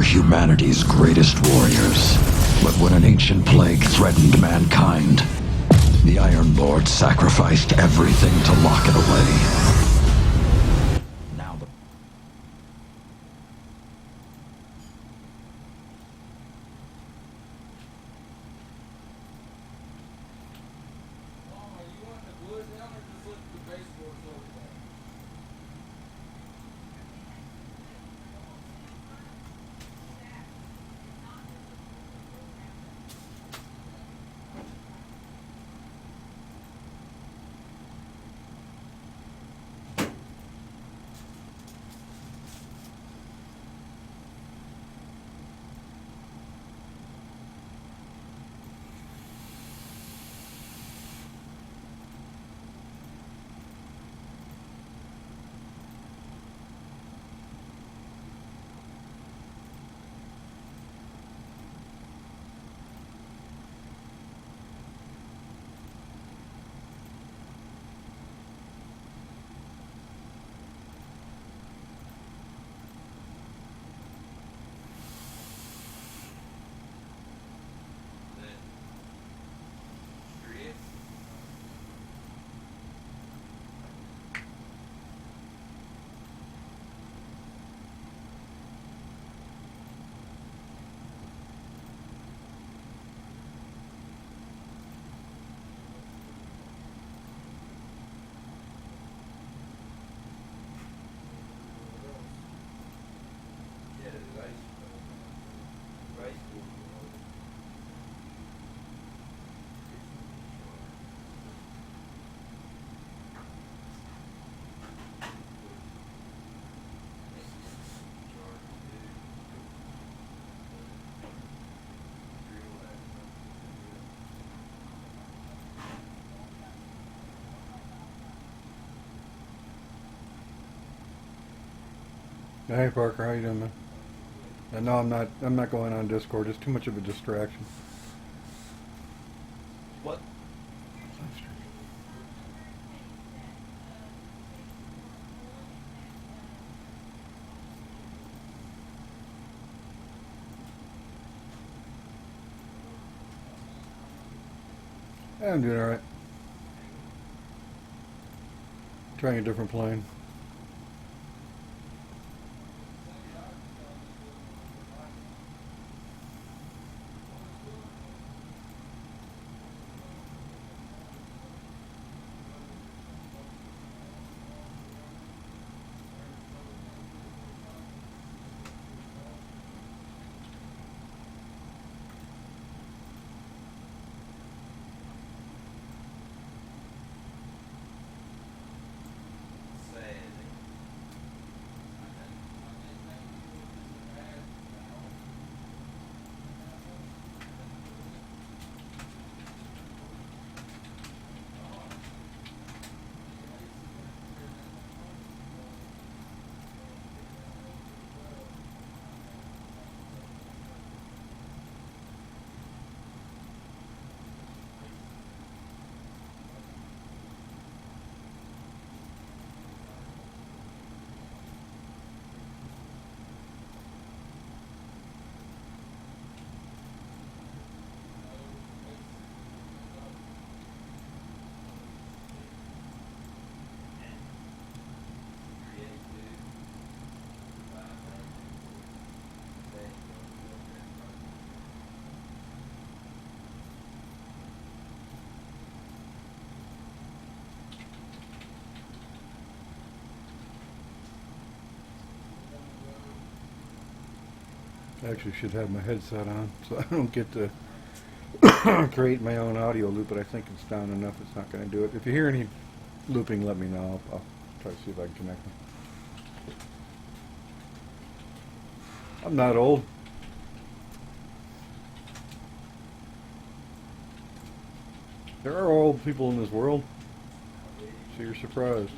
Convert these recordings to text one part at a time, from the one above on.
were humanity's greatest warriors. But when an ancient plague threatened mankind, the Iron Lord sacrificed everything to lock it away. Now the... Hey Parker, how you doing, man? No, I'm not going on Discord. It's too much of a distraction. What? Yeah, I'm doing alright. Trying a different plane. I actually should have my headset on so I don't get to create my own audio loop, but I think it's down enough it's not going to do it. If you hear any looping, let me know. I'll try to see if I can connect them. I'm not old. There are old people in this world, so you're surprised.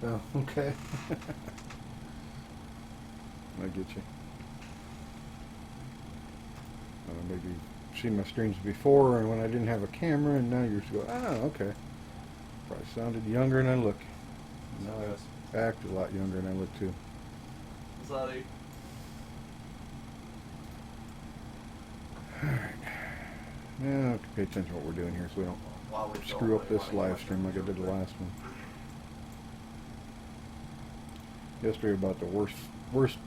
Oh, okay. I get you. Maybe you've seen my streams before and when I didn't have a camera, and now you're just going, oh, okay. Probably sounded younger than I look. No, I act a lot younger than I look, too. Sorry. Alright. Now, I have to pay attention to what we're doing here so we don't screw up this live stream like I did the last one. Yesterday about the worst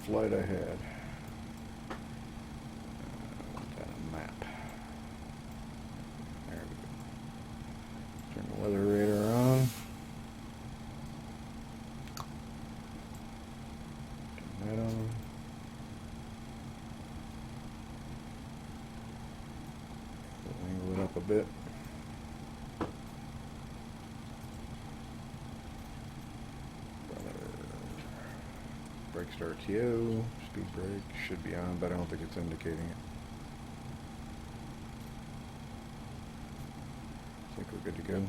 flight I had. What's that, a map? There we go. Turn the weather radar on. Turn that on. Angle it up a bit. Brake start TO, speed brake should be on, but I don't think it's indicating it. I think we're good to go.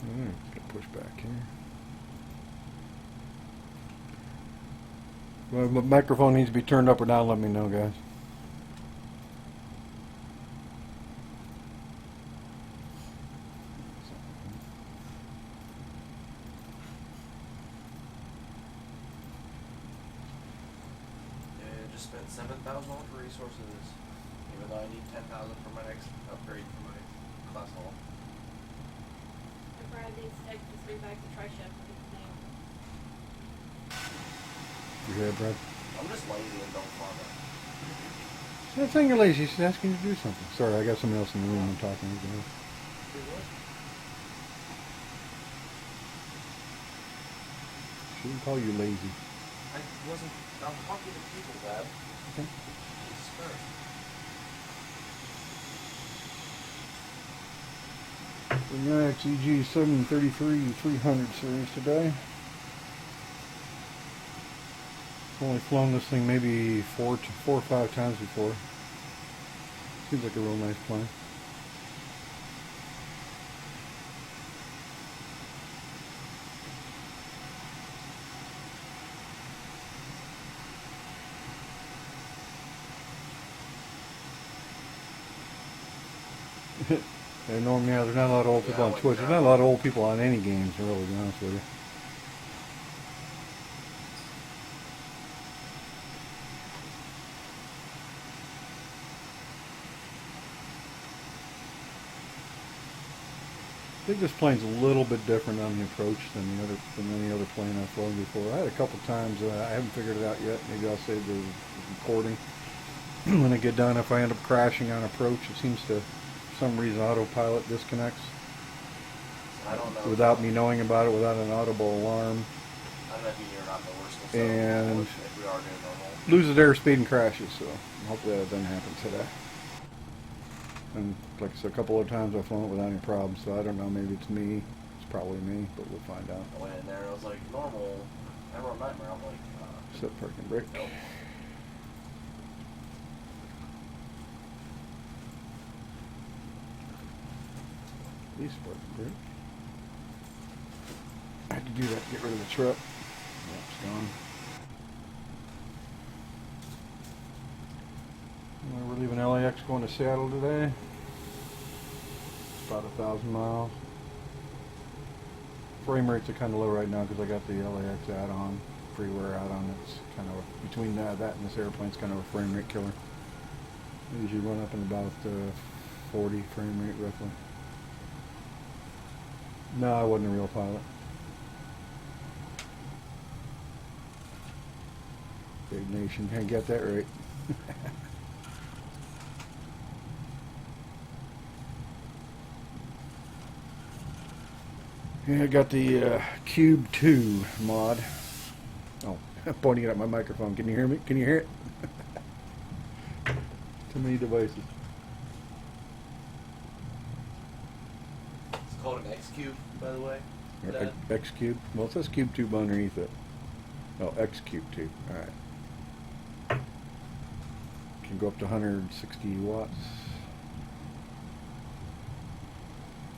Alright, gotta push back here. Well, the microphone needs to be turned up or down, let me know, guys. Spent $7,000 for resources, even though I need $10,000 for my next upgrade for my class hall. And Brad needs to take the 3 bags of tri-chef and get the name. You hear that, Brad? I'm just lazy and don't farm it. She's not saying you're lazy, she's asking you to do something. Sorry, I got somebody else in the room I'm talking to. She didn't call you lazy. I'm talking to people, Dad. Okay. Jesus Christ. The IXEG 733 300 series today. I've only flown this thing maybe four or five times before. Seems like a real nice plane. And normally, there's not a lot of old people on Twitch. There's not a lot of old people on any games, really, to be honest with you. I think this plane's a little bit different on the approach than any other plane I've flown before. I had a couple times, I haven't figured it out yet. Maybe I'll save the recording when I get done. If I end up crashing on approach, it seems to, for some reason, autopilot disconnects. I don't know. Without me knowing about it, without an audible alarm. I don't know if you're not the worst. And if we are doing normal. loses airspeed and crashes, so hopefully that doesn't happen today. And like I said, a couple of times I've flown it without any problems, so I don't know, maybe it's me. It's probably me, but we'll find out. I went in there, I was like, normal. Never a nightmare. I'm like, Set parking brake. nope. Release parking brake. I had to do that to get rid of the truck. Yep, it's gone. We're leaving LAX going to Seattle today. About 1,000 miles. Frame rates are kind of low right now because I got the LAX add-on, freeware add-on. It's kind of between that and this airplane, it's kind of a frame rate killer. I usually run up in about 40 frame rate roughly. No, I wasn't a real pilot. Big nation, I got that right. Yeah, I got the Cube 2 mod. Oh, I'm pointing it at my microphone. Can you hear me? Can you hear it? Too many devices. It's called an X Cube, by the way. Or Dad. X Cube? Well, it says Cube 2 underneath it. Oh, X Cube 2. Alright. Can go up to 160 watts.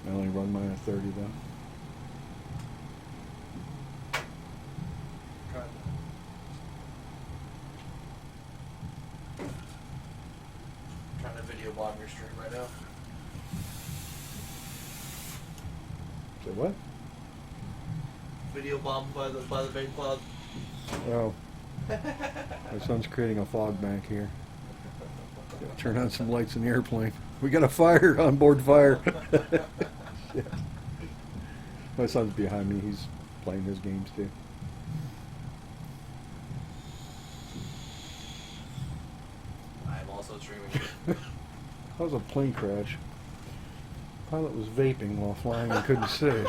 I only run mine at 30 though. Trying to video bomb your stream right now. Say what? Video bombed by the big cloud. Oh. My son's creating a fog bank here. Gotta turn on some lights in the airplane. We got a fire, onboard fire. Shit. My son's behind me. He's playing his games too. I'm also streaming. That was a plane crash. Pilot was vaping while flying and couldn't see.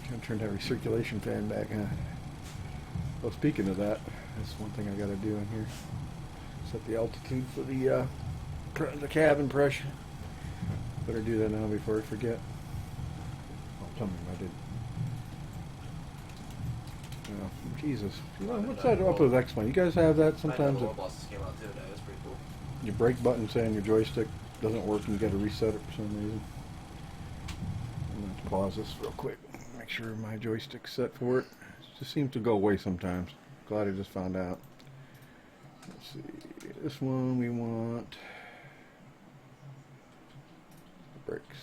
Gonna turn that recirculation fan back on. Well, speaking of that, that's one thing I got to do in here. Set the altitude for the cabin pressure. Better do that now before I forget. Oh, tell me if I did. Oh, Jesus. What's that up with X-Men? You guys have that sometimes? I know the bosses came out today. That's pretty cool. Your brake button saying your joystick doesn't work and you got to reset it for some reason. I'm going to pause this real quick. Make sure my joystick's set for it. It just seems to go away sometimes. Glad I just found out. Let's see. This one we want brakes,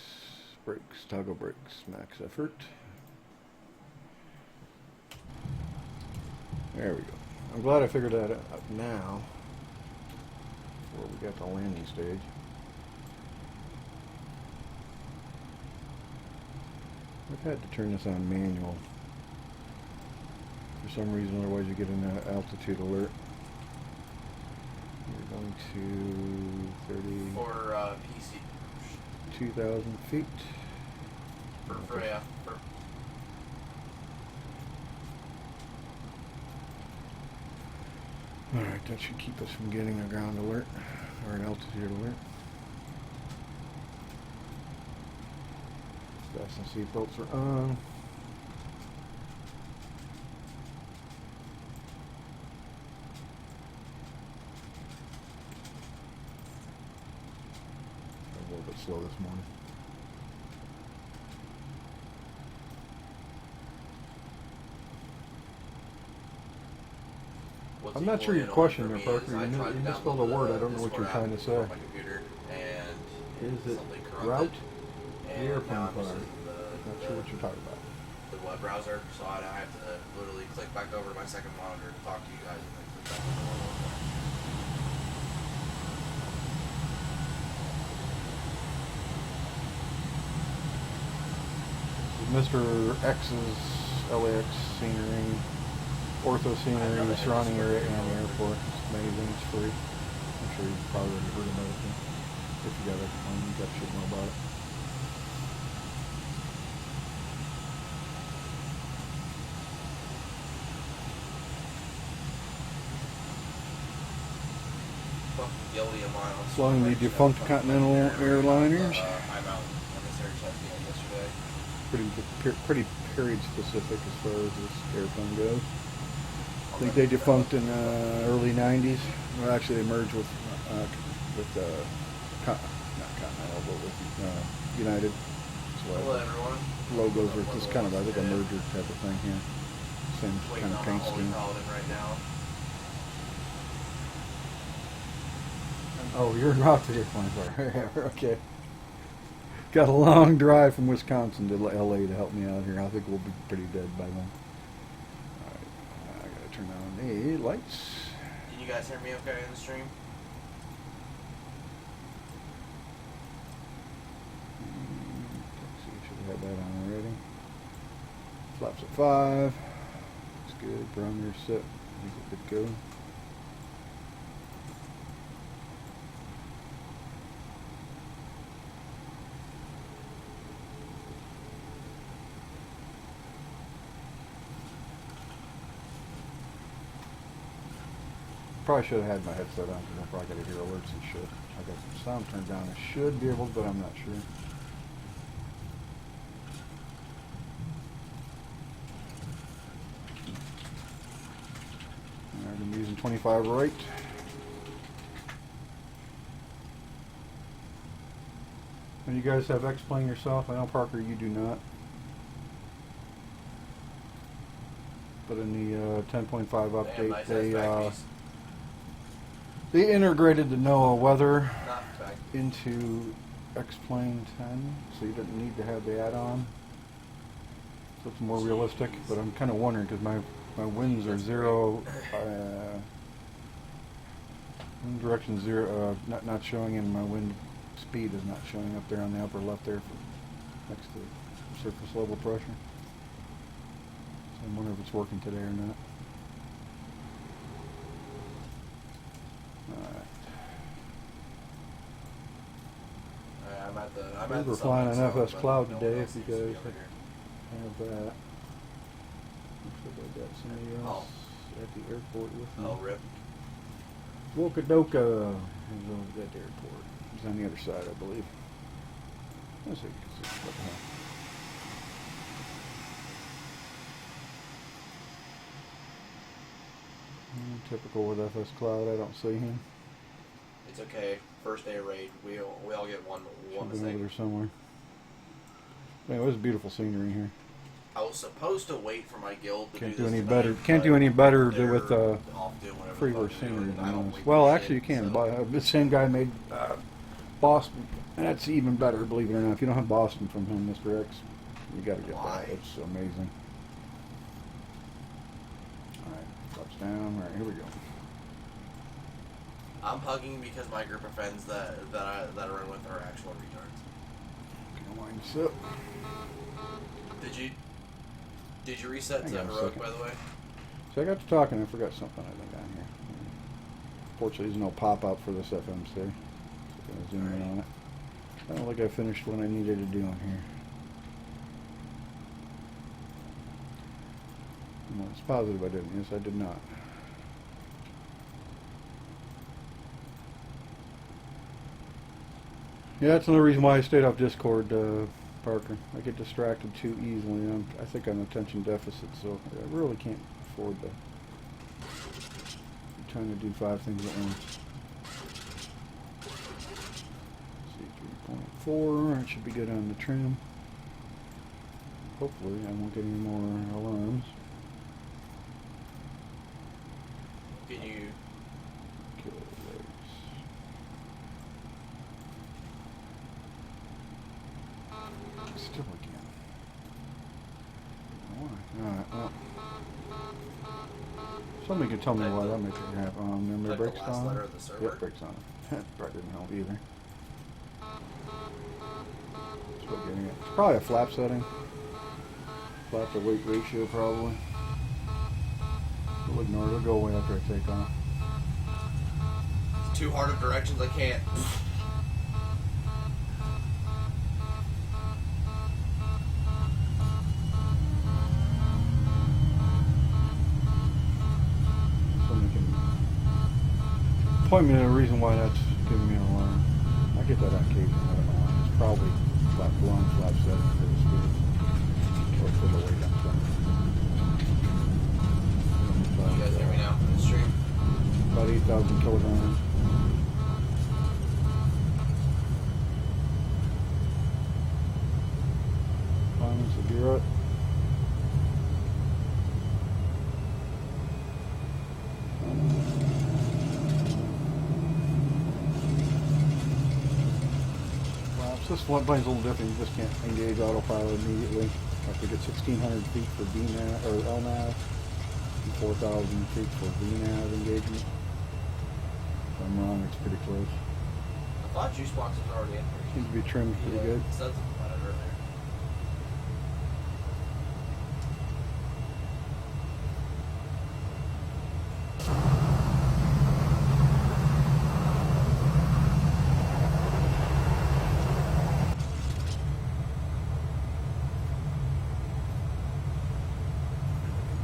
toggle brakes, max effort. There we go. I'm glad I figured that out now before we got to landing stage. I've had to turn this on manual for some reason, otherwise you get an altitude alert. We're going to 30. For PC. 2,000 feet. For yeah. For Alright, that should keep us from getting a ground alert or an altitude alert. Fasten seatbelts are on. A little bit slow this morning. I'm not sure your question there, Parker. You misspelled a word. I don't know what you're trying to say. Is it route? The airplane car. Not sure what you're talking about. The web browser, so I have to literally click back over to my second monitor to talk to you guys and then click back over to Mr. X's LAX scenery, ortho scenery, surrounding area, and the airport. It's amazing. It's free. I'm sure you've probably already heard about it. If you got it, you got should know about it. Flying the defunct Continental airliners. I'm out on this air check yesterday. Pretty period specific as far as this airplane goes. I think they defunct in early '90s. Well, actually, they merged with not Continental, but with United. So Hello, everyone. logos are just kind of, I think, a merger type of thing here. Same Waiting kind of on paint my holy scheme. paladin right now. Oh, you're out to airplane fire. Okay. Got a long drive from Wisconsin to LA to help me out here. I think we'll be pretty dead by then. Alright, I gotta turn on the lights. Can you guys hear me okay in the stream? Let's see, should have that on already. Flaps at 5. That's good. Barometer set. I think we're good to go. Probably should have had my headset on because I probably got to hear alerts and shit. I got some sound turned down. I should be able, but I'm not sure. 25 right. And you guys have X-Plane yourself? I know, Parker, you do not. But in the 10.5 update, nice piece. they integrated the NOAA weather Not back. into X-Plane 10, so you didn't need to have the add-on. So it's more realistic. But I'm kind of wondering because my winds are zero. Wind direction zero. Not showing, and my wind speed is not showing up there on the upper left there, next to surface level pressure. So I wonder if it's working today or not. I'm We're flying an FS Cloud today. If you guys have that, looks like I got somebody else at the airport with me. Oh, rip. Wokadoka is over at the airport. He's on the other side, I believe. Let's see. What the hell. Typical with FS Cloud, I don't see him. It's okay. First day raid, we all get one Should be over mistake. there somewhere. Man, it was beautiful scenery here. I was supposed to wait for my guild to Can't do do this any tonight, better. Can't but do any better they're with off doing whatever the freeware fuck they're scenery. doing, and I don't wait Well, for actually, you shit, can. so- The same guy made Boston, and that's even better. Believe it or not, if you don't have Boston from him, Mr. X, you got to get Why? that. It's amazing. All right, drops down. All right, here we go. I'm hugging because my group of friends that I run with are actual retards. Gonna line this up. Did you reset Hang to on a heroic, second. by the way? So I got to talking. I forgot something. I think on here. Fortunately, there's no pop-up for this FMC. So I'm gonna zoom in on it. I don't think I finished what I needed to do on here. No, it's positive I didn't. Yes, I did not. Yeah, that's another reason why I stayed off Discord, Parker. I get distracted too easily. I think I'm attention deficit, so I really can't afford to be trying to do 5 things at once. See, 3.4. It should be good on the trim. Hopefully, I won't get any more alarms. Can you? Kill rates. Still again. Why? Alright, well. Somebody can tell me why that makes it happen. Memory Type the breaks last on. letter of the server. Yep, breaks on. Probably didn't help either. Still getting it. It's probably a flap setting. Flap to weight ratio, probably. We'll ignore it. It'll go away after I take off. Too hard of directions, I can't. Somebody can point me to the reason why that's giving me an alarm. I get that on occasion. I don't know why. It's probably flap long flap setting for the speed. Or for the weight, I'm sorry. You guys hear me now in the stream? About 8,000 kilograms. Climbing to be right. This one plane's a little different. You just can't engage autopilot immediately. You have to get 1,600 feet for VNAV or LNAV and 4,000 feet for VNAV engagement. If I'm wrong, it's pretty close. I thought juice box was already in here. Seems to be trimmed pretty good. So that's what I heard there.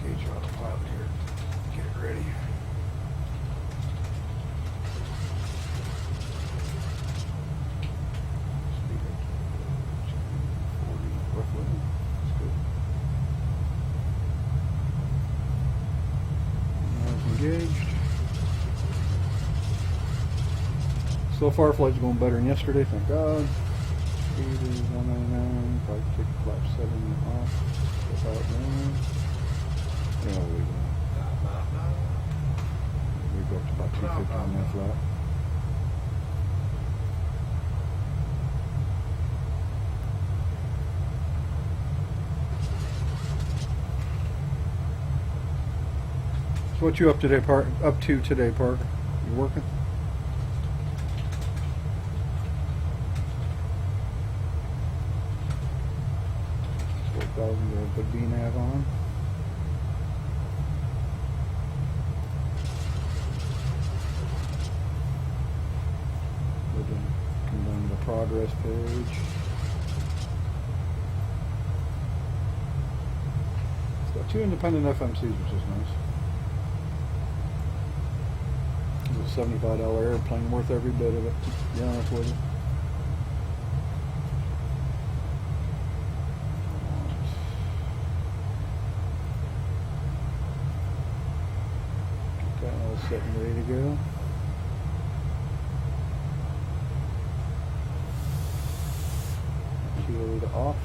Engage autopilot here. Get it ready. Speed up. So far, flight's going better than yesterday, thank God. Speed is 199. Probably take flap 7 off. Without down. Yeah, we'll leave it on. We go up to about 250 on that flap. So what you up today, Parker? You working? Put B-nav on. We'll come down to the progress page. It's got 2 independent FMCs, which is nice. It's a $75 airplane, worth every bit of it, to be honest with you. Set and ready to go. Keel to off.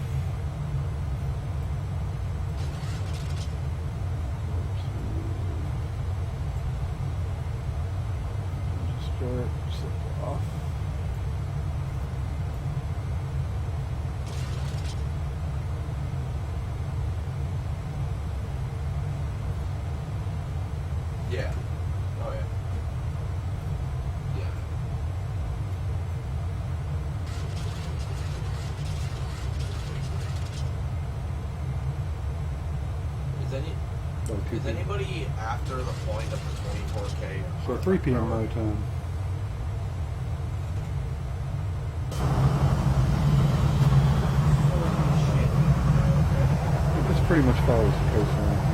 Start, set to off. Yeah. Oh yeah. Yeah. Is anybody after the point of the 24K? So 3 p.m. my time. This pretty much follows the coastline.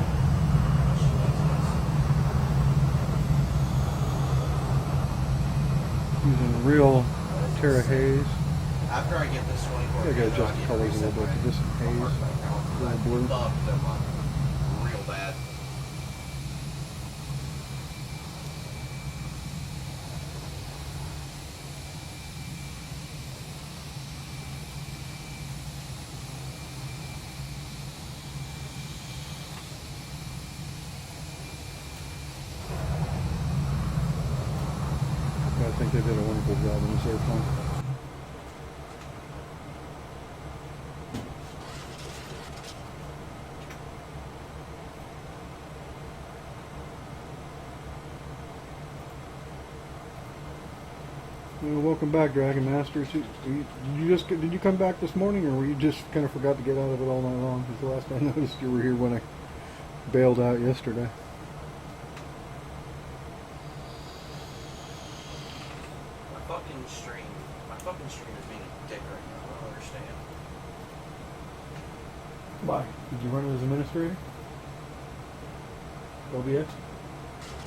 Using real Terra haze. After I get this 24K, I gotta adjust the colors a little bit to this haze, a little blue. Love them up real bad. I think they did a wonderful job on this airplane. Well, welcome back, Dragon Masters. Did you come back this morning, or were you just kind of forgot to get out of it all night long? Because the last time I noticed you were here when I bailed out yesterday. My fucking stream is being a dick right now. I don't understand. Why? Did you run it as administrator? OBS?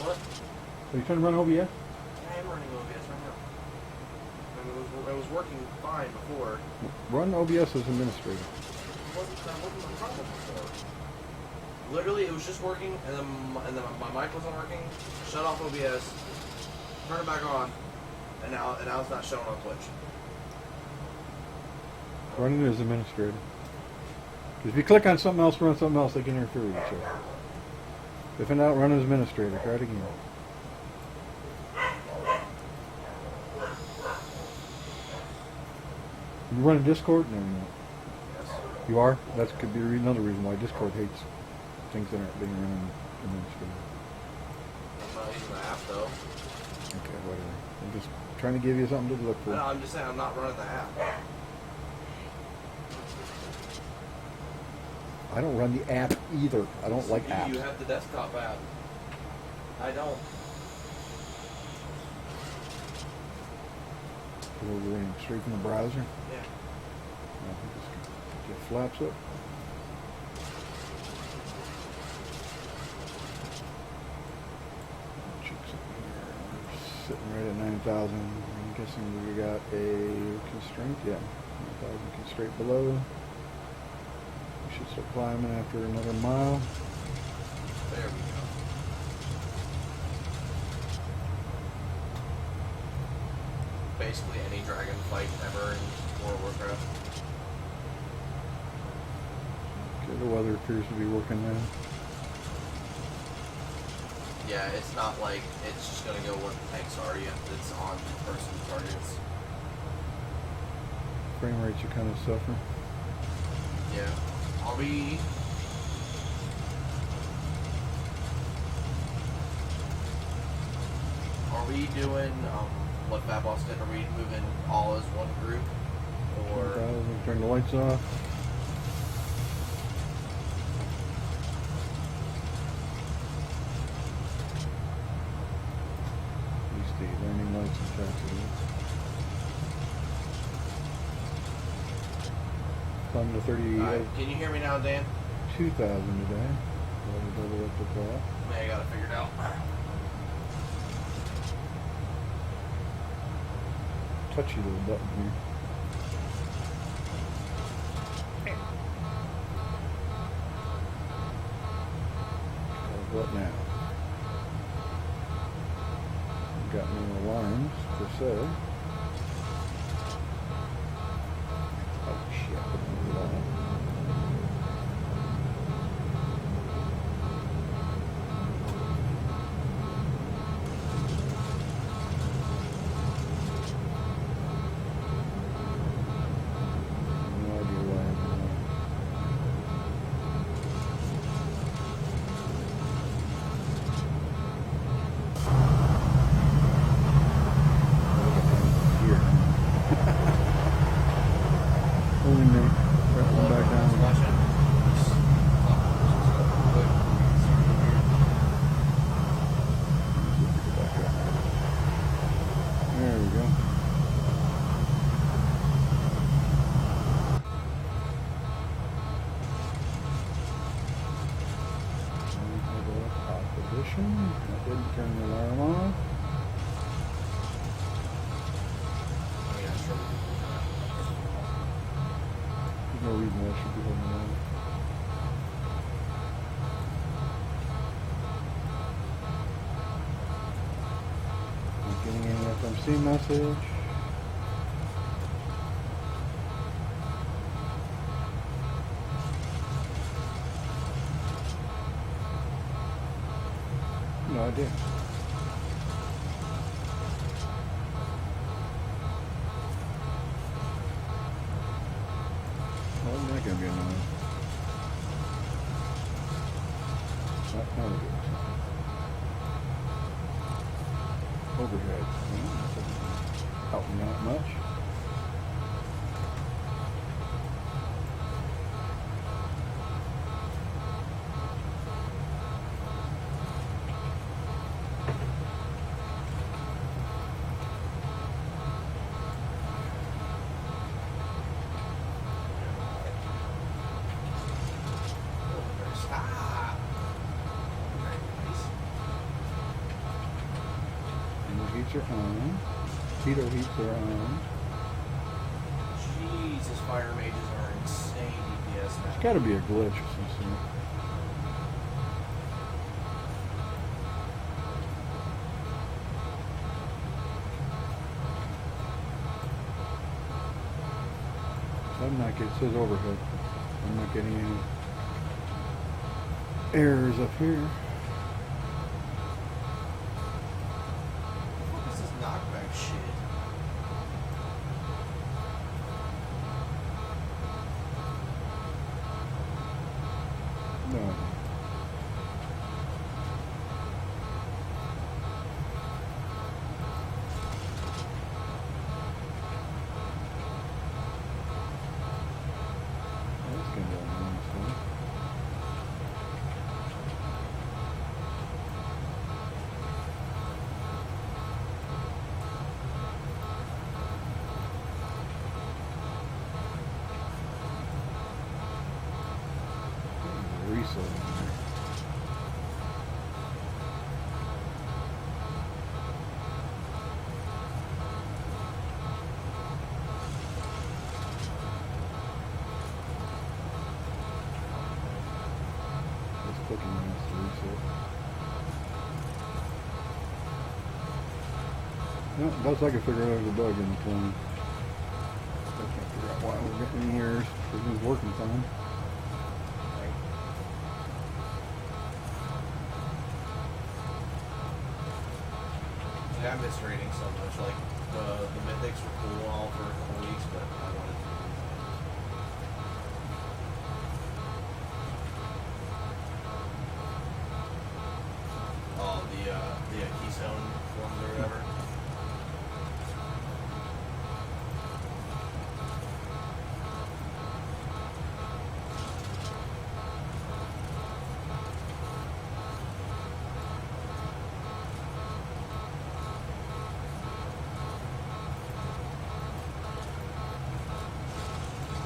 What? Are you trying to run OBS? I am running OBS right now. I mean, it was working fine before. Run OBS as administrator. That wasn't the problem before. Literally, it was just working, and then my mic wasn't working. Shut off OBS, turn it back on, and now it's not showing on Twitch. Run it as administrator. Because if you click on something else, run something else, they can interfere with each other. If in doubt, run as administrator. Try it again. You run a Discord? No, you're not. Yes. You are? That could be another reason why Discord hates things that aren't being run administrator. I'm not using the app though. Okay, whatever. I'm just trying to give you something to look for. No, I'm just saying I'm not running the app. I don't run the app either. I don't like apps. You have the desktop app. I don't. Go over there and straight from the browser. Yeah. I think this get flaps up. Chicks up here. Sitting right at 9,000. I'm guessing we got a constraint. Yeah, 9,000 constraint below. We should start climbing after another mile. There we go. basically any dragon fight ever in World of Warcraft. Okay, the weather appears to be working now. Yeah, it's not like it's just gonna go where the tanks are. It's on person targets. Frame rates are kind of suffering. Yeah. Are we doing what Babos did? Are we moving all as one group, or? Turn the lights off. These the landing lights and taxi. Climb to 30. Alright, can you hear me now, Dan? 2,000 today. Double up the top. Man, I got it figured out. Touchy little button here. What now? Got no alarms per se. Oh shit! No idea why I'm doing that. Here. Holy Nick. Rattling back down. There we go. Opposition. I didn't turn the alarm on. There's no reason why I should be holding on. Not getting any FMC message. No idea. Well, isn't that gonna be annoying? Not kind of good. Overhead. Helping out much. Stop. And the heats are on. Keto heats are on. Jesus, fire mages are insane DPS now. It's gotta be a glitch of some sort. I'm not getting, it says overhead. I'm not getting any errors up here. What is this knockback shit? No. That's gonna be a long story. Reset in there. Just clicking on this to reset. No, best I could figure out is a bug in the plumbing. I can't figure out why we're getting any errors. Everything's working fine. Like, I miss raiding so much. Like the mythics were cool and all for a couple weeks, but I wanted to. Oh, the keystone ones or whatever.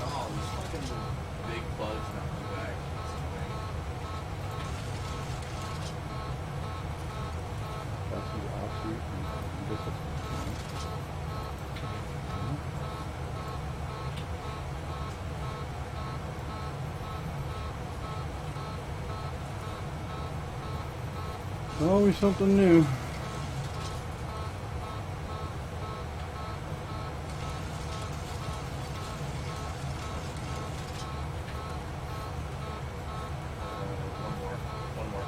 Oh, these fucking big bugs knocked me back. It's annoying. That's the offsuit. And this is, always something new. One more.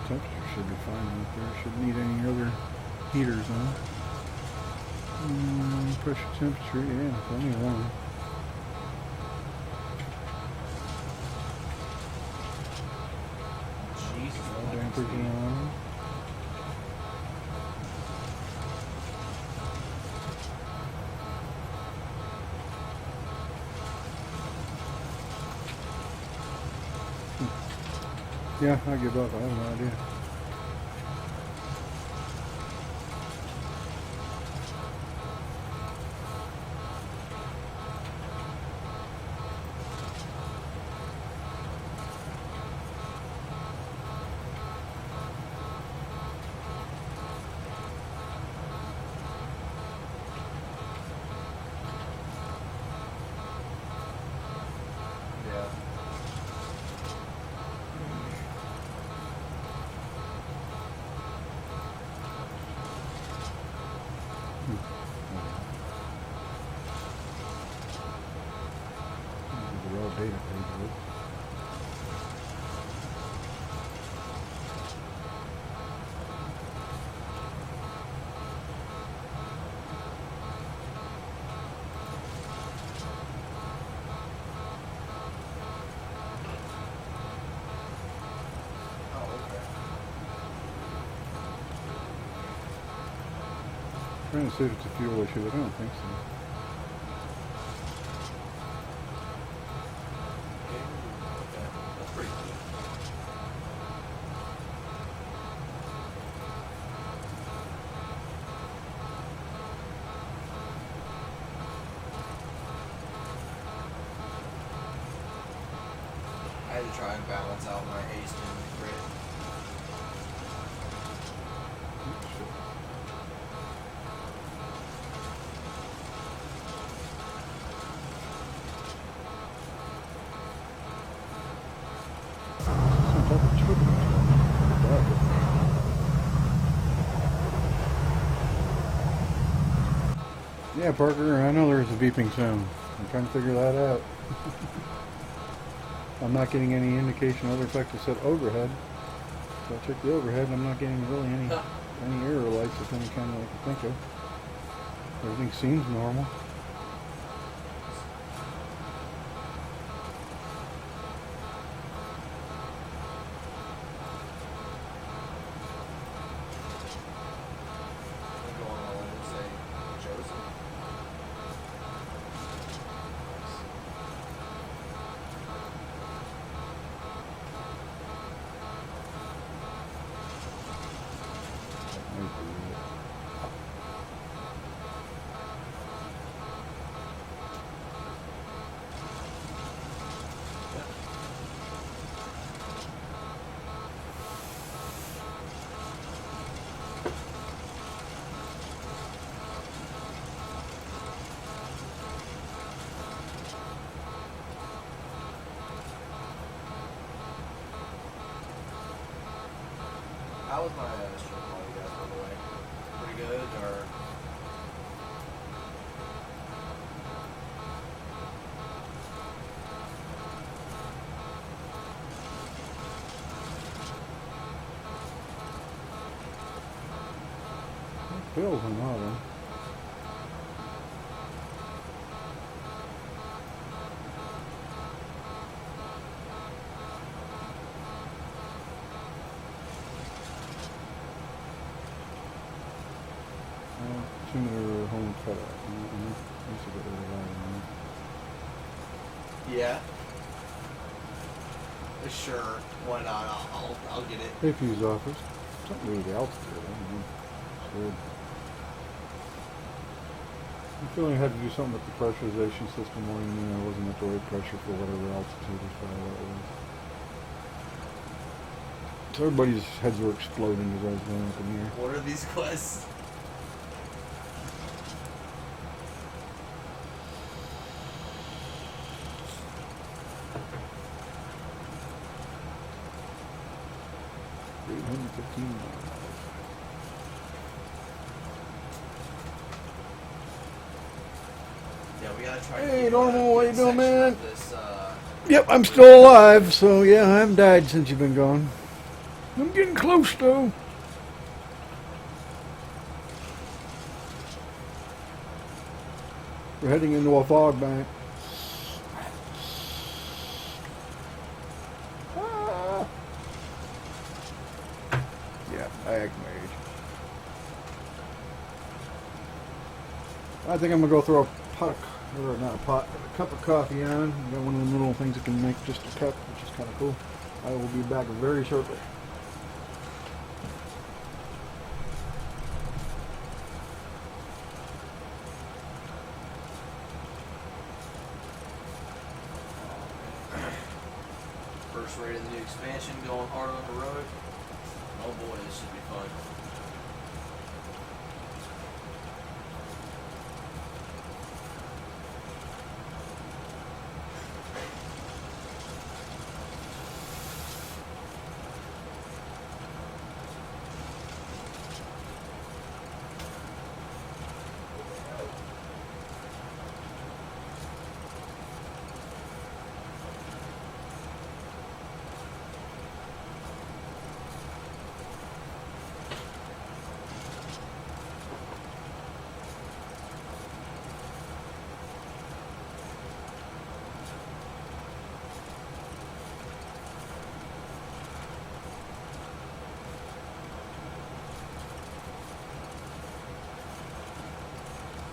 Temperature should be fine out there. Shouldn't need any other heaters on. Pressure temperature, yeah, plenty of one. Jesus, Dampers on. Yeah, I give up. I have no idea. Yeah. The raw data page. Oh, okay. Trying to see if it's a fuel issue, but I don't think so. Okay. That's pretty cool. I had to try and balance out my haste and grit. Yeah, Parker, I know there's a beeping sound. I'm trying to figure that out. I'm not getting any indication other effect except overhead. So I checked the overhead and I'm not getting really any error lights of any kind that I can think of. Everything seems normal. I'm going all in and say Joseph. How was my stream call, you guys, by the way? Pretty good? pills on all of them. Similar home cutout. Used to get rid of that. Yeah. Sure. Why not? I'll get it. They fuse office. Something with the altitude. I don't know. It's weird. I'm feeling I had to do something with the pressurization system more than I wasn't at the right pressure for whatever altitude is probably what it was. So everybody's heads were exploding as I was going up in here. What are these quests? Yeah, we gotta try. Hey, Normal, what you doing, man? This, Yep, I'm still alive, so yeah, I haven't died since you've been gone. I'm getting close, though. We're heading into a fog bank. Ah. Yeah, I act my age. I think I'm gonna go throw a pot, or not a pot, but a cup of coffee on. Got one of them little things that can make just a cup, which is kind of cool. I will be back very shortly. first raid of the new expansion, going hard on the road. Oh boy, this should be fun.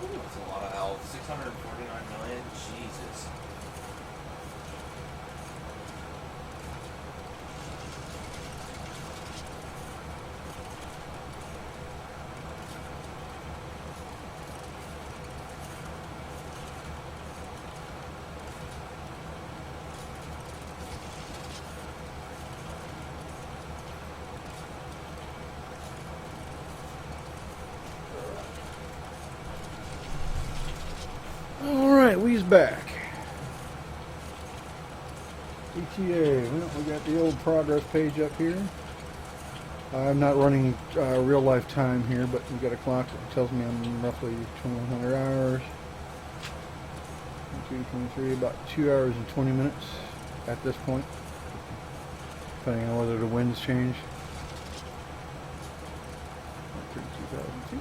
That's a lot of health. 649 million? Jesus. Alright, we's back. ETA. Well, we got the old progress page up here. I'm not running real life time here, but we got a clock that tells me I'm roughly 2100 hours. 223, about 2 hours and 20 minutes at this point, depending on whether the winds change. 32,000 feet.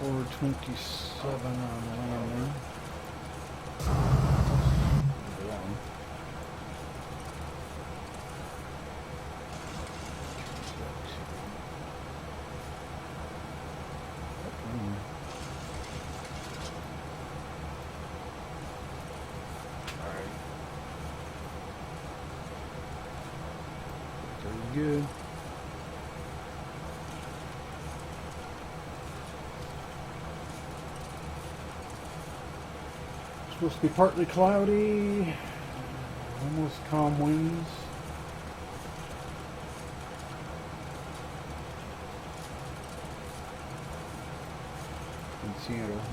427 on landing. Wrong. Alright. Very good. Supposed to be partly cloudy, almost calm winds. In Seattle, That's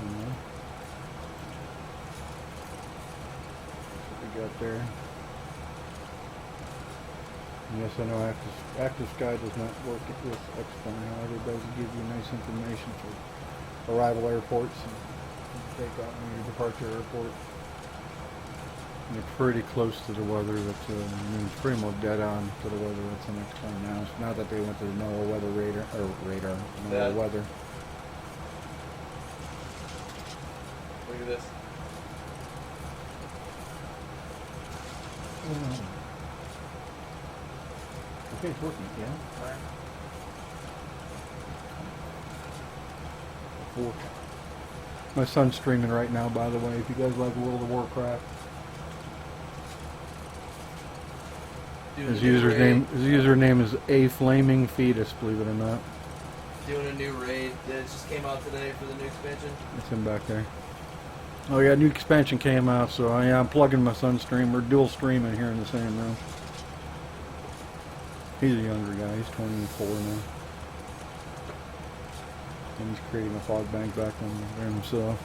what we got there. And yes, I know Active Sky does not work with Xplane, however, it does give you nice information for arrival airports and takeoff and your departure airport. You're pretty close to the weather. That's I mean, it's pretty much dead on to the weather that's the next time now. It's not that they went to the NOAA weather radar, NOAA weather. Look at this. Okay, it's working, yeah. Alright. My son's streaming right now, by the way, if you guys like World of Warcraft. His username is A Flaming Fetus, believe it or not. Doing a new raid that just came out today for the new expansion. It's him back there. Oh yeah, new expansion came out, so I'm plugging my son's stream. We're dual streaming here in the same room. He's a younger guy, he's 24 now. And he's creating a fog bank back on there himself.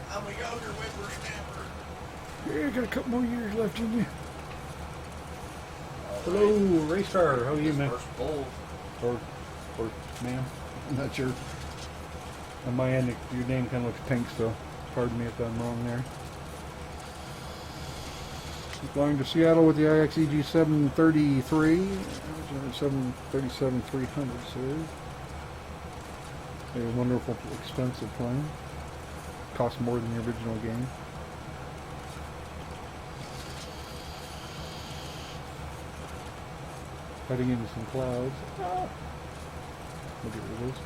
I'm a younger whippersnapper. Yeah, got a couple more years left in you. Hello, race car. How are you, man? First bowl. Or ma'am? I'm not sure. On my end, your name kind of looks pink, so pardon me if I'm wrong there. Going to Seattle with the IXEG 733, 737-300 series. A wonderful, expensive plane. Cost more than the original game. Heading into some clouds. Ah. Look at this.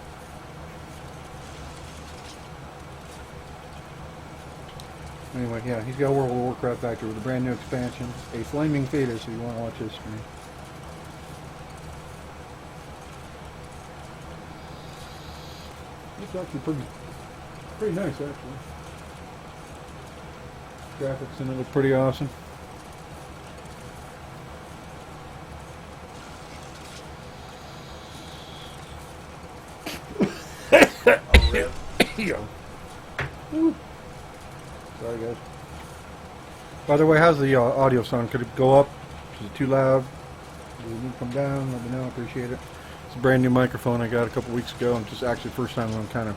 Anyway, yeah, he's got a World of Warcraft Factory with a brand new expansion. A Flaming Fetus, if you want to watch his stream. It's actually pretty nice, actually. Graphics in it look pretty awesome. Yeah. Woo. Sorry, guys. By the way, how's the audio sound? Could it go up? Is it too loud? Does it need to come down? Let me know. I appreciate it. It's a brand new microphone I got a couple weeks ago. And just actually first time I'm kind of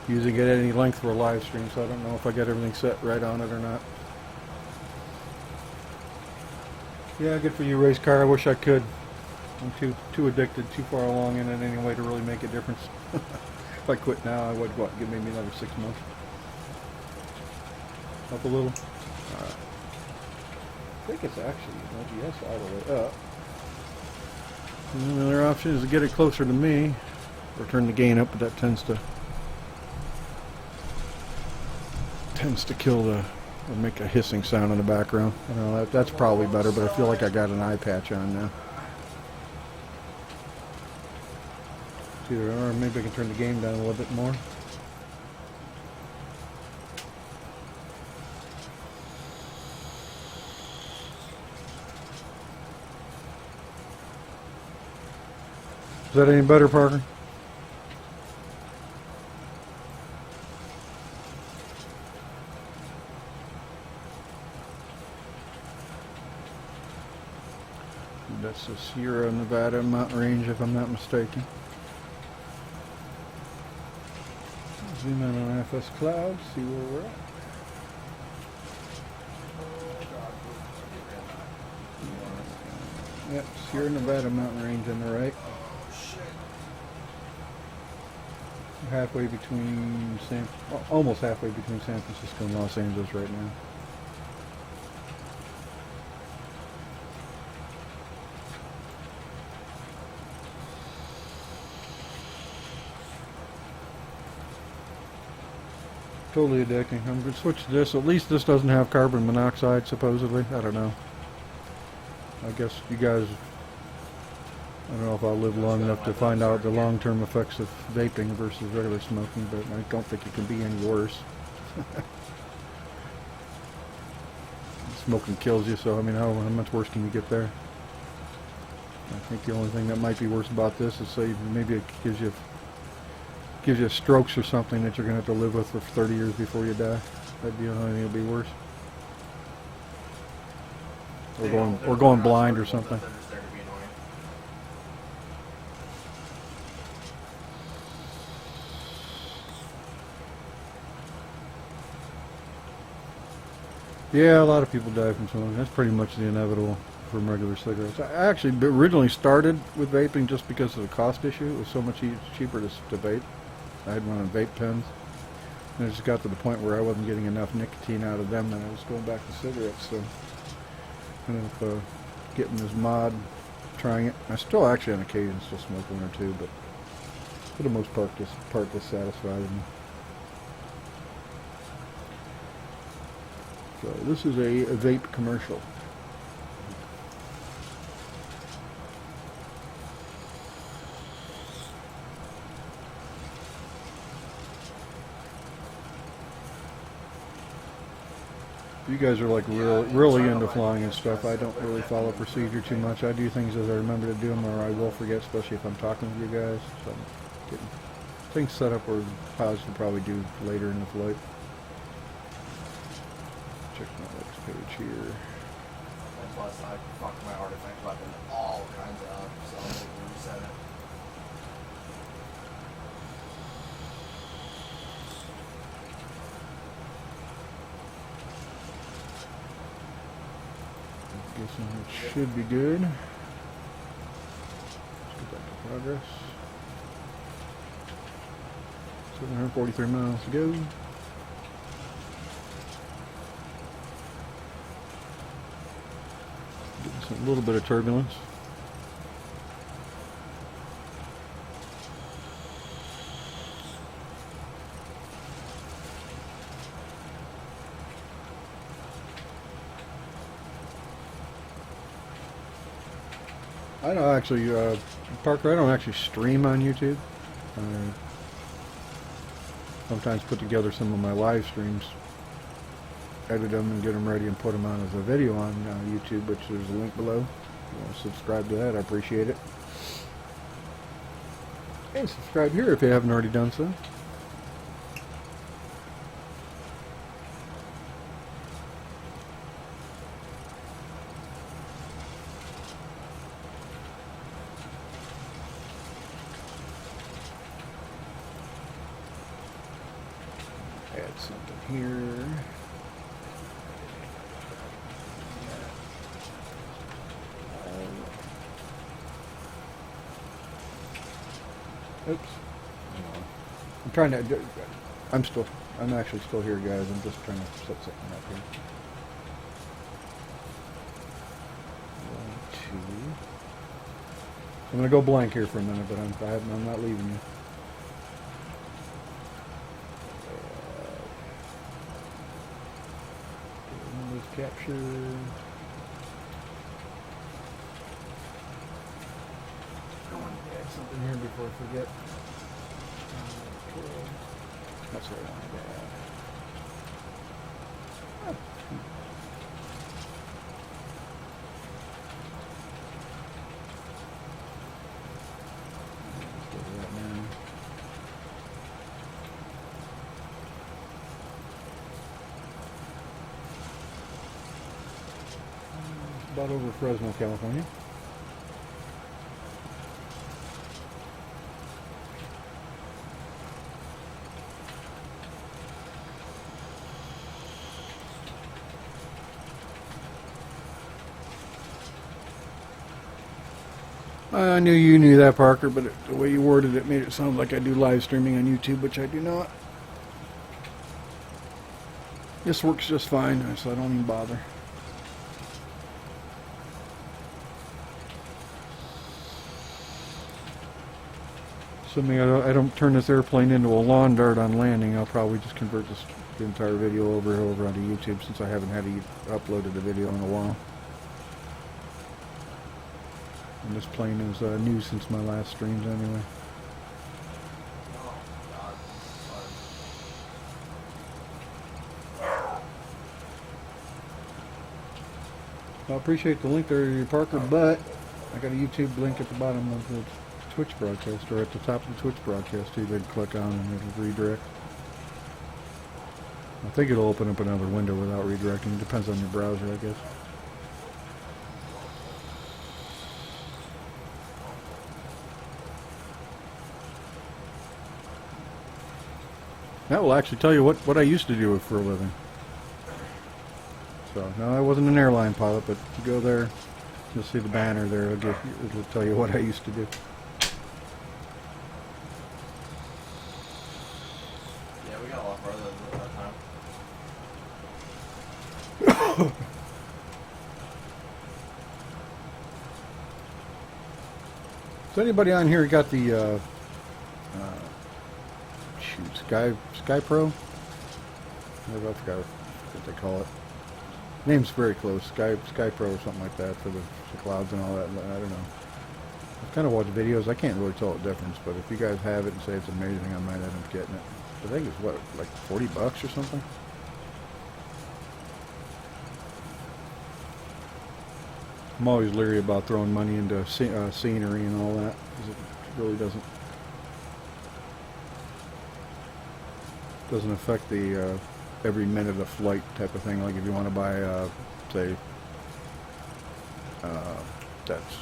using it at any length for a live stream, so I don't know if I got everything set right on it or not. Yeah, good for you, race car. I wish I could. I'm too addicted, too far along in it anyway to really make a difference. If I quit now, I would give maybe another 6 months. Up a little. Alright. I think it's actually LGS all the way up. And another option is to get it closer to me, or turn the gain up, but that tends to kill the, or make a hissing sound in the background. I don't know, that's probably better, but I feel like I got an eye patch on now. It's either, or maybe I can turn the game down a little bit more. Is that any better, Parker? That's the Sierra Nevada mountain range, if I'm not mistaken. Zoom in on FS Clouds, see where we're at. Yep, Sierra Nevada mountain range on the right. Halfway between almost halfway between San Francisco and Los Angeles right now. Totally addicting. I'm going to switch to this. At least this doesn't have carbon monoxide, supposedly. I don't know. I guess you guys... I don't know if I'll live long enough to find out the long-term effects of vaping versus regular smoking, but I don't think it can be any worse. Smoking kills you, so I mean, how much worse can you get there? I think the only thing that might be worse about this is, say, maybe it gives you strokes or something that you're going to have to live with for 30 years before you die. That'd be the only thing that'd be worse. Or going blind or something. Yeah, a lot of people die from smoking. That's pretty much the inevitable from regular cigarettes. I actually originally started with vaping just because of the cost issue. It was so much cheaper to vape. I had one of vape pens. And it just got to the point where I wasn't getting enough nicotine out of them, and I was going back to cigarettes. So I ended up getting this mod, trying it. I still actually on occasion still smoke one or two, but for the most part, this satisfies me. So this is a vape commercial. You guys are like really into flying and stuff. I don't really follow procedure too much. I do things as I remember to do them, or I will forget, especially if I'm talking with you guys. So I'm getting things set up where pilots will probably do later in the flight. Check my next page here. And plus, I fucked my artifact weapon all kinds of up, so I'm going to reset it. Guessing it should be good. Let's go back to progress. 743 miles to go. Getting a little bit of turbulence. I don't actually, Parker, I don't actually stream on YouTube. I sometimes put together some of my live streams, edit them and get them ready and put them on as a video on YouTube, which there's a link below. If you want to subscribe to that, I appreciate it. And subscribe here if you haven't already done so. Add something here. Oops. I'm trying to. I'm actually still here, guys. I'm just trying to set something up here. 1, 2. I'm gonna go blank here for a minute, but I'm not leaving you. Windows capture. I want to add something here before I forget. That's what I wanted to add. Let's go to that now. About over Fresno, California. I knew you knew that, Parker, but the way you worded it made it sound like I do live streaming on YouTube, which I do not. This works just fine, so I don't even bother. Assuming I don't turn this airplane into a lawn dart on landing, I'll probably just convert the entire video over onto YouTube, since I haven't had uploaded a video in a while. And this plane is new since my last streams anyway. Oh, God. I appreciate the link there, Parker, but I got a YouTube link at the bottom of the Twitch broadcast, or at the top of the Twitch broadcast too. They'd click on and it'll redirect. I think it'll open up another window without redirecting. It depends on your browser, I guess. That will actually tell you what I used to do for a living. So no, I wasn't an airline pilot, but if you go there, you'll see the banner there. It'll tell you what I used to do. Yeah, we got a lot farther than that time. Is anybody on here got the Sky Pro? I forgot what they call it. Name's very close. Sky Pro or something like that for the clouds and all that. I don't know. I've kind of watched videos. I can't really tell the difference, but if you guys have it and say it's amazing, I might end up getting it. I think it's what, like $40 or something. I'm always leery about throwing money into scenery and all that, because it really doesn't affect the every minute of flight type of thing. Like if you want to buy, say, that's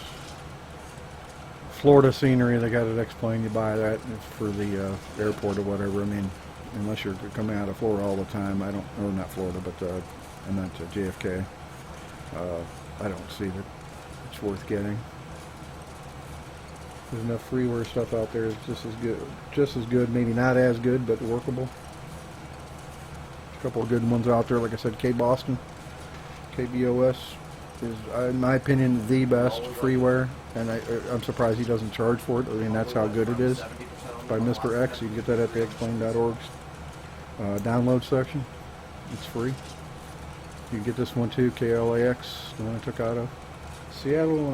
Florida scenery, they got it explained. You buy that for the airport or whatever. I mean, unless you're coming out of Florida all the time, I don't, or not Florida, but I meant JFK. I don't see that it's worth getting. There's enough freeware stuff out there. It's just as good, maybe not as good, but workable. A couple of good ones out there, like I said, K-Boston, KBOS is, in my opinion, the best freeware, and I'm surprised he doesn't charge for it. I mean, that's how good it is. By Mr. X, you can get that at the explain.org's download section. It's free. You can get this one too, KLAX, the one I took out of Seattle.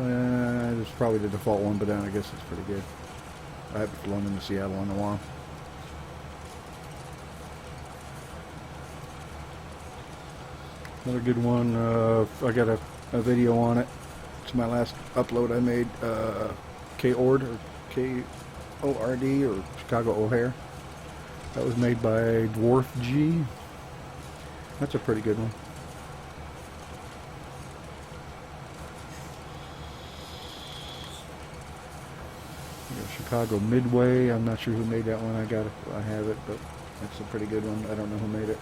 It's probably the default one, but then I guess it's pretty good. I haven't flown into Seattle in a while. Another good one, I got a video on it. It's my last upload I made, KORD, or KORD, or Chicago O'Hare. That was made by Dwarf G. That's a pretty good one. Chicago Midway. I'm not sure who made that one. I have it, but that's a pretty good one. I don't know who made it.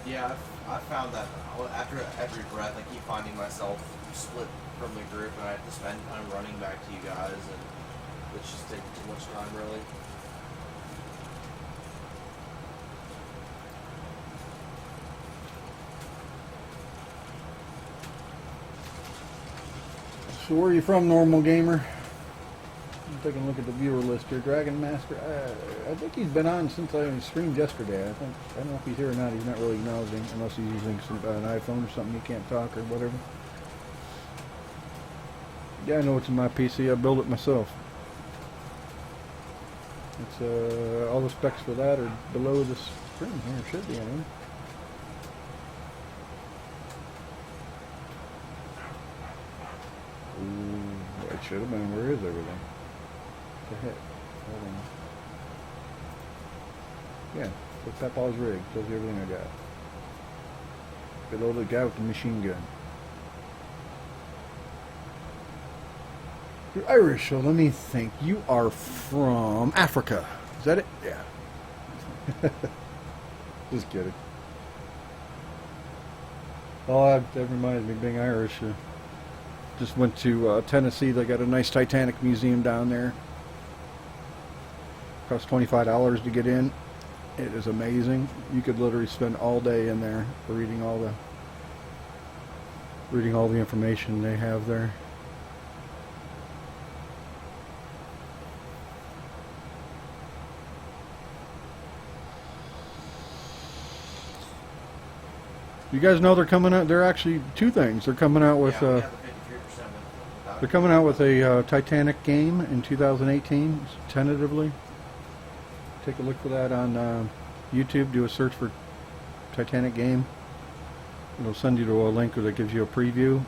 Yeah, I found that after every breath, I keep finding myself split from the group, and I have to spend time running back to you guys, and it's just taking too much time, really. So where are you from, normal gamer? I'm taking a look at the viewer list here. Dragon Master. I think he's been on since I streamed yesterday. I don't know if he's here or not. He's not really acknowledging, unless he's using an iPhone or something. He can't talk or whatever. Yeah, I know it's in my PC. I built it myself. It's all the specs for that are below the screen here. Should be anyway. Ooh, it should have been. Where is everything? What the heck? Hold on. Yeah, look, Papa's rig. Tells you everything I got. Below the guy with the machine gun. You're Irish, so let me think. You are from Africa. Is that it? Yeah. Just kidding. Oh, that reminds me of being Irish. Just went to Tennessee. They got a nice Titanic museum down there. Cost $25 to get in. It is amazing. You could literally spend all day in there reading all the information they have there. You guys know they're coming out. They're actually two things. They're coming out with. They're coming out with a Titanic game in 2018, tentatively. Take a look for that on YouTube. Do a search for Titanic game. It'll send you to a link that gives you a preview.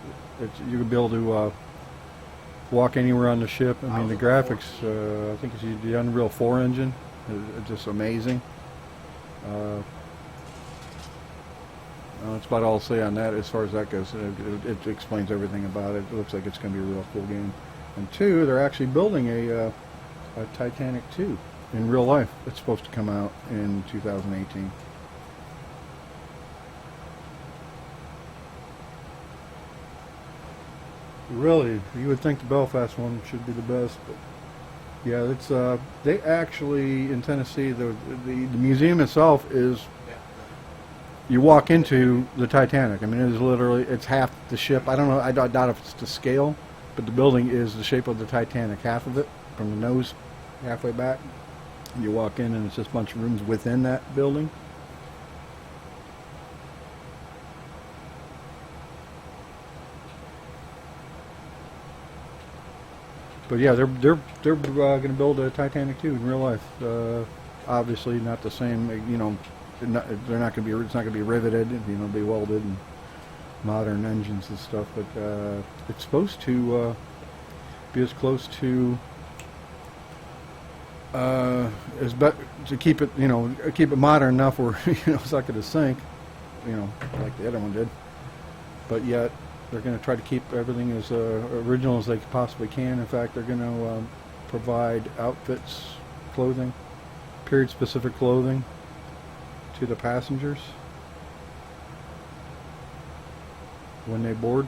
You'll be able to walk anywhere on the ship. I mean, the graphics, I think it's the Unreal 4 engine. It's just amazing. That's about all I'll say on that as far as that goes. It explains everything about it. It looks like it's going to be a real cool game. And two, they're actually building a Titanic 2. in real life. It's supposed to come out in 2018. Really, you would think the Belfast one should be the best, but yeah, it's they actually in Tennessee the museum itself is Yeah. you walk into the Titanic. I mean, it is literally it's half the ship. I don't know. I doubt if it's to scale, but the building is the shape of the Titanic, half of it from the nose halfway back. You walk in and it's just a bunch of rooms within that building. But yeah, they're going to build a Titanic too in real life. Obviously, not the same. You know, they're not going to be. It's not going to be riveted. You know, be welded and modern engines and stuff. But it's supposed to be as close to to keep it. You know, keep it modern enough where you know it's not going to sink. You know, like the other one did. But yet. They're going to try to keep everything as original as they possibly can. In fact, they're going to provide outfits, clothing, period-specific clothing to the passengers when they board.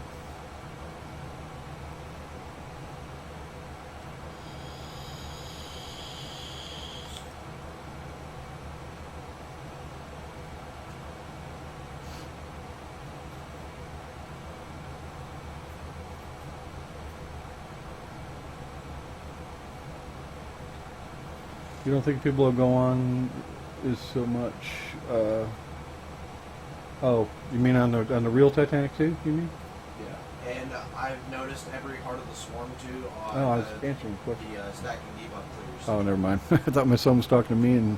You don't think people will go on is so much? Oh, you mean on the real Titanic too? You mean? Yeah. And I've noticed every part of the swarm too on Oh, I was answering the question. the stacking debug clears. Oh, never mind. I thought my son was talking to me and.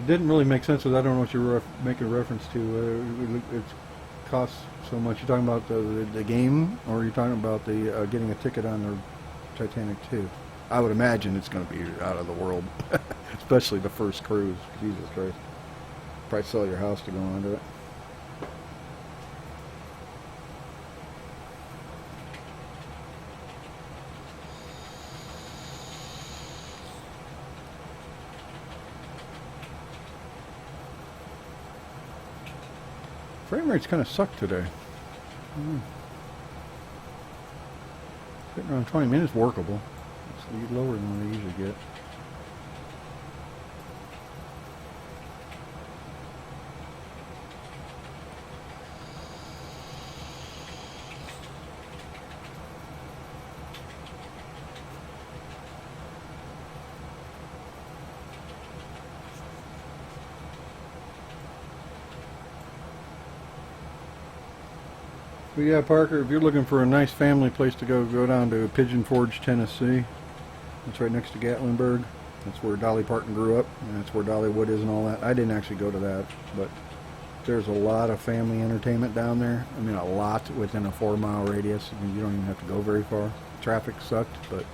Didn't really make sense because I don't know what you're making reference to. It costs so much. You're talking about the game, or are you talking about the getting a ticket on the Titanic 2? I would imagine it's going to be out of the world, especially the first cruise. Jesus Christ. Probably sell your house to go onto it. Frame rates kind of suck today. Sitting around 20 minutes workable. It's lower than what I usually get. But yeah, Parker, if you're looking for a nice family place to go down to Pigeon Forge, Tennessee. It's right next to Gatlinburg. That's where Dolly Parton grew up, and that's where Dollywood is and all that. I didn't actually go to that, but there's a lot of family entertainment down there. I mean, a lot within a 4-mile radius. I mean, you don't even have to go very far. Traffic sucked, but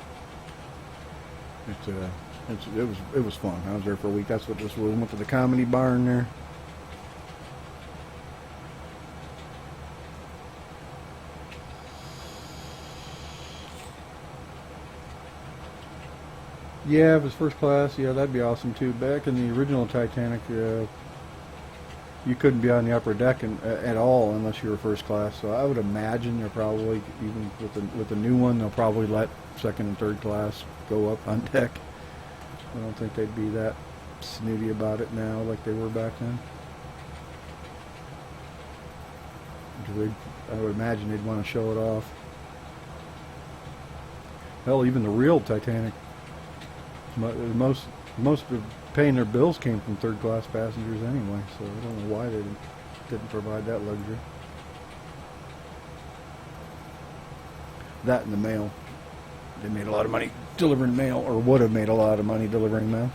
it was fun. I was there for a week. That's what this was. Went to the Comedy Barn there. Yeah, if it's first class, yeah, that'd be awesome too. Back in the original Titanic, you couldn't be on the upper deck at all unless you were first class. So I would imagine they're probably, even with the new one, they'll probably let second and third class go up on deck. I don't think they'd be that snooty about it now like they were back then. I would imagine they'd want to show it off. Hell, even the real Titanic. Most of paying their bills came from third class passengers anyway, so I don't know why they didn't provide that luxury. That and the mail. They made a lot of money delivering mail, or would have made a lot of money delivering mail.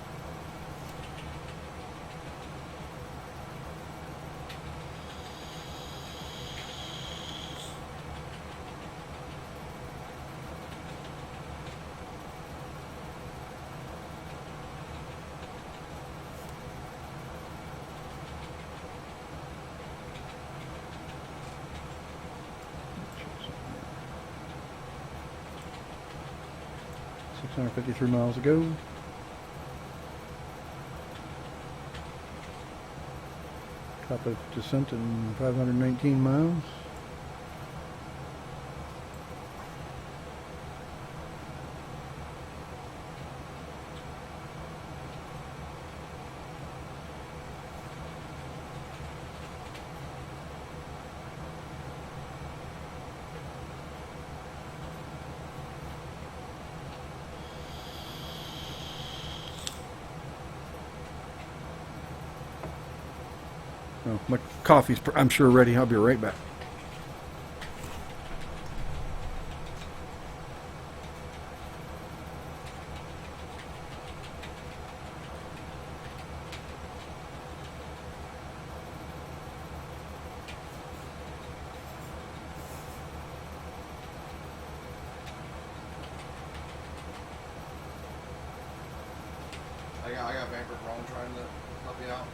653 miles to go. Top of descent in 519 miles. Oh, my coffee's, I'm sure, ready. I'll be right back. I got Vampire Ron trying to help me out.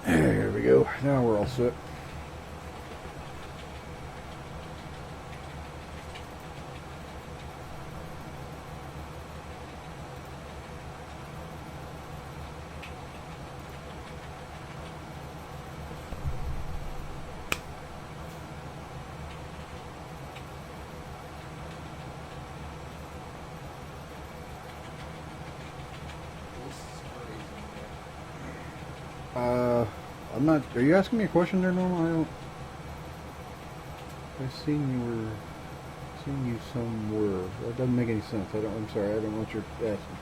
There we go. Now we're all set. This is crazy. I'm not. Are you asking me a question there, Norma? I don't. I seen you somewhere. That doesn't make any sense. I'm sorry. I don't know what you're asking.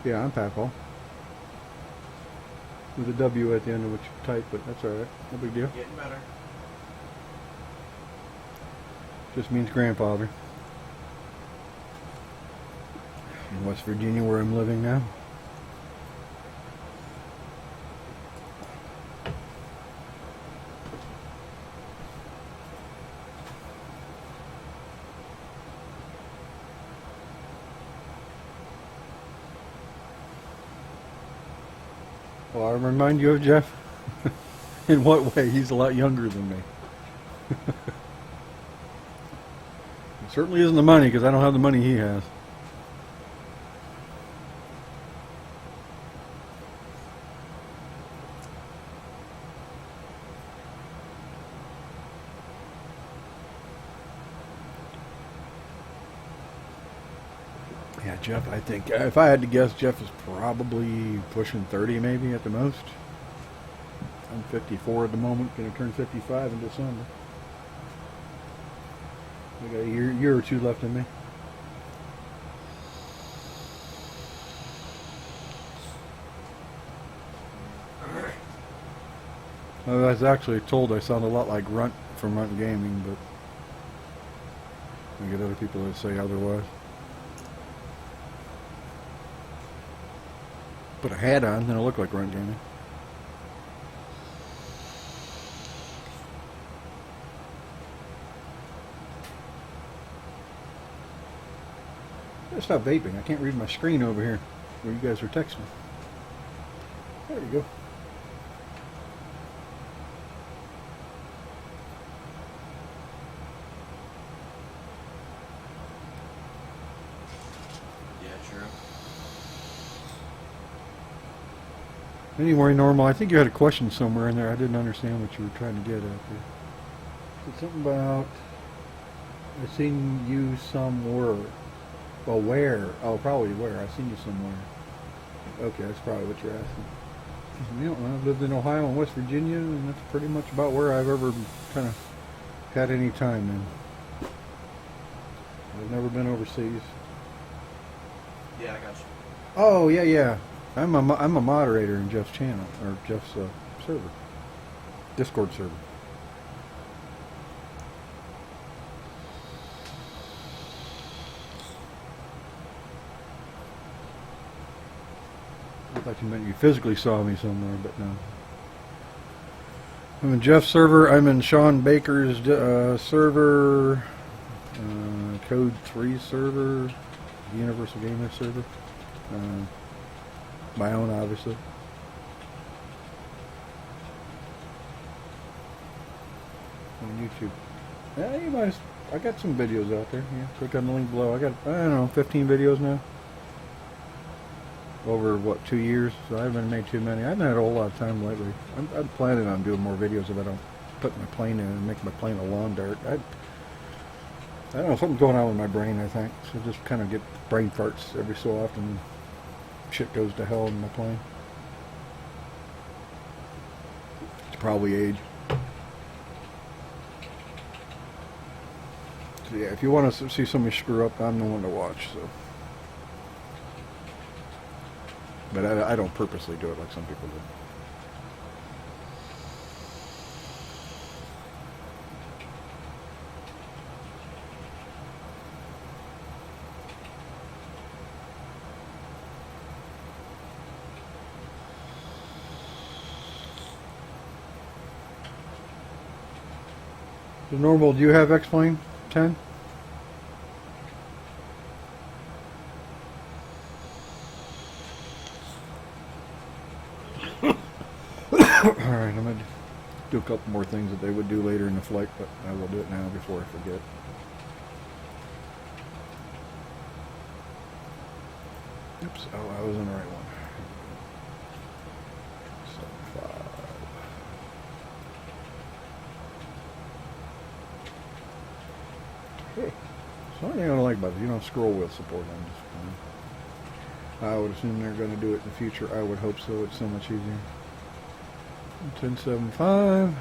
Yeah, I'm Paco. With a W at the end of what you type, but that's alright. No big deal. Getting better. Just means grandfather. In West Virginia, where I'm living now. Well, I remind you of Jeff. In what way? He's a lot younger than me. It certainly isn't the money, because I don't have the money he has. Yeah, Jeff, I think, if I had to guess, Jeff is probably pushing 30 maybe at the most. I'm 54 at the moment, going to turn 55 in December. I got a year or two left in me. I was actually told I sound a lot like Runt from Runt Gaming, but I get other people that say otherwise. Put a hat on, then I look like Runt Gaming. Gotta stop vaping. I can't read my screen over here where you guys are texting. There you go. Yeah, true. Anyway, Normal, I think you had a question somewhere in there. I didn't understand what you were trying to get at there. It's something about, I seen you somewhere. Well, where? Oh, probably where. I seen you somewhere. Okay, that's probably what you're asking. You know, I've lived in Ohio and West Virginia, and that's pretty much about where I've ever kind of had any time in. I've never been overseas. Yeah, I got you. Oh, yeah. I'm a moderator in Jeff's channel, or Jeff's server. Discord server. thought you meant you physically saw me somewhere, but no. I'm in Jeff's server. I'm in Sean Baker's server. Code 3 server. Universal Gamer server. My own, obviously. On YouTube. Yeah, you might. I got some videos out there. Yeah, click on the link below. I got, I don't know, 15 videos now. Over, what, 2 years? So I haven't made too many. I haven't had a whole lot of time lately. I'm planning on doing more videos if I don't put my plane in and make my plane a lawn dart. I don't know, something's going on with my brain, I think. So I just kind of get brain farts every so often. Shit goes to hell in my plane. It's probably age. So yeah, if you want to see somebody screw up, I'm the one to watch. So, but I don't purposely do it like some people do. The normal, do you have X-Plane 10? Alright, I'm going to do a couple more things that they would do later in the flight, but I will do it now before I forget. Oops, oh, I was on the right one. 75. Hey, so one thing I don't like about it, you don't have scroll wheel support on this phone. I would assume they're going to do it in the future. I would hope so. It's so much easier. 1075. Of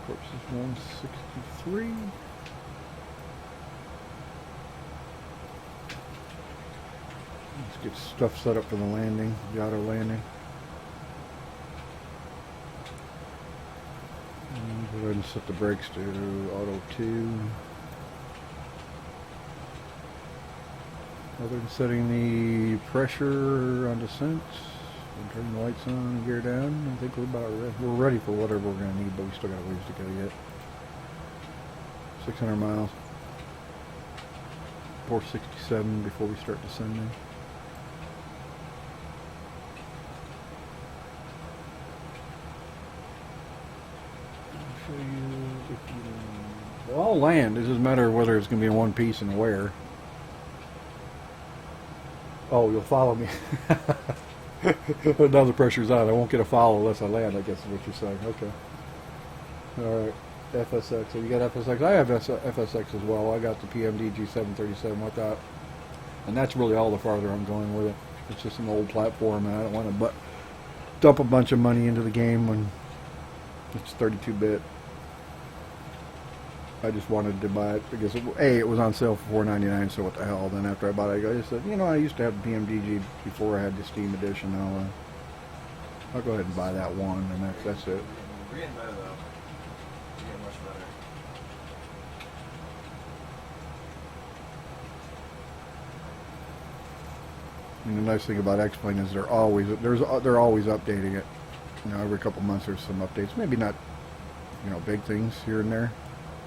course, it's 163. Let's get stuff set up for the landing, the auto landing. And go ahead and set the brakes to auto 2. Other than setting the pressure on descent, and turning the lights on and gear down, I think we're about ready. We're ready for whatever we're going to need, but we still got a ways to go yet. 600 miles. 467 before we start descending. I'll show you if you... Well, I'll land. It doesn't matter whether it's going to be in one piece and where. Oh, you'll follow me. Now the pressure's on. I won't get a follow unless I land, I guess is what you're saying. Okay. Alright. FSX. So you got FSX? I have FSX as well. I got the PMD G737 with that. And that's really all the farther I'm going with it. It's just an old platform, and I don't want to dump a bunch of money into the game when it's 32-bit. I just wanted to buy it because, it was on sale for $4.99, so what the hell. Then after I bought it, I just said, I used to have the PMDG before I had the Steam Edition. I'll go ahead and buy that one, and that's it. We're getting better, though. We're getting much better. And the nice thing about X-Plane is they're always updating it. Every couple months there's some updates. Maybe not, big things here and there.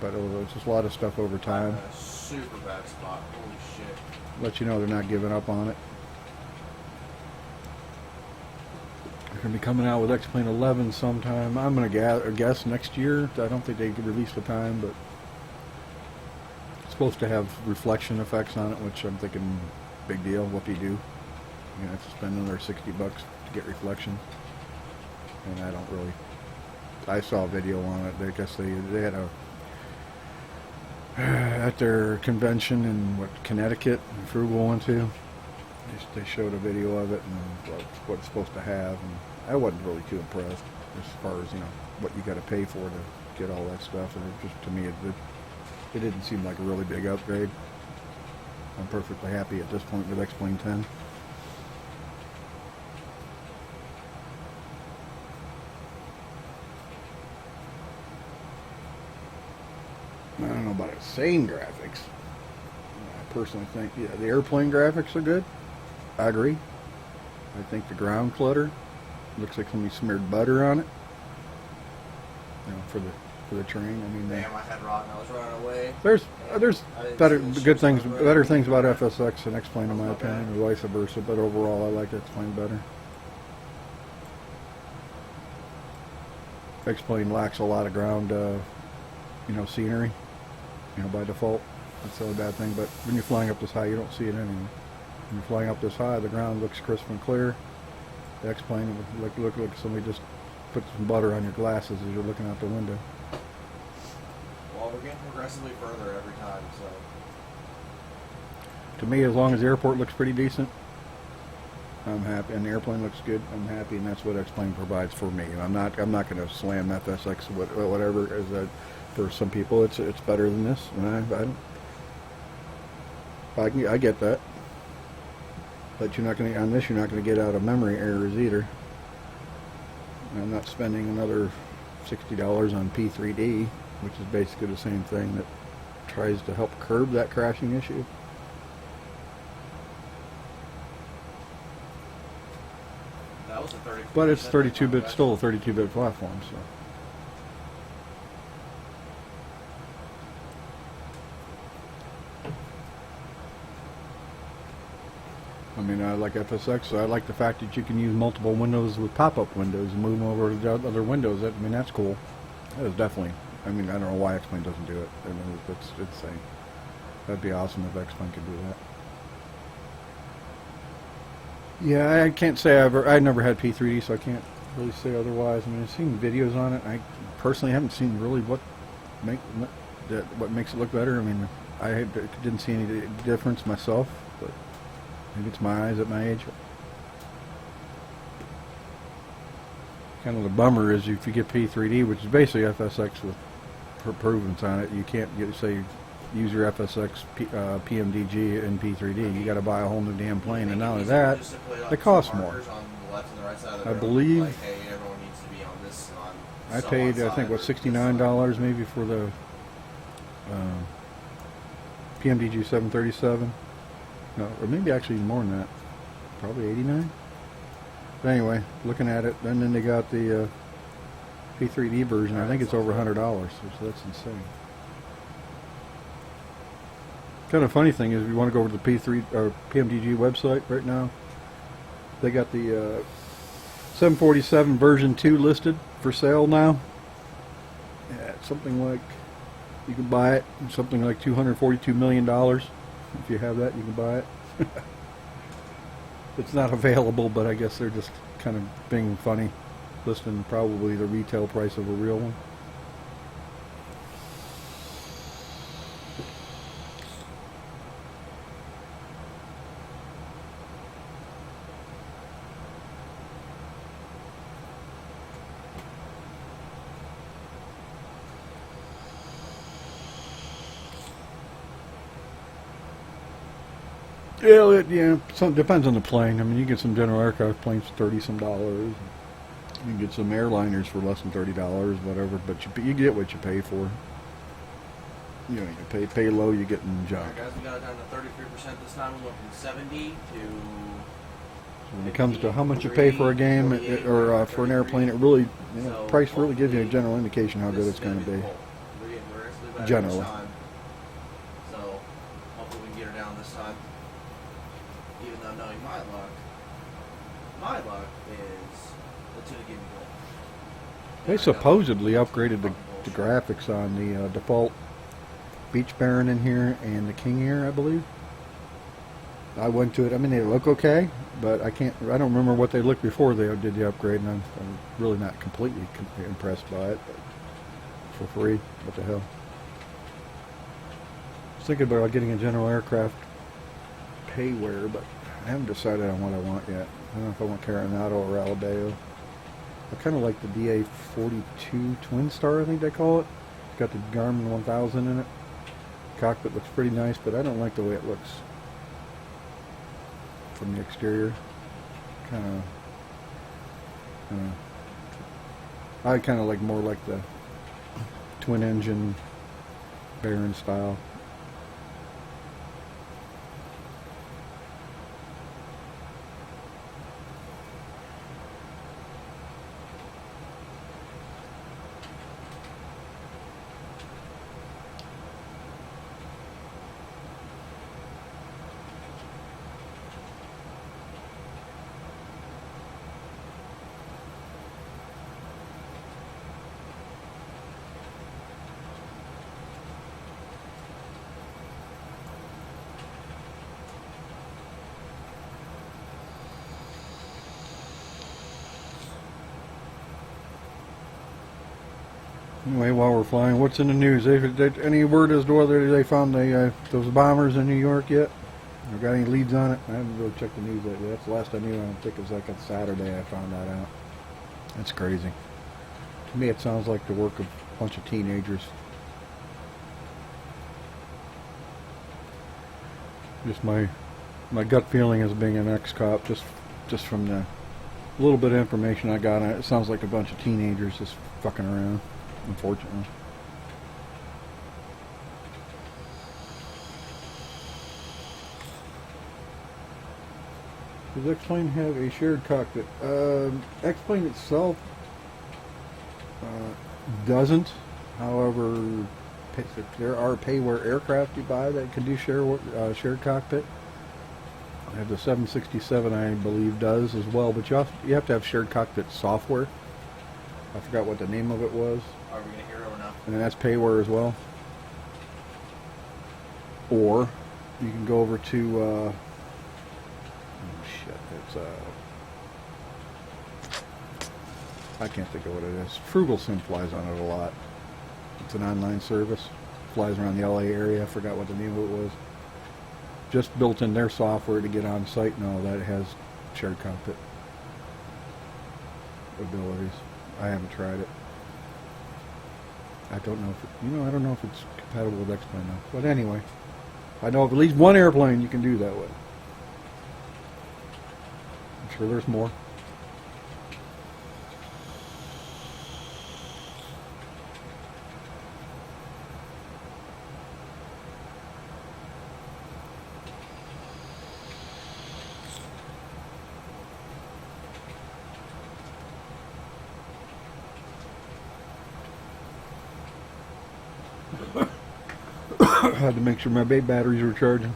But it's just a lot of stuff over time. A super bad spot. Holy shit. Let you know they're not giving up on it. They're going to be coming out with X-Plane 11 sometime. I'm going to guess next year. I don't think they could release the time, but it's supposed to have reflection effects on it, which I'm thinking, big deal. What do you do? You have to spend another $60 to get reflection. And I don't really... I saw a video on it. I guess they had a... at their convention in Connecticut, Frugal went to. They showed a video of it and what it's supposed to have, and I wasn't really too impressed as far as what you got to pay for to get all that stuff. And it just, to me, it didn't seem like a really big upgrade. I'm perfectly happy at this point with X-Plane 10. I don't know about insane graphics. I personally think, the airplane graphics are good. I agree. I think the ground clutter looks like somebody smeared butter on it. You know, for the train. I mean, Damn, I had rotten. I was running away. there's I didn't better see the good ships things, on the road. better things about FSX than X-Plane in my That's not opinion, or vice versa. But overall, I like X-Plane better. X-Plane lacks a lot of ground, scenery, by default. That's the only bad thing. But when you're flying up this high, you don't see it anyway. When you're flying up this high, the ground looks crisp and clear. The X-Plane would look like somebody just put some butter on your glasses as you're looking out the window. Well, we're getting progressively further every time, so. To me, as long as the airport looks pretty decent, I'm happy, and the airplane looks good, I'm happy, and that's what X-Plane provides for me. And I'm not going to slam FSX whatever as that. For some people, it's better than this, and I get that. But you're not going to on this. You're not going to get out of memory errors either. And I'm not spending another $60 on P3D, which is basically the same thing that tries to help curb that crashing issue. That was a 30. But it's 32-bit, still a 32-bit platform, so. I mean, I like FSX, so I like the fact that you can use multiple windows with pop-up windows and move them over to the other windows. That's cool. That is definitely. I mean, I don't know why X-Plane doesn't do it. I mean, it's insane. That'd be awesome if X-Plane could do that. Yeah, I can't say I never had P3D, so I can't really say otherwise. I mean, I've seen videos on it. I personally haven't seen really what makes it look better. I mean, I didn't see any difference myself, but maybe it's my eyes at my age. Kind of the bummer is if you get P3D, which is basically FSX with improvements on it, you can't use your FSX PMDG in P3D. You got to buy a whole new damn plane, and not only that, it costs more. I believe I paid, I think, what, $69 maybe for the PMDG 737. No, or maybe actually more than that. Probably 89. But anyway, looking at it, and then they got the P3D version. I think it's over $100, so that's insane. Kind of funny thing is, if you want to go over to the PMDG website right now, they got the 747 version 2 listed for sale now. Yeah, it's something like, you can buy it, something like $242 million. If you have that, you can buy it. It's not available, but I guess they're just kind of being funny, listing probably the retail price of a real one. Yeah, some depends on the plane. I mean, you get some general aircraft planes for $30-some. You can get some airliners for less than $30, whatever. But you get what you pay for. You know, you pay low, you get in junk. Alright, guys, we got it down to 33% this time. We went from 70 to. So when it comes to how much you pay for a game or for an airplane, it really, price really gives you a general indication how good it's going to be. Generally. So hopefully we can get her down this time. Even though knowing my luck is the two to give me gold. They supposedly upgraded the graphics on the default Beach Baron in here and the King Air, I believe. I went to it. I mean, they look okay, but I don't remember what they looked before they did the upgrade, and I'm really not completely impressed by it. But for free, what the hell? I was thinking about getting a general aircraft payware, but I haven't decided on what I want yet. I don't know if I want Carenado or Aladeo. I kind of like the DA-42 Twin Star, I think they call it. It's got the Garmin 1000 in it. Cockpit looks pretty nice, but I don't like the way it looks from the exterior. I kind of like more like the twin engine Baron style. Anyway, while we're flying, what's in the news? Any word as to whether they found those bombers in New York yet? Or got any leads on it? I haven't really checked the news lately. That's the last I knew. I don't think it was like on Saturday I found that out. That's crazy. To me, it sounds like the work of a bunch of teenagers. Just my gut feeling as being an ex-cop, just from the little bit of information I got on it, it sounds like a bunch of teenagers just fucking around, unfortunately. Does X-Plane have a shared cockpit? X-Plane itself doesn't. However, there are payware aircraft you buy that can do shared cockpit. I have the 767, I believe, does as well, but you have to have shared cockpit software. I forgot what the name of it was. Are we gonna hear it or not? And that's payware as well. Or you can go over to oh shit, it's I can't think of what it is. FrugalSim flies on it a lot. It's an online service. Flies around the LA area. I forgot what the name of it was. Just built in their software to get on site and all that. It has shared cockpit abilities. I haven't tried it. I don't know if I don't know if it's compatible with X-Plane now. But anyway, I know of at least one airplane you can do that with. I'm sure there's more. I had to make sure my bay batteries were charging.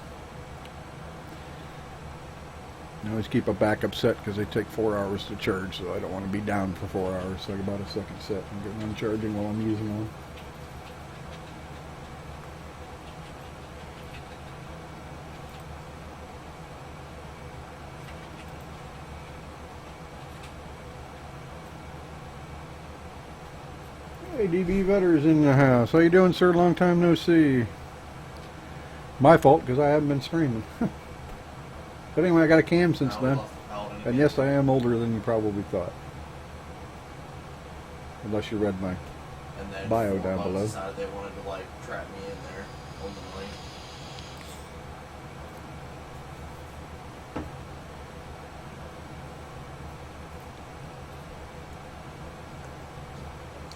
I always keep a backup set because they take 4 hours to charge, so I don't want to be down for 4 hours. So I bought a second set and get one charging while I'm using one. Hey, DB Vetter's in the house. How you doing, sir? Long time no see. My fault, because I haven't been streaming. But anyway, I got a cam since then. And yes, I am older than you probably thought. Unless you read my bio down below. Decided they wanted to like trap me in there ultimately.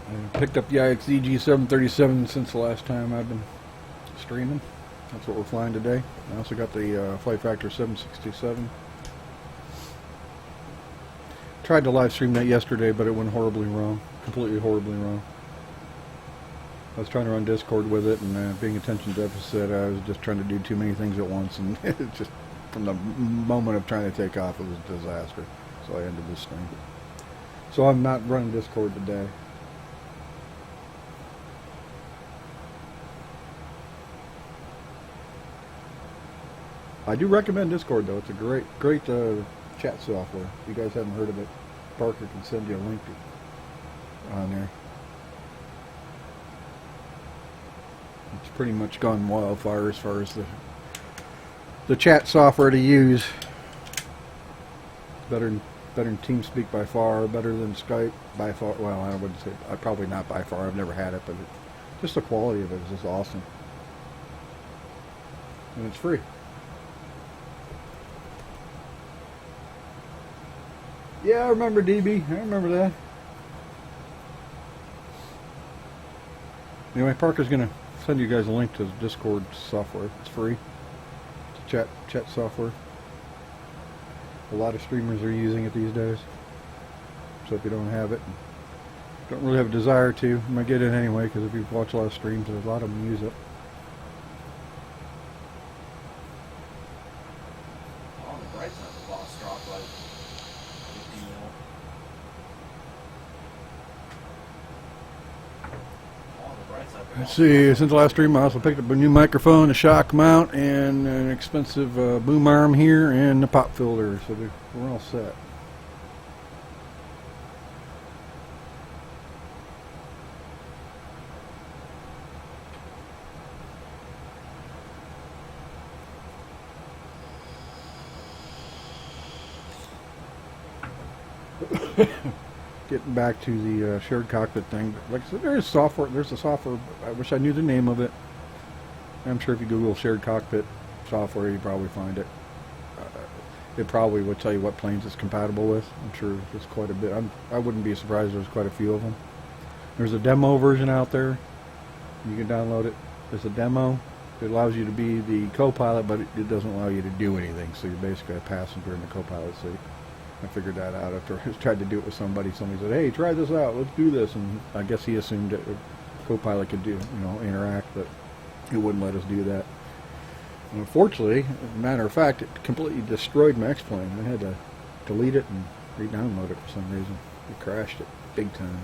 I picked up the IXEG 737 since the last time I've been streaming. That's what we're flying today. I also got the Flight Factor 767. Tried to live stream that yesterday, but it went horribly wrong. Completely horribly wrong. I was trying to run Discord with it, and being attention deficit, I was just trying to do too many things at once, and it just, from the moment of trying to take off, it was a disaster. So I ended this stream. So I'm not running Discord today. I do recommend Discord, though. It's a great chat software. If you guys haven't heard of it, Parker can send you a link on there. It's pretty much gone wildfire as far as the chat software to use. Better than TeamSpeak by far. Better than Skype by far. Well, I wouldn't say. Probably not by far. I've never had it, but just the quality of it is just awesome, and it's free. Yeah, I remember DB. I remember that. Anyway, Parker's going to send you guys a link to the Discord software. It's free. It's chat software. A lot of streamers are using it these days. So if you don't have it, don't really have a desire to, you might get it anyway, because if you watch a lot of streams, a lot of them use it. On the bright side, the boss dropped like 50 mil. On the bright side, Let's see, since the last stream I also picked up a new microphone, a shock mount, and an expensive boom arm here, and a pop filter, so we're all set. Getting back to the shared cockpit thing, like I said, there's software. There's a software. I wish I knew the name of it. I'm sure if you Google shared cockpit software, you probably find it. It probably would tell you what planes it's compatible with. I'm sure there's quite a bit. I wouldn't be surprised there's quite a few of them. There's a demo version out there. You can download it. There's a demo. It allows you to be the co-pilot, but it doesn't allow you to do anything. So you're basically a passenger in the co-pilot seat. I figured that out after I tried to do it with somebody. Somebody said, "Hey, try this out. Let's do this." And I guess he assumed that a co-pilot could do, interact, but it wouldn't let us do that. And unfortunately, as a matter of fact, it completely destroyed my X-plane. I had to delete it and re-download it for some reason. It crashed it big time.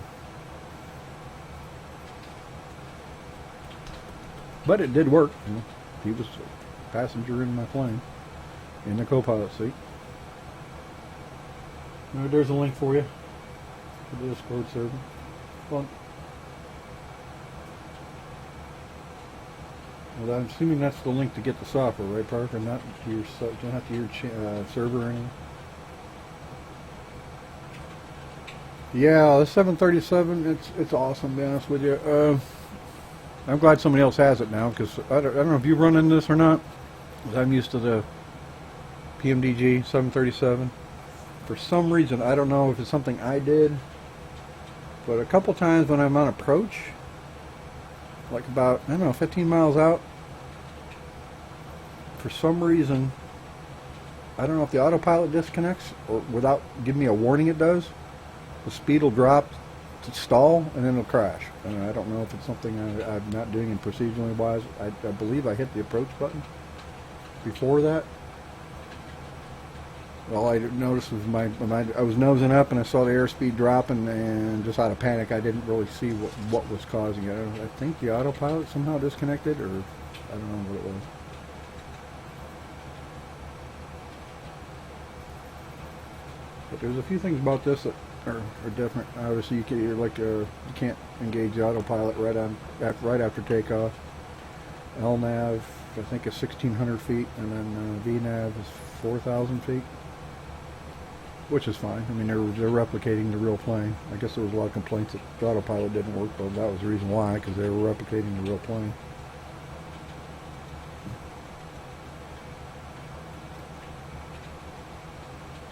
But it did work. He was a passenger in my plane, in the co-pilot seat. There's a link for you for the Discord server. Well, I'm assuming that's the link to get the software, right, Parker? Not to your server or anything. Yeah, the 737. It's awesome. To be honest with you, I'm glad somebody else has it now, because I don't know if you run into this or not. I'm used to the PMDG 737. For some reason, I don't know if it's something I did, but a couple times when I'm on approach, like about, 15 miles out, for some reason, I don't know if the autopilot disconnects, or without giving me a warning it does, the speed will drop to stall, and then it'll crash. And I don't know if it's something I'm not doing in procedurally wise. I believe I hit the approach button before that. All I noticed was I was nosing up and I saw the airspeed dropping, and just out of panic I didn't really see what was causing it. I think the autopilot somehow disconnected, or I don't know what it was. But there's a few things about this that are different. Obviously you can't engage the autopilot right after takeoff. LNAV I think is 1,600 feet, and then VNAV is 4,000 feet. Which is fine. I mean, they're replicating the real plane. I guess there was a lot of complaints that the autopilot didn't work, but that was the reason why, because they were replicating the real plane.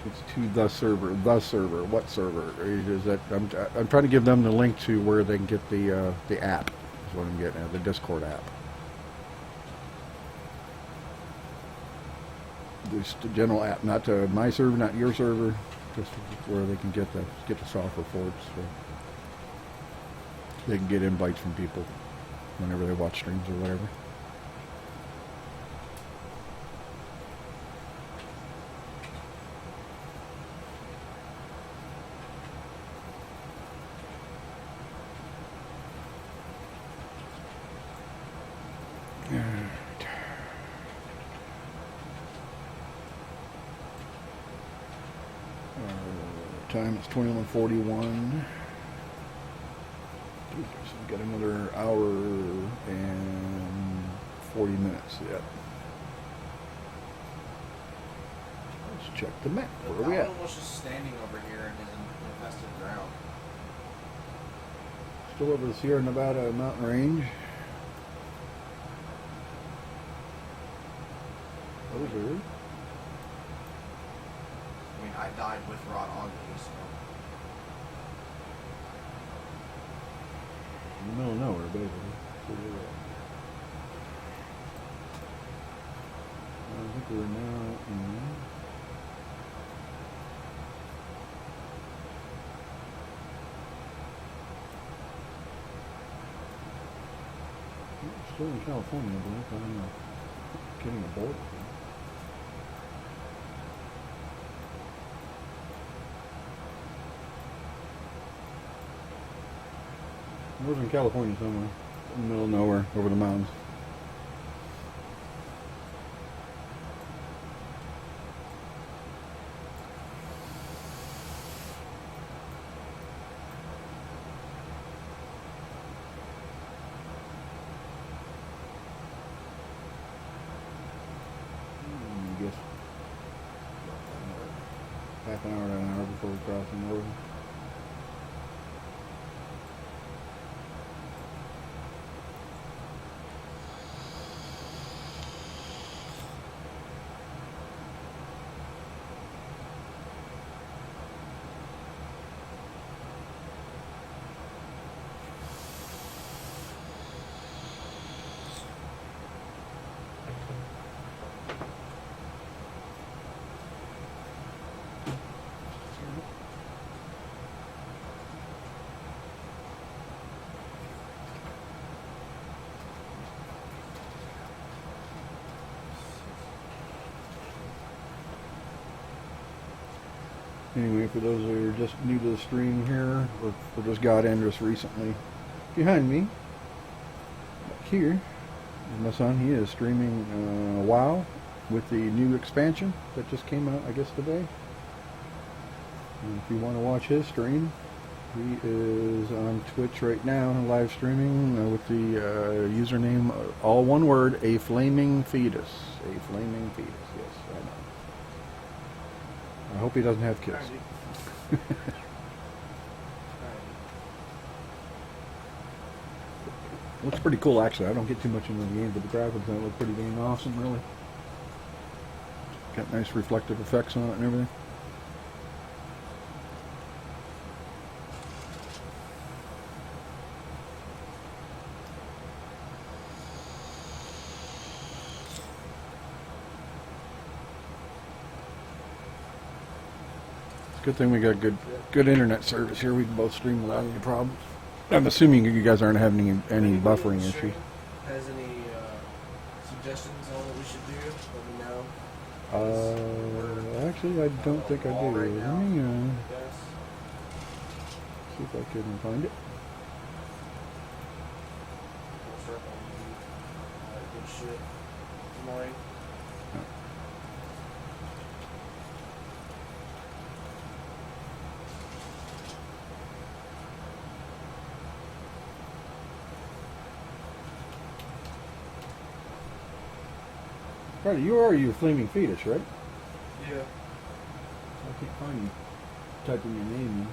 It's to the server. The server. What server? Is that? I'm trying to give them the link to where they can get the app. Is what I'm getting at. The Discord app. Just the general app, not to my server, not your server, just where they can get the software for it, so they can get invites from people whenever they watch streams or whatever. Time it's 21:41. So we've got another hour and 40 minutes yet. Let's check the map. Where are we at? Was just standing over here in his infested ground. Still over the Sierra Nevada mountain range. Over. I mean, I died with Rod on me, so. In the middle of nowhere, basically. I think we're now in. Still in California, I believe. I'm getting a border. I was in California somewhere, in the middle of nowhere, over the mountains. I guess half an hour to an hour before we cross the road. Anyway, for those that are just new to the stream here, or just got in just recently, behind me, back here, is my son. He is streaming WoW with the new expansion that just came out, I guess, today. And if you want to watch his stream, he is on Twitch right now, live streaming with the username, all one word, a flaming fetus. A flaming fetus, yes, I know. I hope he doesn't have kids. Looks pretty cool, actually. I don't get too much into the game, but the graphics on it look pretty dang awesome, really. Got nice reflective effects on it and everything. Good thing we got good internet service here. We can both stream without any problems. I'm assuming you guys aren't having any buffering issues. Has any suggestions on what we should do? Let me know. Actually, I don't think I do. Right Let now, me guys. see if I can find it. We'll start on good shit. Tomorrow. Right, you are your flaming fetus, right? Yeah. I can't find you. Typing your name in.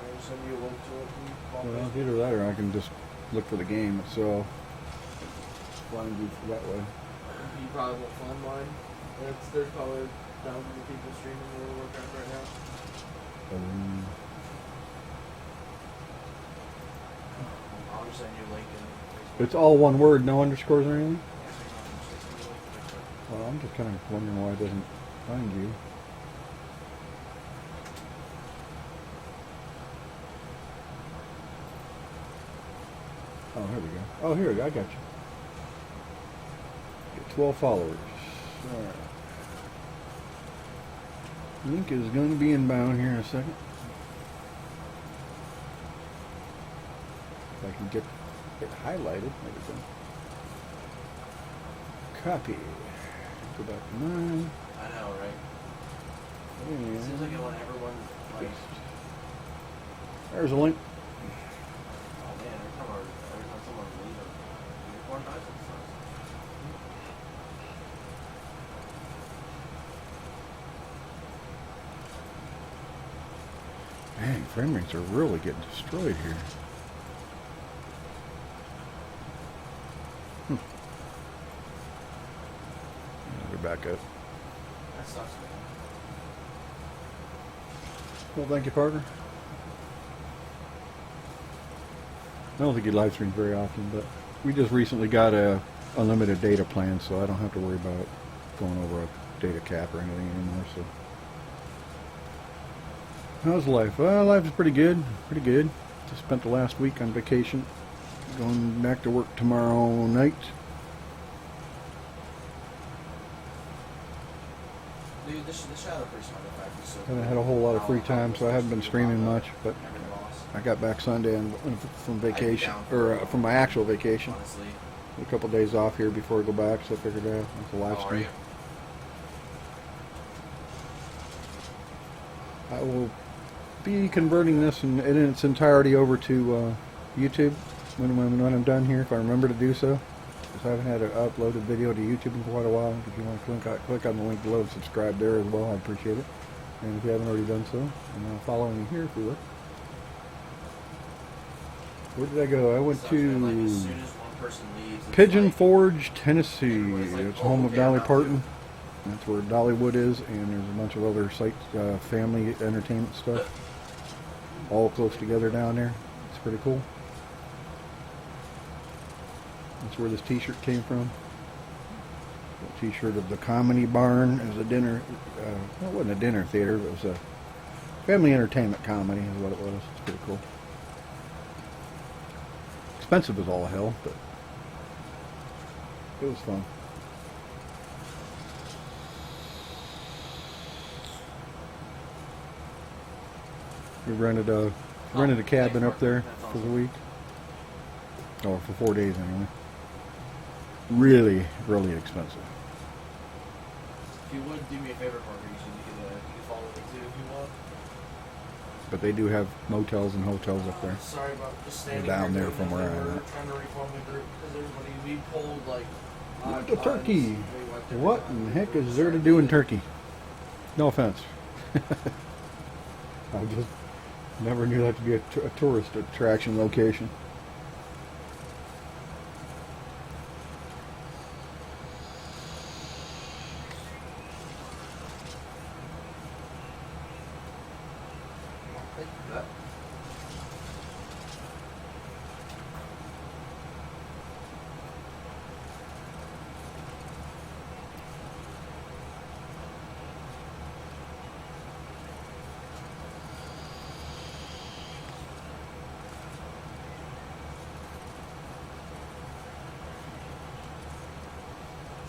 I'll send you a link to it. Well, either that or I can just look for the game itself. Find you that way. You probably won't find mine. There's probably thousands of people streaming World of Warcraft right now. I'll just send you a link in Facebook. It's all one word, no underscores or anything? Well, I'm just kind of wondering why it doesn't find you. Oh, here we go. Oh, here we go. I got you. Get 12 followers. All right. Link is going to be inbound here in a second. If I can get it highlighted. There we go. Copy. Go back to mine. I know, right? It And seems like it want everyone, like, paste. There's a link. oh man, every time someone leaves a unicorn dies, it sucks. Man, frame rates are really getting destroyed here. They're back up. That sucks, man. Well, thank you, Parker. I don't think he live streams very often, but we just recently got a unlimited data plan, so I don't have to worry about going over a data cap or anything anymore. So, how's life? Well, life is pretty good. Pretty good. Just spent the last week on vacation. Going back to work tomorrow night. Dude, this shadow priest artifact is so Haven't had a whole lot of free time, so I haven't been streaming much. But I got back Sunday and from vacation, or from my actual vacation. honestly. A couple days off here before I go back, so I figured it's a live How are stream. you? I will be converting this in its entirety over to YouTube when I'm done here, if I remember to do so. Because I haven't had an uploaded video to YouTube in quite a while. If you want to click on the link below and subscribe there as well, I'd appreciate it. And if you haven't already done so, and follow me here if you would. Where did I go? I went Sucks, man, like, as to soon as one person leaves, it's Pigeon like, Forge, Tennessee. everybody's like, It's oh, home of okay, Dolly I'm out Parton. That's where Dollywood is, and there's a bunch of other sites, family entertainment stuff, all close together down there. It's pretty cool. That's where this T-shirt came from. A T-shirt of the Comedy Barn. It was a dinner. It wasn't a dinner theater, but it was a family entertainment comedy, is what it was. It's pretty cool. Expensive as all hell, but it was fun. We rented a cabin up there for the week. Oh, for 4 days anyway. Really, really expensive. If you would do me a favor, Parker, you could follow me too if you want. But they do have motels and hotels up there. Sorry about just standing Down here there doing from where nothing. I'm We're at. trying to reform the group because everybody, we pulled like odd The turkey. times. We went every What time. in the heck is there to do in Turkey? No offense. I just never knew that to be a tourist attraction location. Thank you for that.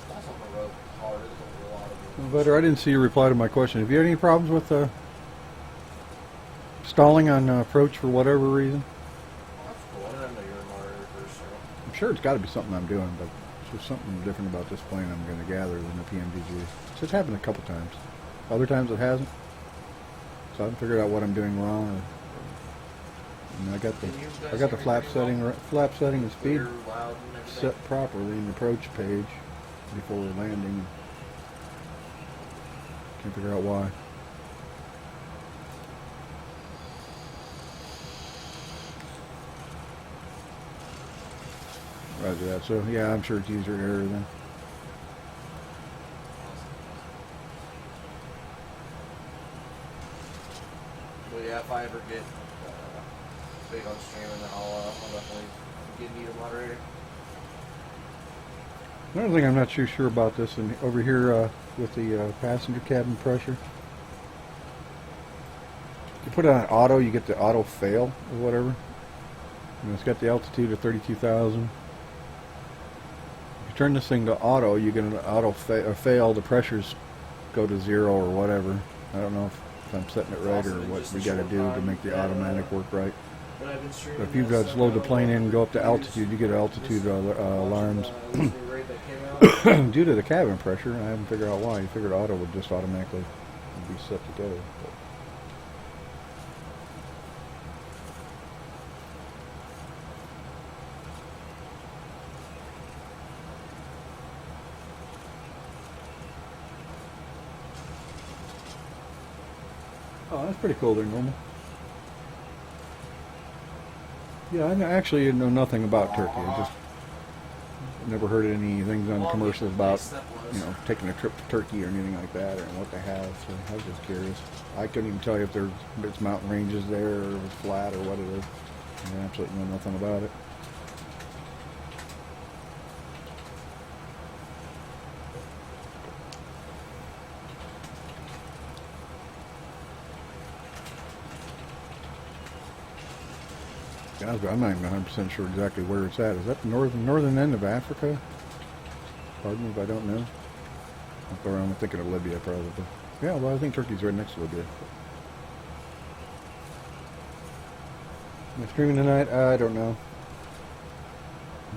That's on the road hard. There's a lot of it. Vetter, I didn't see your reply to my question. Have you had any problems with stalling on approach for whatever reason? That's cool. I didn't know you were a moderator first, so. I'm sure it's got to be something I'm doing, but it's just something different about this plane I'm going to gather than the PMDG. It's just happened a couple times. Other times it hasn't. So I haven't figured out what I'm doing wrong. I got the flap setting and speed Clear, loud, and everything. set properly in the approach page before landing. Can't figure out why. Roger that. So yeah, I'm sure it's user error then. Well, yeah, if I ever get big on streaming, I'll definitely give you a moderator. Another thing I'm not too sure about this, and over here with the passenger cabin pressure, you put it on auto, you get the auto fail or whatever. And it's got the altitude of 32,000. If you turn this thing to auto, you get an auto fail. The pressures go to 0 or whatever. I don't know if I'm setting it right or what we got to do to make the automatic work right. But I've been streaming But if you've got to load the plane in and go up to altitude, you get altitude alarms. Due to the cabin pressure, I haven't figured out why. You figured auto would just automatically be set to go. But oh, that's pretty cool. They're normal. Yeah, I actually know nothing about Turkey. I just never heard any things on commercials about, taking a trip to Turkey or anything like that, or what they have. So I was just curious. I couldn't even tell you if it's mountain ranges there, or if it's flat, or what it is. I absolutely know nothing about it. I'm not even 100% sure exactly where it's at. Is that the northern end of Africa? Pardon me if I don't know. I'm thinking of Libya, probably. Yeah, well, I think Turkey's right next to Libya. Am I streaming tonight? I don't know.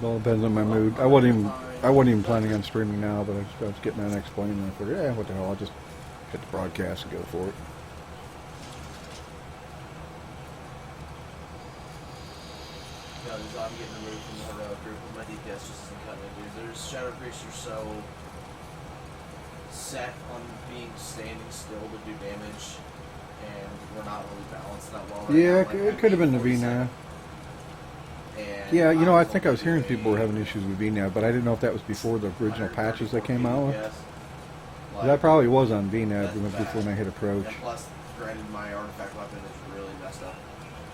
It all depends on my mood. I wasn't even planning on streaming now, but I was getting that next plane, and I figured, what the hell? I'll just hit the broadcast and go for it. I'm getting removed from the group with my DPS just isn't cutting it, dude. There's Shadow Priest are so set on being standing still to do damage, and we're not really balanced that well. Yeah, right now. it could have been the VNAV. Yeah, I think I was hearing people were having issues with VNAV, but I didn't know if that was before the original patches they came out with. That probably was on VNAV before when I hit approach. And plus, granted, my artifact weapon is really messed up.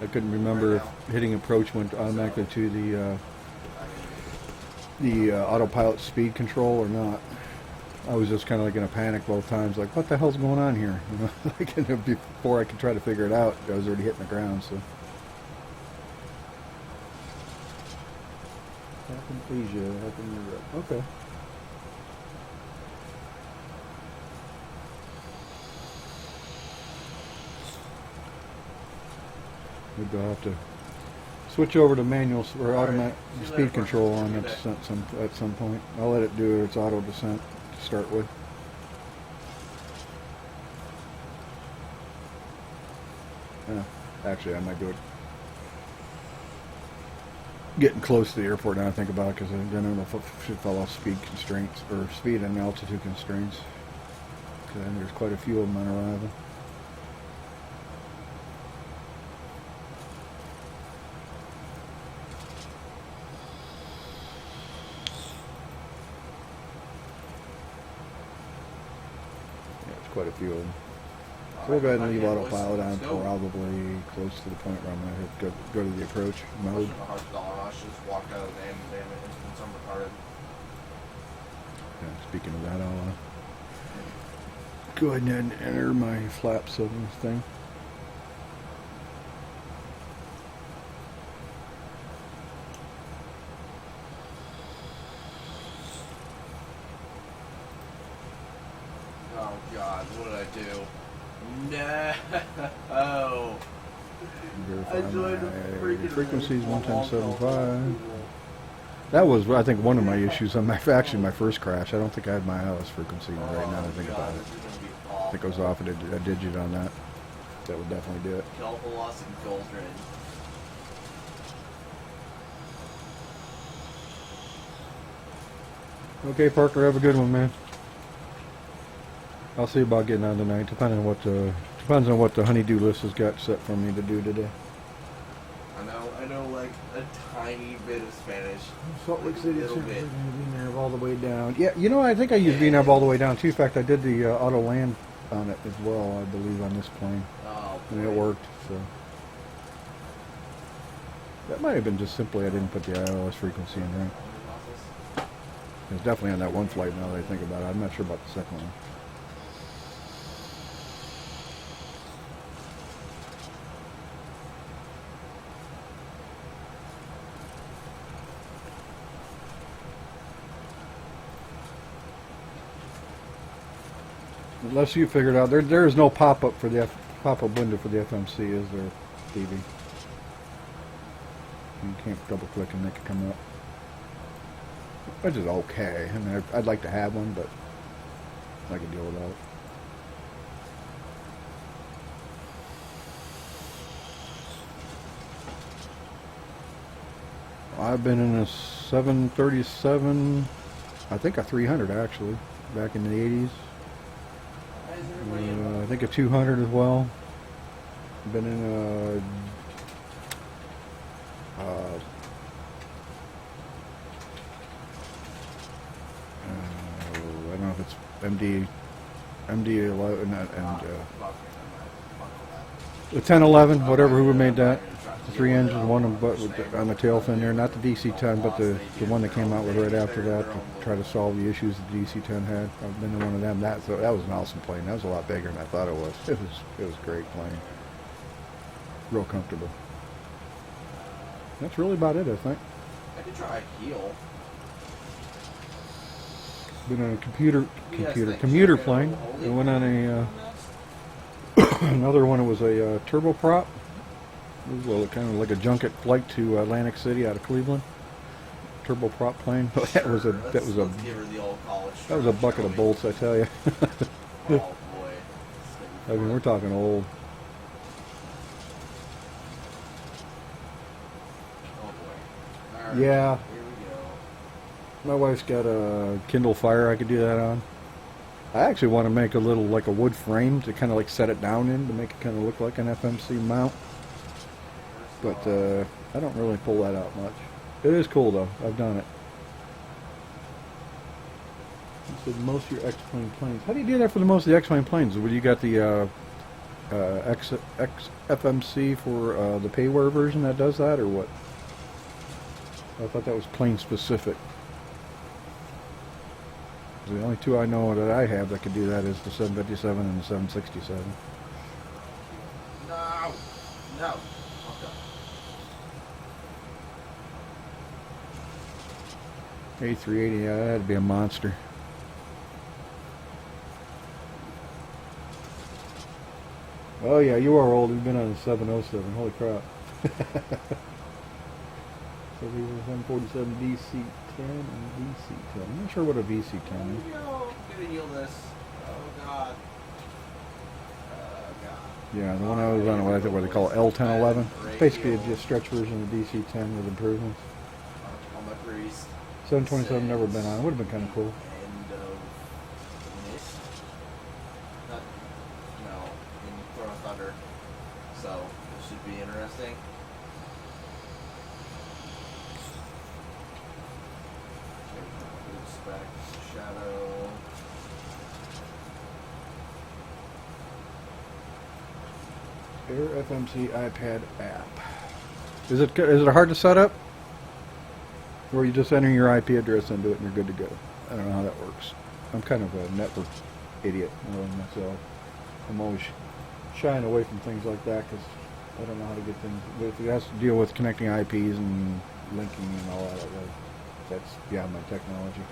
I couldn't remember if hitting approach went automatically to the autopilot speed control or not. I was just kind of like in a panic both times, like, what the hell's going on here? Like, before I could try to figure it out, I was already hitting the ground. So, happened Asia, happened Europe. Okay. Maybe I'll have to switch over to manual or All right. automatic See you later, speed control Parker. on Good it day. at some point. I'll let it do its auto descent to start with. Yeah, actually, I might do it. Getting close to the airport now, I think about it, because then I don't know if I should follow speed constraints or speed and altitude constraints. Because there's quite a few of them on arrival. Yeah, it's quite a few of them. So we'll go ahead and leave autopilot on probably close to the point where I'm going to go to the approach mode. Just walked out of the damn instance. I'm retarded. Yeah, speaking of that, I'll go ahead and enter my flaps of this thing. Oh God, what did I do? No. Verify I joined my the freaking frequencies long 110.75. That was, I think, one of my issues on actually my first crash. I don't think I had my ILS frequency right now to think about it. I think I was off at a digit on that. That would definitely do it. Kill velocity Goldred. Okay, Parker, have a good one, man. I'll see about getting on tonight, depends on what the honeydew list has got set for me to do today. I know, like a tiny bit of Spanish. Salt Lake City, Little bit. VNAV all the way down. Yeah, you know, I think I used VNAV all the way down too. In fact, I did the auto land on it as well, I believe, on this plane, Oh, and it worked. So that might have been just simply I didn't put the ILS frequency in right. It was definitely on that one flight. Now that I think about it, I'm not sure about the second one. Unless you figured out there is no pop-up for the pop-up window for the FMC, is there, Stevie? You can't double-click and make it come up, which is okay. I mean, I'd like to have one, but I can deal without it. I've been in a 737, I think a 300 actually, back in the 80s. I think a 200 as well. Been in a I don't know if it's MD11 and the 1011, whatever, who made that. The 3 engines, one on the tail fin there, not the DC-10, but the one that came out with right after that to try to solve the issues the DC-10 had. I've been in one of them. That was an awesome plane. That was a lot bigger than I thought it was. It was a great plane. Real comfortable. That's really about it, I think. I could try a heel. Been on a commuter plane. I went on a another one. It was a turboprop. It was kind of like a junket flight to Atlantic City out of Cleveland. Turboprop plane. that was a bucket of bolts, I tell you. Oh boy. I mean, we're talking old. Oh boy. Alright, Yeah. Here we go. My wife's got a Kindle Fire I could do that on. I actually want to make a little, like a wood frame to kind of like set it down in to make it kind of look like an FMC mount. But I don't really pull that out much. It is cool though. I've done it. You said most of your X-plane planes. How do you do that for the most of the X-plane planes? Would you got the FMC for the payware version that does that, or what? I thought that was plane specific. The only two I know that I have that could do that is the 757 and the 767. No. No. A380, yeah, that'd be a monster. Oh yeah, you are old. You've been on a 707. Holy crap. So these are 747 DC-10 and DC-10. I'm not sure what a VC-10 is. Yo, I'm gonna heal this. Oh god. Oh god. Yeah, the one I was on, what they call L1011. Basically, it's just a stretch version of the DC-10 with improvements. On my priest. 727 never been on. Would have been kind of cool. End of mist. Not, no, in Throne of Thunder. So, this should be interesting. Spec, Shadow. Air FMC iPad app. Is it hard to set up? Or you just enter your IP address into it and you're good to go? I don't know how that works. I'm kind of a network idiot myself. I'm always shying away from things like that because I don't know how to get things. If it has to deal with connecting IPs and linking and all that, that's beyond my technology.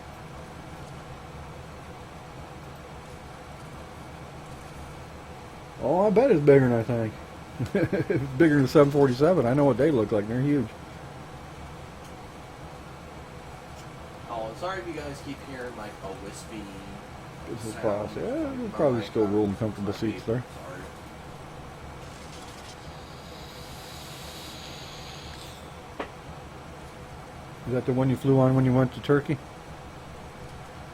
Oh, I bet it's bigger than I think. It's bigger than 747. I know what they look like. They're huge. Oh, sorry if you guys keep hearing like a wispy. Business sound class. Yeah, from there's my probably mic. still real and comfortable Might be. seats there. Sorry. Is that the one you flew on when you went to Turkey?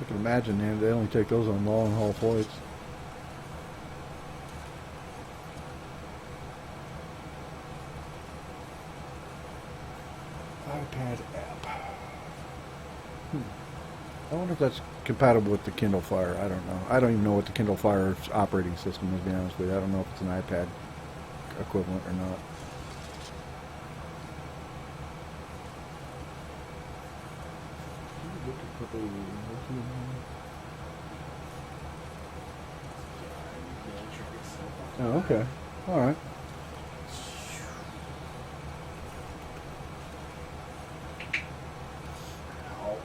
I can imagine, man. They only take those on long haul flights. iPad app. I wonder if that's compatible with the Kindle Fire. I don't know. I don't even know what the Kindle Fire's operating system is, to be honest with you. I don't know if it's an iPad equivalent or not. Oh, okay. All right. Ow.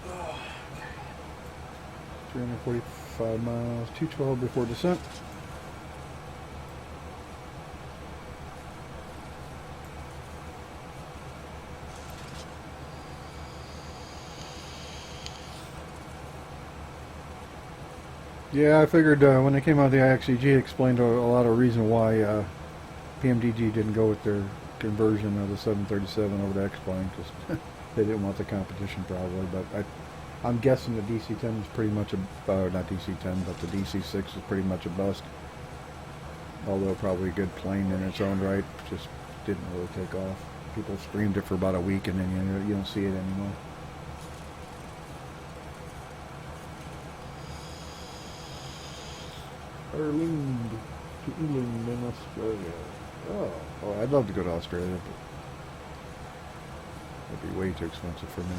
Oh, 345 miles, 212 before descent. Yeah, I figured when they came out, the IXEG explained a lot of reason why PMDG didn't go with their conversion of the 737 over to X-Plane, because they didn't want the competition probably. But I'm guessing the DC-10 is pretty much not DC-10, but the DC-6 is pretty much a bust. Although probably a good plane in its own right, just didn't really take off. People screamed it for about a week, and then you don't see it anymore. Ireland to England and Australia. Oh, I'd love to go to Australia, but that'd be way too expensive for me.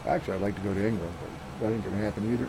Actually, I'd like to go to England, but that ain't gonna happen either.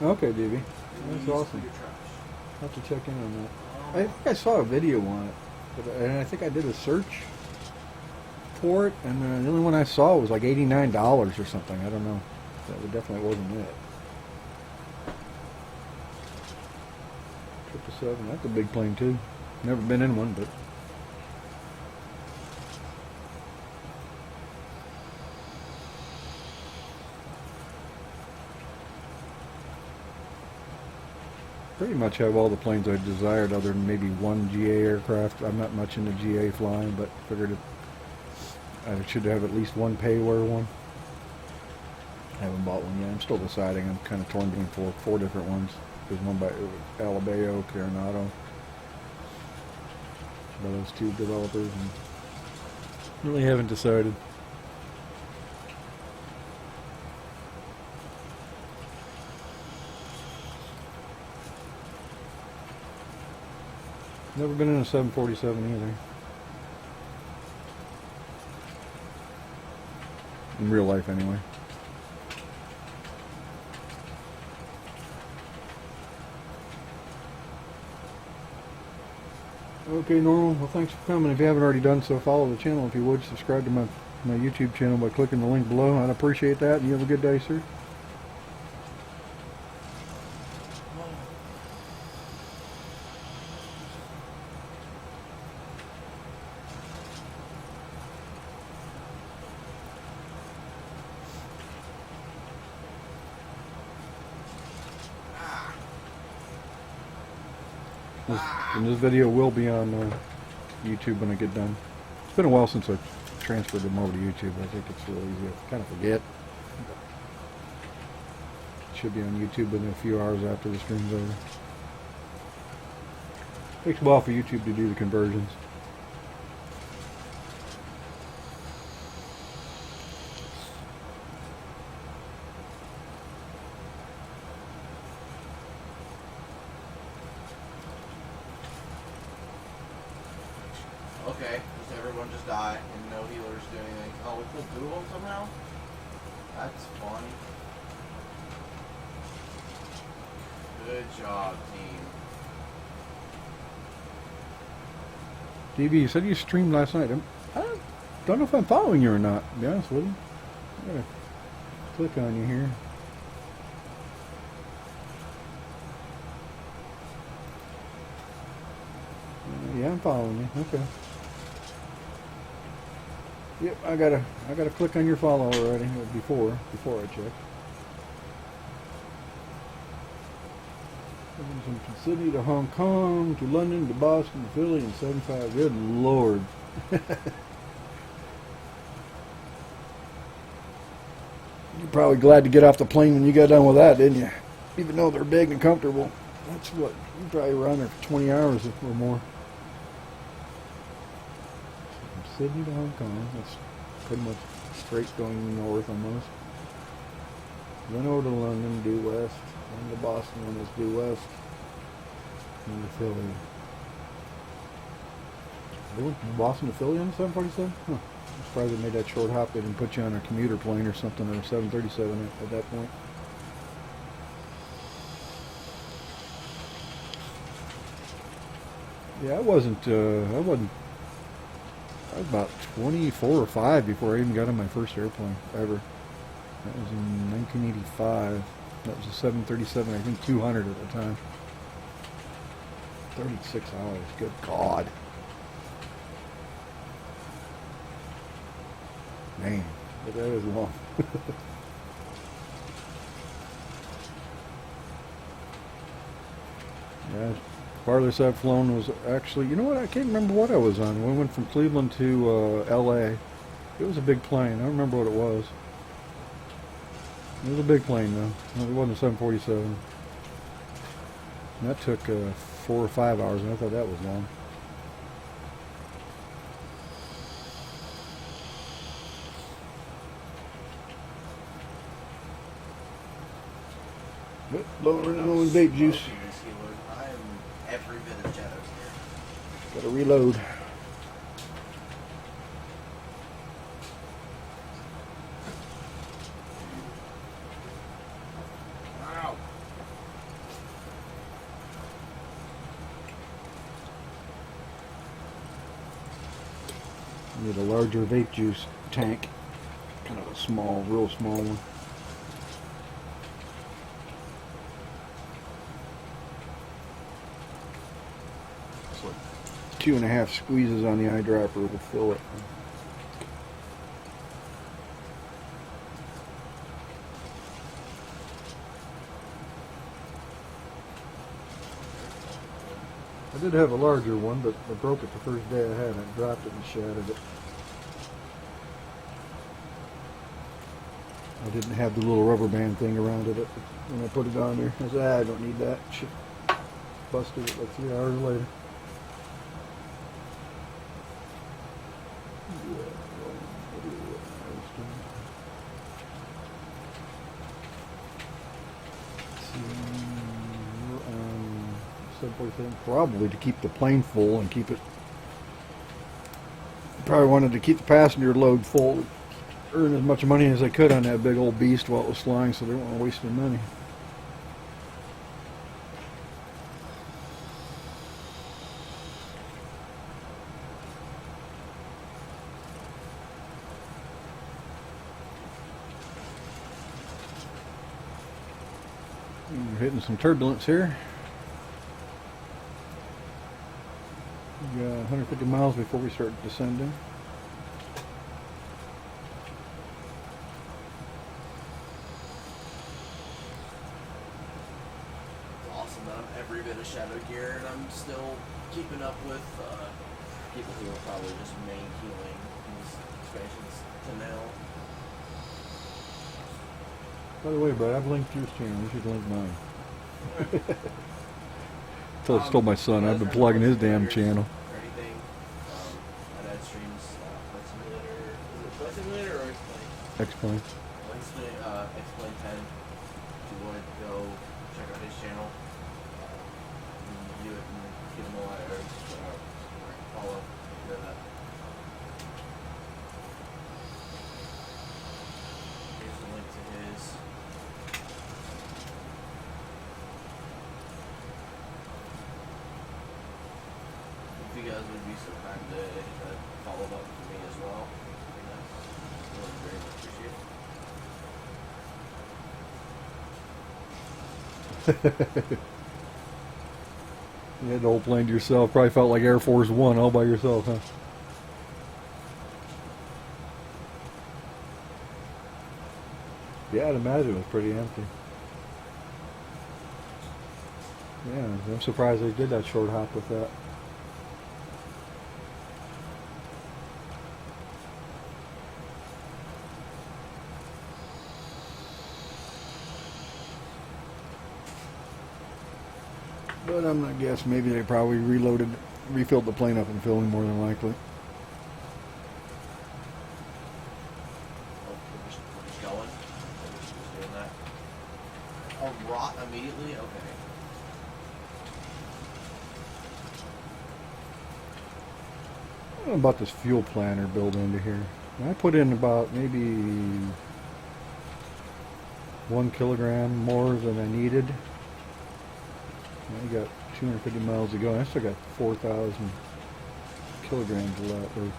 Okay, DB. That's awesome. I'll have to check in on that. I think I saw a video on it, and I think I did a search for it, and the only one I saw was like $89 or something. I don't know. That definitely wasn't it. 777, that's a big plane too. Never been in one, but pretty much have all the planes I desired, other than maybe one GA aircraft. I'm not much into GA flying, but figured I should have at least one pay-wear one. I haven't bought one yet. I'm still deciding. I'm kind of torn between four different ones. There's one by Alabeo, Coronado, by those two developers, and really haven't decided. Never been in a 747 either. In real life, anyway. Okay, Normal. Well, thanks for coming. If you haven't already done so, follow the channel if you would. Subscribe to my YouTube channel by clicking the link below. I'd appreciate that. And you have a good day, sir. And this video will be on YouTube when I get done. It's been a while since I transferred them over to YouTube. I think it's real easy. I kind of forget. It should be on YouTube within a few hours after the stream's over. Takes a while for YouTube to do the conversions. Okay, does everyone just die and no healers do anything? Oh, we killed two of them somehow? That's funny. Good job, team. DB, you said you streamed last night. I don't know if I'm following you or not, to be honest with you. I'm going to click on you here. Yeah, I'm following you. Okay. Yep, I gotta click on your follow already before I check. From Sydney to Hong Kong to London to Boston to Philly and 75. Good Lord. You're probably glad to get off the plane when you got done with that, didn't you? Even though they're big and comfortable. That's what, you probably were on there for 20 hours or more. From Sydney to Hong Kong, that's pretty much straight going north almost. Then over to London, due west. Then to Boston, when it's due west. And to Philly. They went from Boston to Philly on the 747? Huh. I'm surprised they made that short hop. They didn't put you on a commuter plane or something, or a 737 at that point. Yeah, I was about 24 or 5 before I even got on my first airplane ever. That was in 1985. That was a 737, I think 200 at the time. 36 hours, good God. Man, but that is long. Yeah, farthest I've flown was actually, you know what, I can't remember what I was on. We went from Cleveland to LA. It was a big plane. I don't remember what it was. It was a big plane though. It wasn't a 747. And that took 4 or 5 hours, and I thought that was long. But low in vape juice. I am every bit of Shadows here. Gotta reload. Wow. Need a larger vape juice tank. Kind of a small, real small one. It's like 2.5 squeezes on the eyedropper will fill it. did have a larger one, but I broke it the first day I had it. Dropped it and shattered it. I didn't have the little rubber band thing around it when I put it on there. I said, I don't need that. Shit. Busted it like 3 hours later. Probably to keep the plane full and keep it. Probably wanted to keep the passenger load full, earn as much money as I could on that big old beast while it was flying, so they didn't want to waste their money. We're hitting some turbulence here. We got 150 miles before we start descending. It's awesome that I'm every bit of shadow gear and I'm still keeping up with people who are probably just main healing these expansions to now. By the way, Brad, I've linked your channel. You should link mine. I told my son I've been plugging his damn channel. Or anything, my dad streams Flight Simulator. Is it Flight Simulator or X-Plane? X-Plane. X-Plane 10. If you want to go check out his channel, view it and give him a like or follow. Do that. Here's the link to his. If you guys would be so kind to hit that follow up for me as well, I would very much appreciate it. You had the whole plane to yourself. Probably felt like Air Force One all by yourself, huh? Yeah, I'd imagine it was pretty empty. Yeah, I'm surprised they did that short hop with that. But I'm not guessing. Maybe they probably refilled the plane up and filling more than likely. Oh, we're just going. We're just doing that. Oh, rot immediately? Okay. I don't know about this fuel planner built into here. I put in about maybe 1 kilogram more than I needed. I got 250 miles to go. I still got 4,000 kilograms left. Or, I'm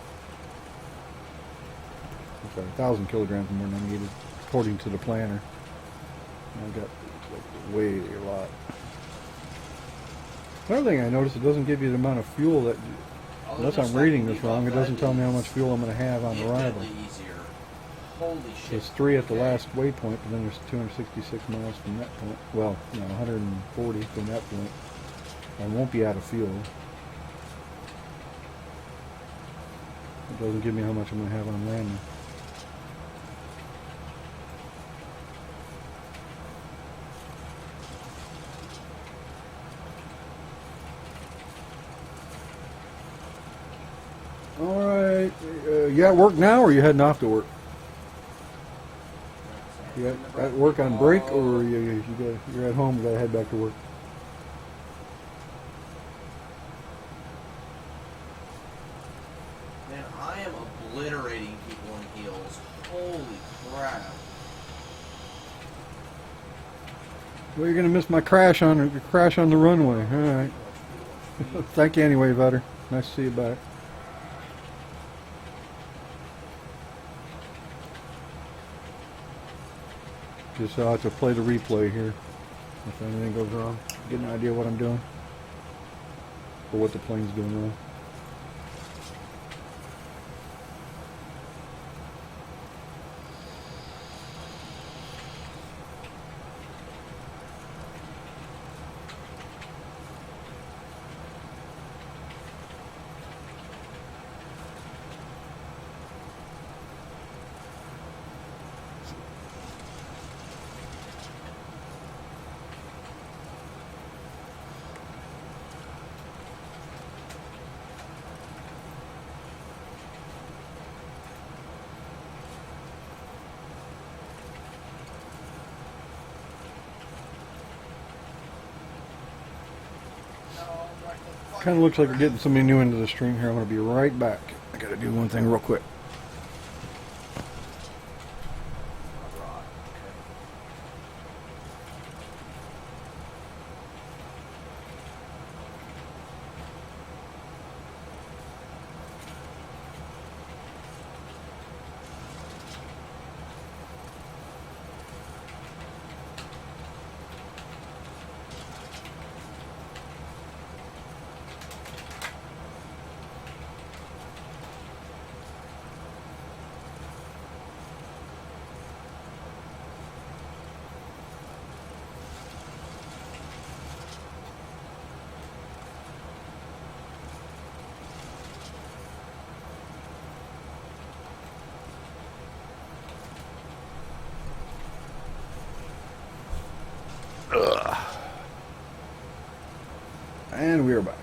sorry, 1,000 kilograms more than I needed, according to the planner. I got like, way a lot. Another thing I noticed, it doesn't give you the amount of fuel that, unless I'm reading this wrong, it doesn't tell me how much fuel I'm going to have on arrival. Easier. Holy shit. There's 3 at the last waypoint, but then there's 266 miles from that point. Well, 140 from that point. I won't be out of fuel. It doesn't give me how much I'm going to have on landing. All right. You at work now, or are you heading off to work? You at work on break, or you're at home and gotta head back to work? Man, I am obliterating people in heels. Holy crap. Well, you're gonna miss my crash on the runway. All right. Thank you anyway, Vetter. Nice to see you back. Just I'll have to play the replay here if anything goes wrong. Get an idea what I'm doing or what the plane's doing wrong. Kind of looks like we're getting somebody new into the stream here. I'm going to be right back. I got to do one thing real quick. And we are back.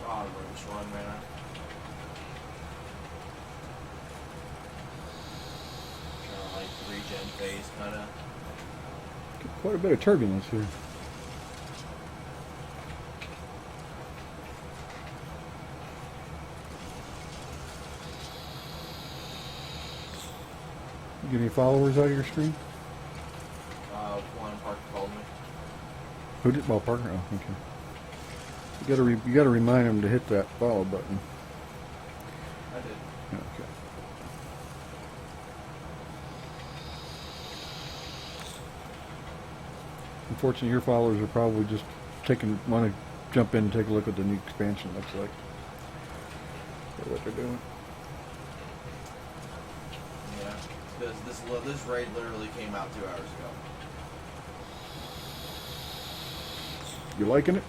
Oh, which one, man? Kind of like the regen phase, kind of. Quite a bit of turbulence here. You get any followers out of your stream? One Parker called me. Who did? Well, Parker. Oh, okay. You gotta remind him to hit that follow button. I did. Okay. Unfortunately, your followers are probably just want to jump in and take a look at the new expansion looks like. Or what they're doing. Yeah. This raid literally came out 2 hours ago. You liking it?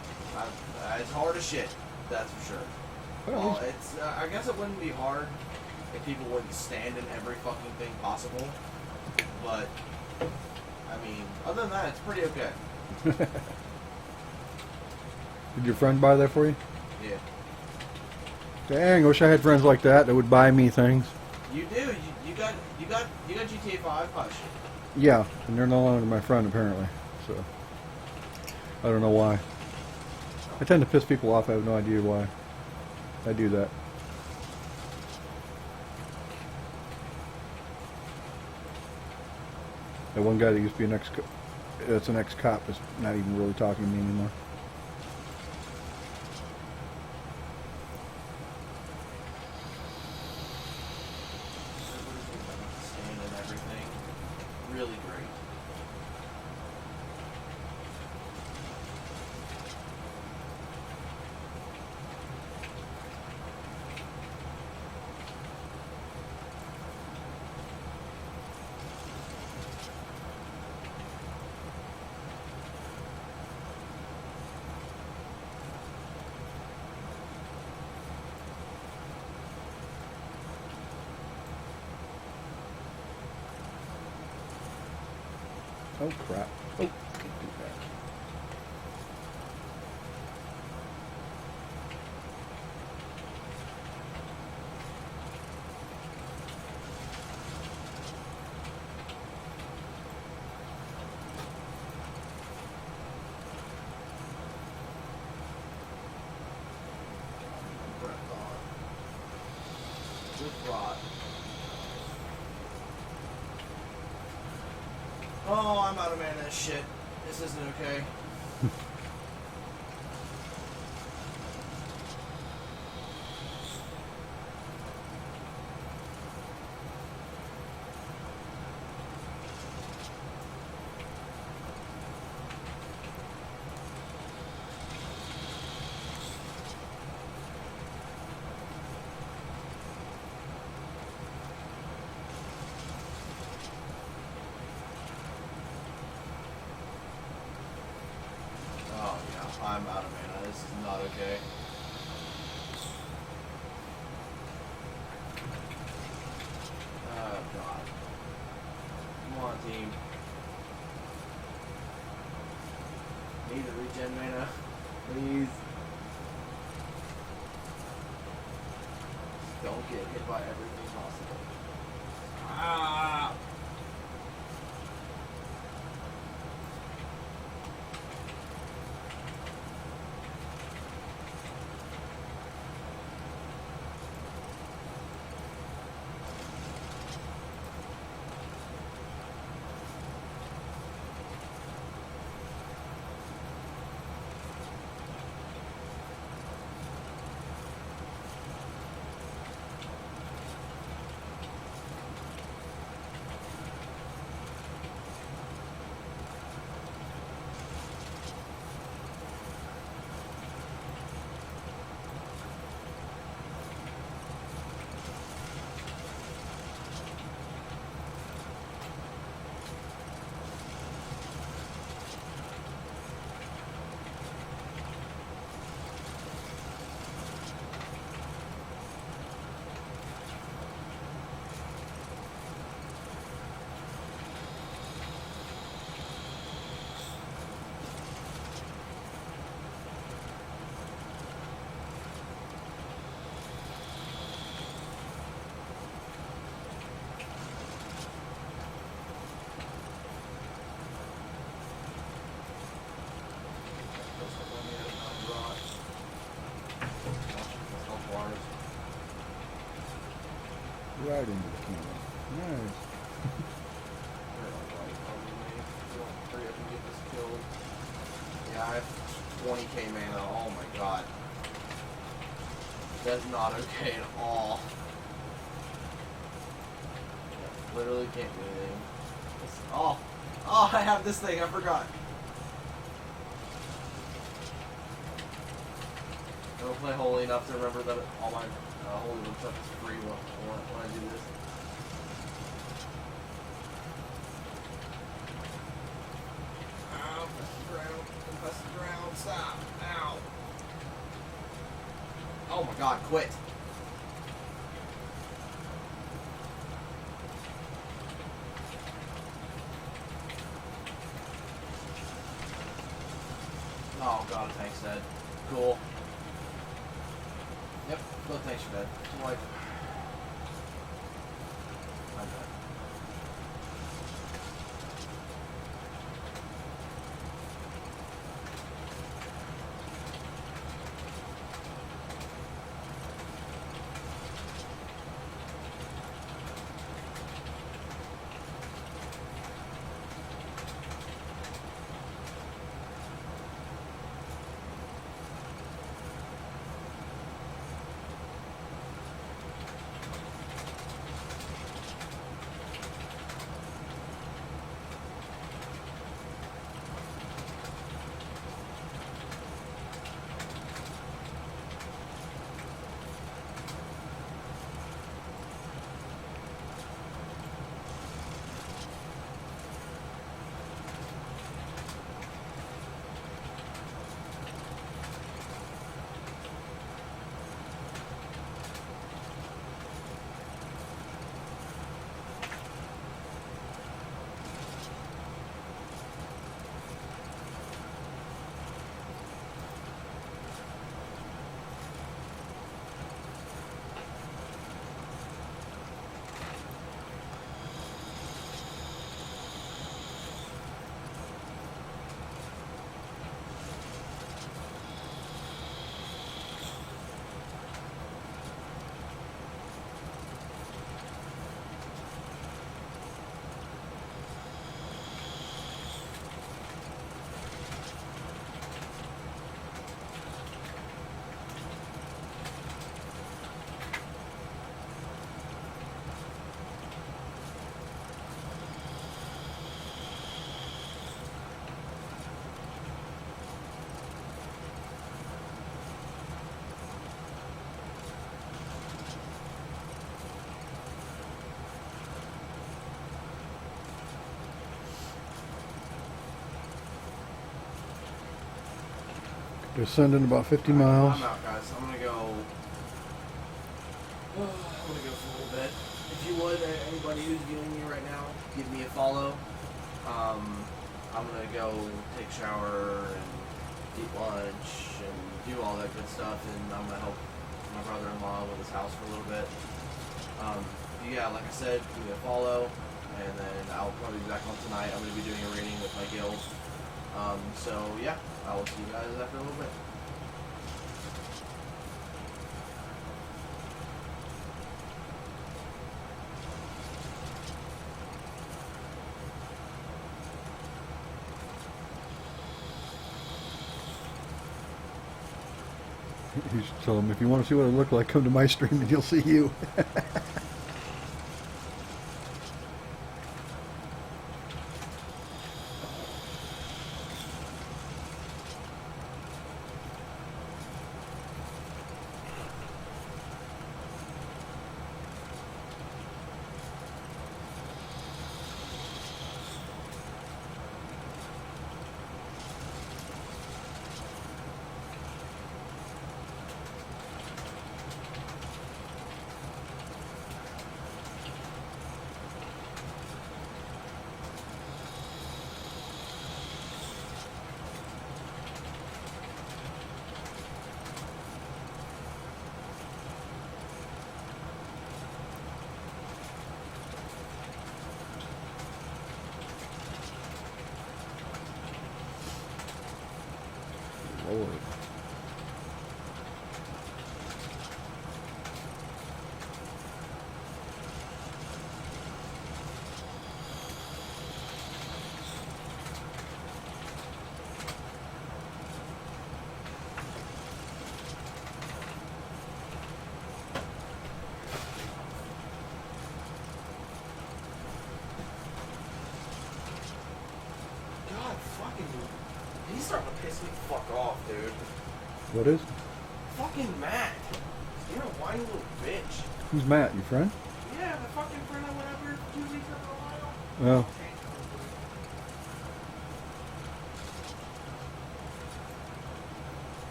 It's hard as shit. That's for sure. Well, It's. I guess it wouldn't be hard if people wouldn't stand in every fucking thing possible. But I mean, other than that, it's pretty okay. Did your friend buy that for you? Yeah. Dang, I wish I had friends like that would buy me things. You do. You got GTA 5 hush. Yeah, and they're no longer my friend apparently. So I don't know why. I tend to piss people off. I have no idea why I do that. That one guy that used to be that's an ex-cop is not even really talking to me anymore. Stand in everything. Really great. Oh crap. Oh, can't do that. Good thought. Oh, I'm out of mana. Shit. This isn't okay. Oh yeah, I'm out of mana. This is not okay. Oh god. Come on, team. Need the regen mana. Please. Don't get hit by everything possible. Ah! Right into the camera. Nice. Hurry up and get this killed. Yeah, I have 20k mana. Oh my god. That's not okay at all. Literally can't do anything. Oh, I have this thing. I forgot. I don't play Holy enough to remember that all my Holy Book stuff is free when I do this. Ow, press the ground, stop, ow. Oh my god, quit. Oh god, tank's dead. Cool. Yep, both tanks are dead. I'm like, I'm dead. They're sending about 50 miles. I'm out, guys. I'm gonna go. I'm gonna go for a little bit. If you would, anybody who's viewing me right now, give me a follow. I'm gonna go take a shower and eat lunch and do all that good stuff, and I'm gonna help my brother-in-law with his house for a little bit. Yeah, like I said, give me a follow, and then I'll probably be back on tonight. I'm gonna be doing a reading with my guild. So yeah, I will see you guys after a little bit. You should tell them, if you want to see what I look like, come to my stream and you'll see you. Lord. God, fucking, he's starting to piss me the fuck off, dude. What is? Fucking Matt. You're a whiny little bitch. Who's Matt? Your friend? Yeah, the fucking friend I went over 2 weeks ago for a while. Oh.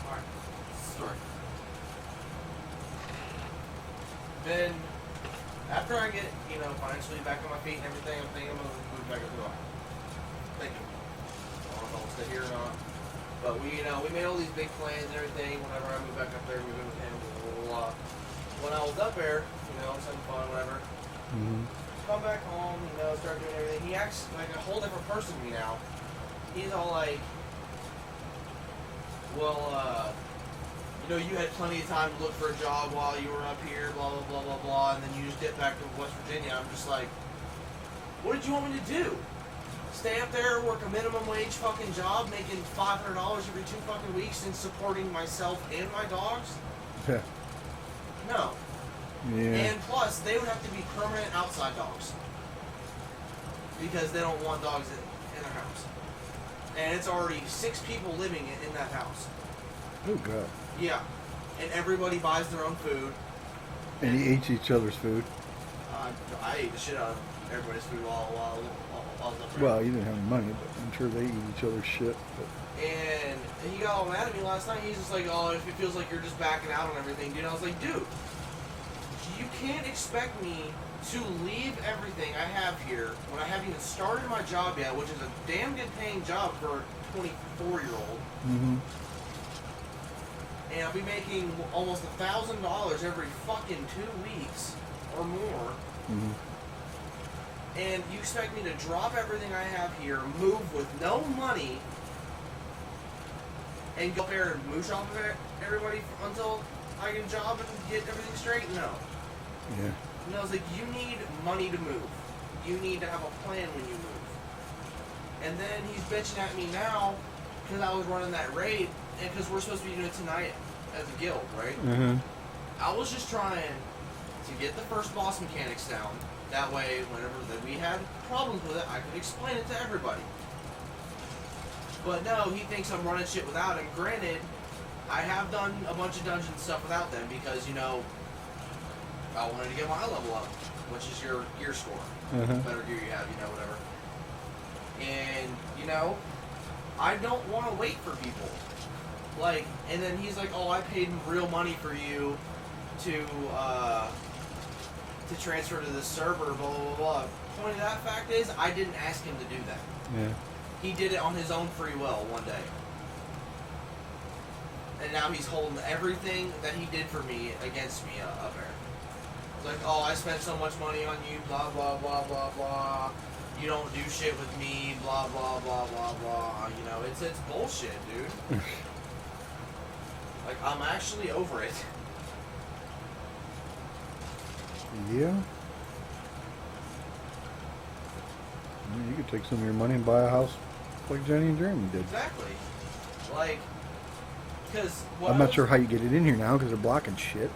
Alright, story. Then, after I get, financially back on my feet and everything, I'm thinking I'm going to move back up to Ohio. Thinking. I don't know if I'll stay here or not. But we made all these big plans and everything. Whenever I moved back up there, moving with him, blah, blah, blah, blah. When I was up there, having fun, whatever. Mm-hmm. Come back home, start doing everything. He acts like a whole different person to me now. He's all like, well, you had plenty of time to look for a job while you were up here, blah, blah, blah, blah, blah, and then you just get back to West Virginia. I'm just like, what did you want me to do? Stay up there, work a minimum wage fucking job, making $500 every 2 fucking weeks and supporting myself and my dogs? Yeah. No. Yeah. And plus, they would have to be permanent outside dogs. Because they don't want dogs in their house. And it's already 6 people living in that house. Oh, God. Yeah. And everybody buys their own food. And he eats each other's food. I ate the shit out of everybody's food while I was up there. Well, you didn't have any money, but I'm sure they eat each other's shit. But. And he got all mad at me last night. He's just like, oh, if it feels like you're just backing out on everything, dude. I was like, dude, you can't expect me to leave everything I have here when I haven't even started my job yet, which is a damn good paying job for a 24-year-old. Mm-hmm. And I'll be making almost $1,000 every fucking 2 weeks or more. Mm-hmm. And you expect me to drop everything I have here, move with no money, and go up there and moosh off of everybody until I get a job and get everything straight? No. Yeah. I was like, you need money to move. You need to have a plan when you move. And then he's bitching at me now because I was running that raid, and because we're supposed to be doing it tonight as a guild, right? Mm-hmm. I was just trying to get the first boss mechanics down. That way, whenever we had problems with it, I could explain it to everybody. But no, he thinks I'm running shit without him. Granted, I have done a bunch of dungeon stuff without them because, I wanted to get my level up, which is your gear score. Uh-huh. Better gear you have, whatever. And, I don't want to wait for people. Like, and then he's like, oh, I paid real money for you to transfer to this server, blah, blah, blah. Point of that fact is, I didn't ask him to do that. Yeah. He did it on his own free will one day. And now he's holding everything that he did for me against me up there. It's like, oh, I spent so much money on you, blah, blah, blah, blah, blah. You don't do shit with me, blah, blah, blah, blah, blah. It's bullshit, dude. Like, I'm actually over it. Yeah. I mean, you could take some of your money and buy a house like Jenny and Jeremy did. Exactly. Like, because I'm not sure how you get it in here now because they're blocking shit.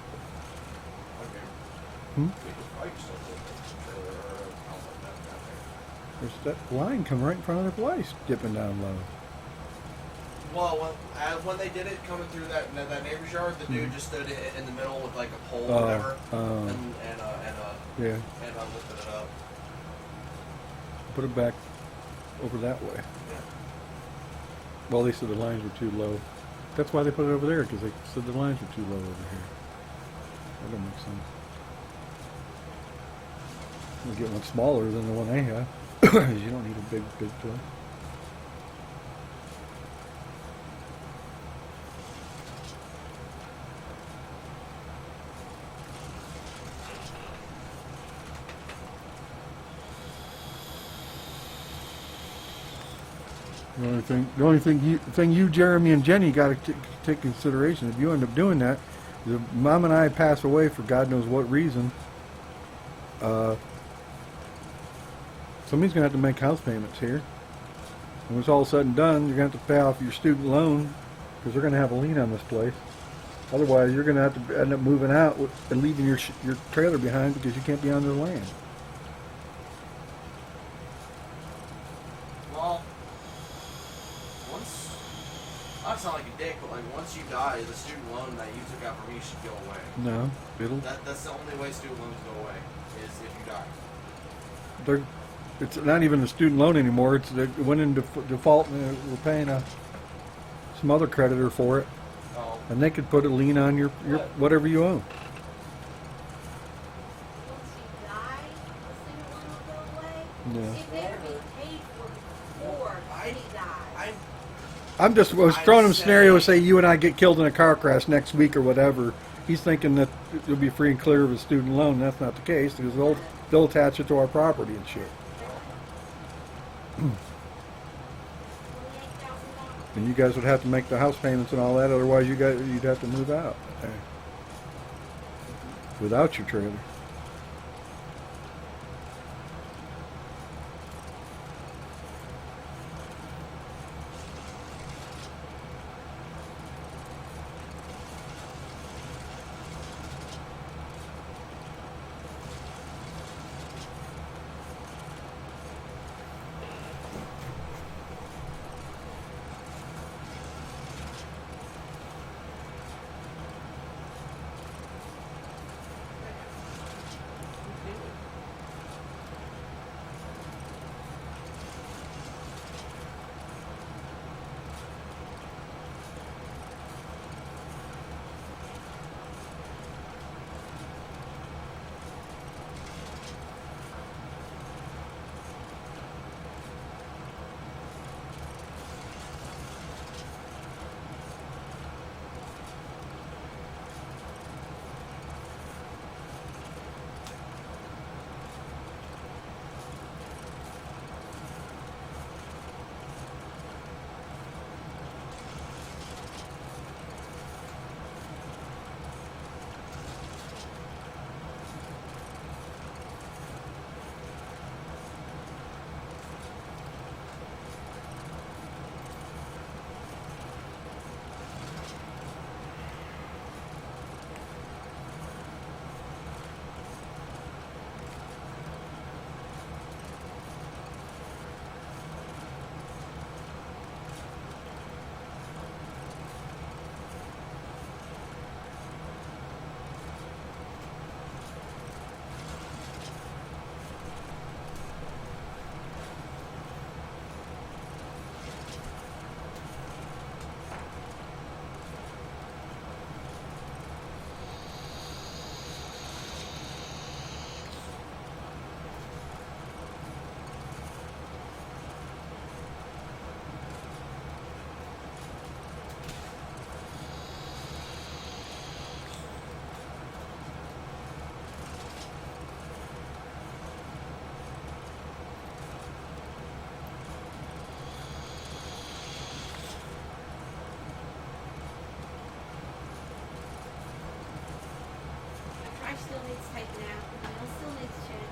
Hmm? There's that line coming right in front of their place, dipping down low. Well, when they did it coming through that neighbor's yard, the dude just stood in the middle with like a pole or whatever, and lifted it up. Put it back over that way. Yeah. Well, they said the lines were too low. That's why they put it over there, because they said the lines were too low over here. That don't make sense. We'll get one smaller than the one they have. You don't need a big place. The only thing you, Jeremy, and Jenny got to take consideration. If you end up doing that, if Mom and I pass away for God knows what reason, somebody's going to have to make house payments here. And when it's all said and done, you're going to have to pay off your student loan because they're going to have a lien on this place. Otherwise, you're going to have to end up moving out and leaving your trailer behind because you can't be on their land. Well, I sound like a dick, but like once you die, the student loan that you took out from me should go away. No, That's the only way student loans go away is if you die. It's not even a student loan anymore. It went into default and we're paying some other creditor for it. Oh. And they could put a lien on your whatever you own. Once you die, the student loan will go away. Yeah. It better be paid for before he dies. I was throwing him a scenario, say you and I get killed in a car crash next week or whatever. He's thinking that it'll be free and clear of his student loan. And that's not the case because they'll attach it to our property and shit. And you guys would have to make the house payments and all that. Otherwise, you'd have to move out without your trailer. still needs taken out. The nail still needs checked.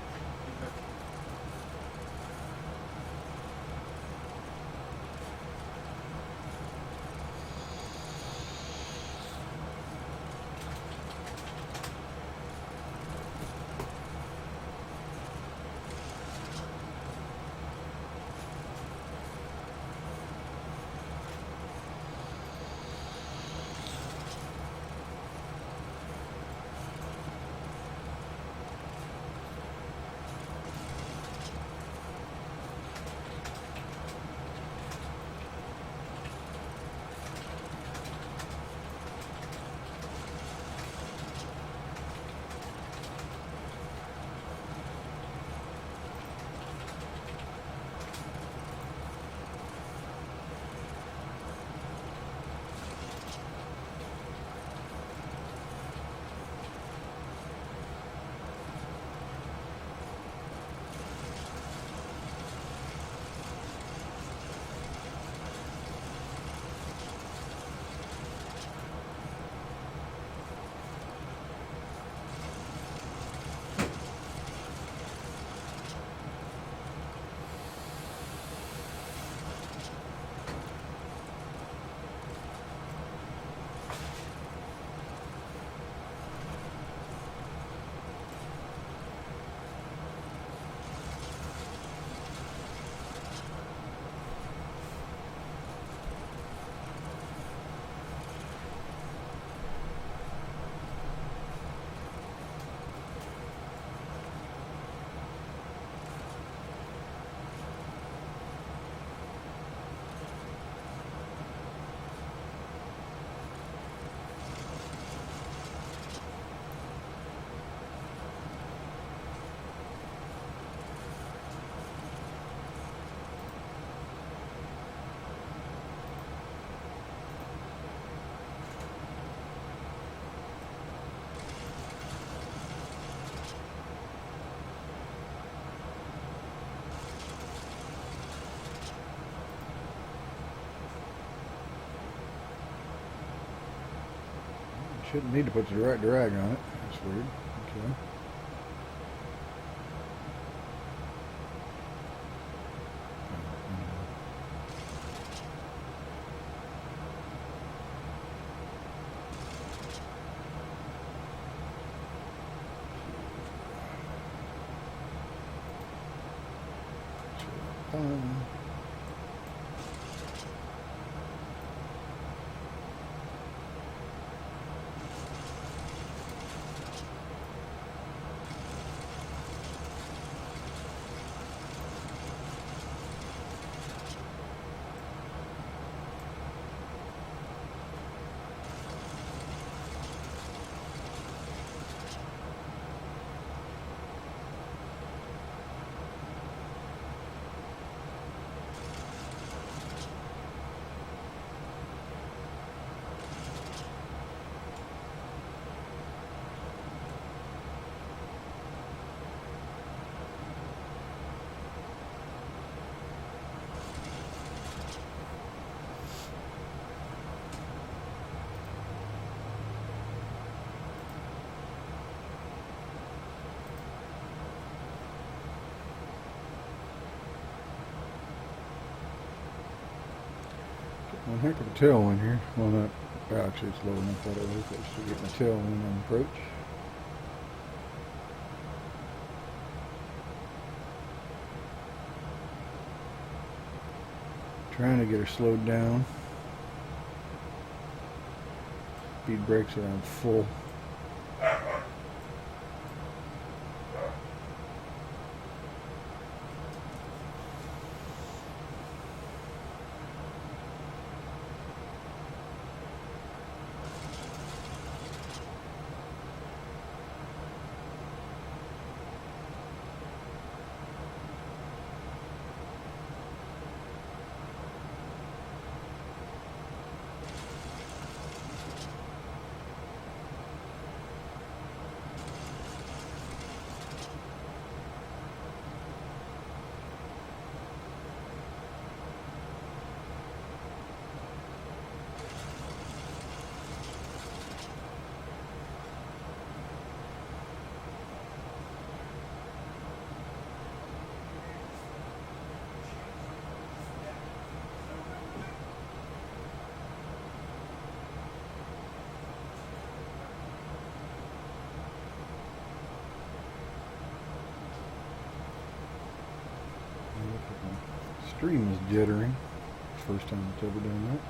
Shouldn't need to put the right drag on it. That's weird. Okay. Fun. One heck of a tailwind here. Well, not actually, it's low enough that it was. But still getting a tailwind on approach. Trying to get her slowed down. Speed brakes around full. Stream is jittering. First time it's ever done that.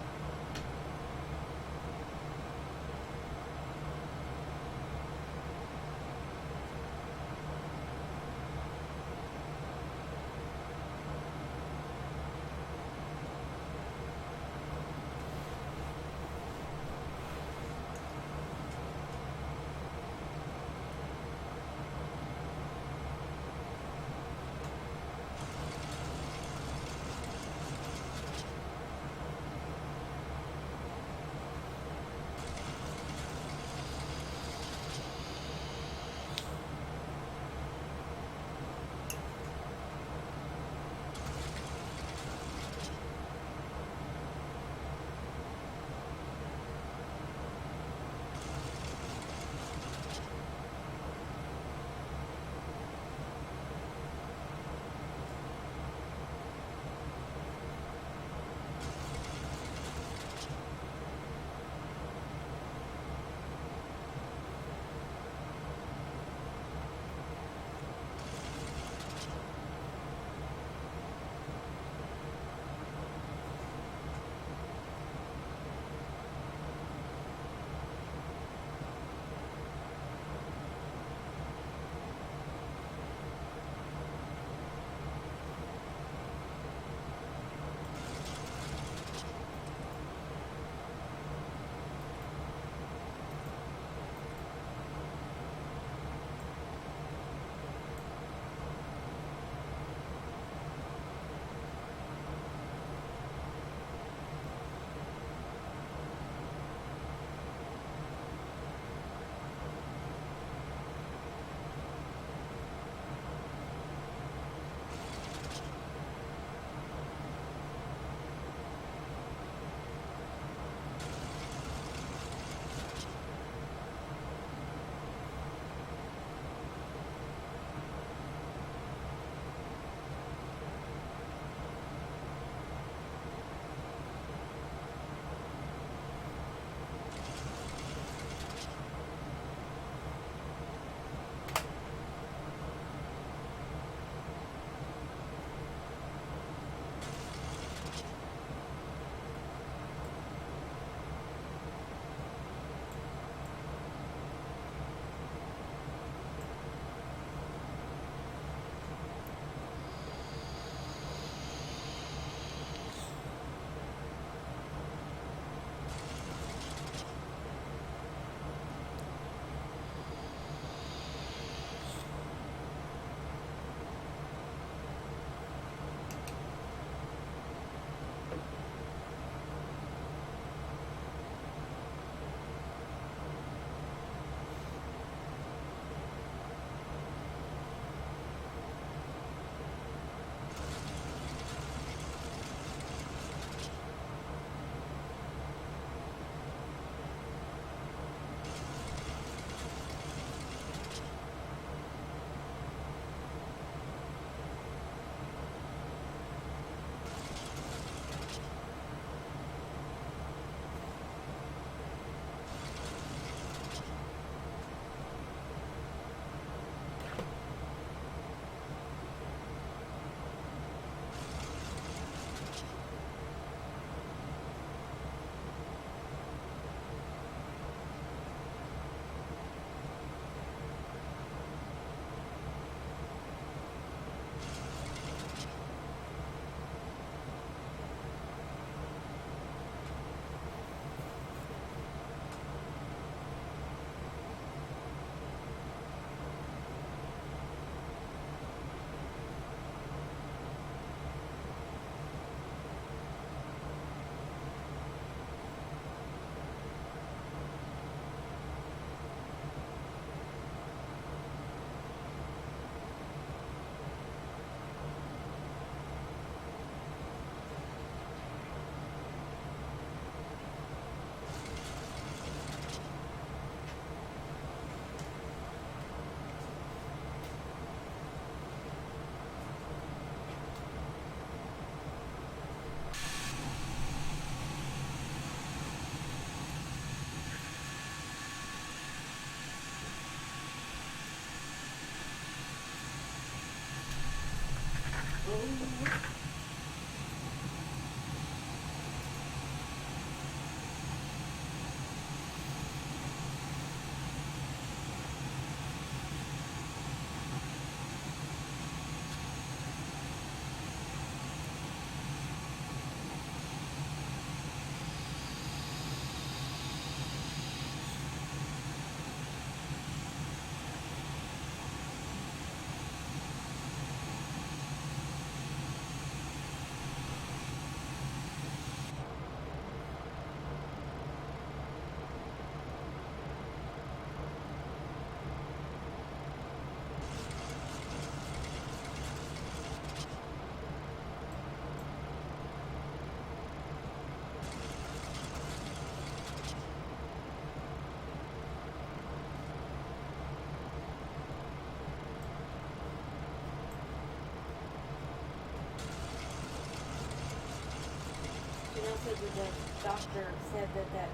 And also the doctor said that that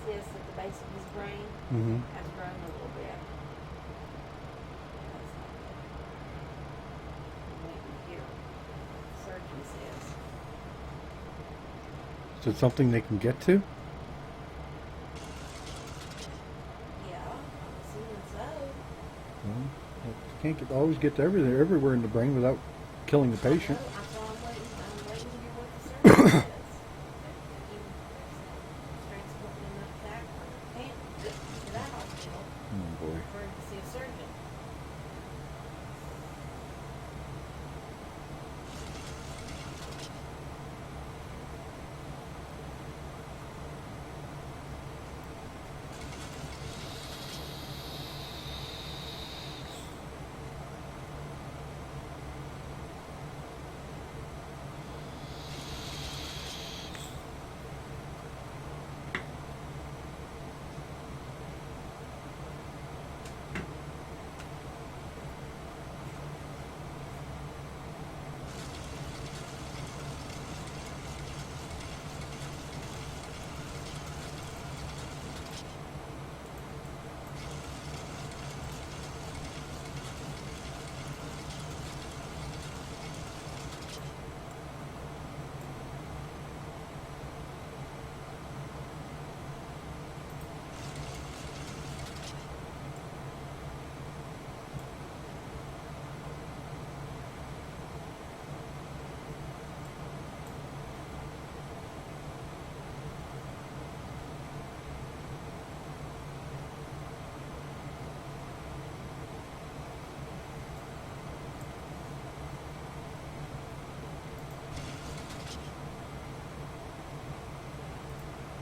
cyst at the base of his brain Mm-hmm. has grown a little bit. That's not good. I'm waiting to hear what the surgeon says. Is it something they can get to? Yeah, I'm assuming so. Well, you can't always get to everywhere in the brain without killing the patient. That's why I'm waiting to hear what the surgeon says. Transporting him up to Akron, to that hospital, Oh boy. for him to see a surgeon.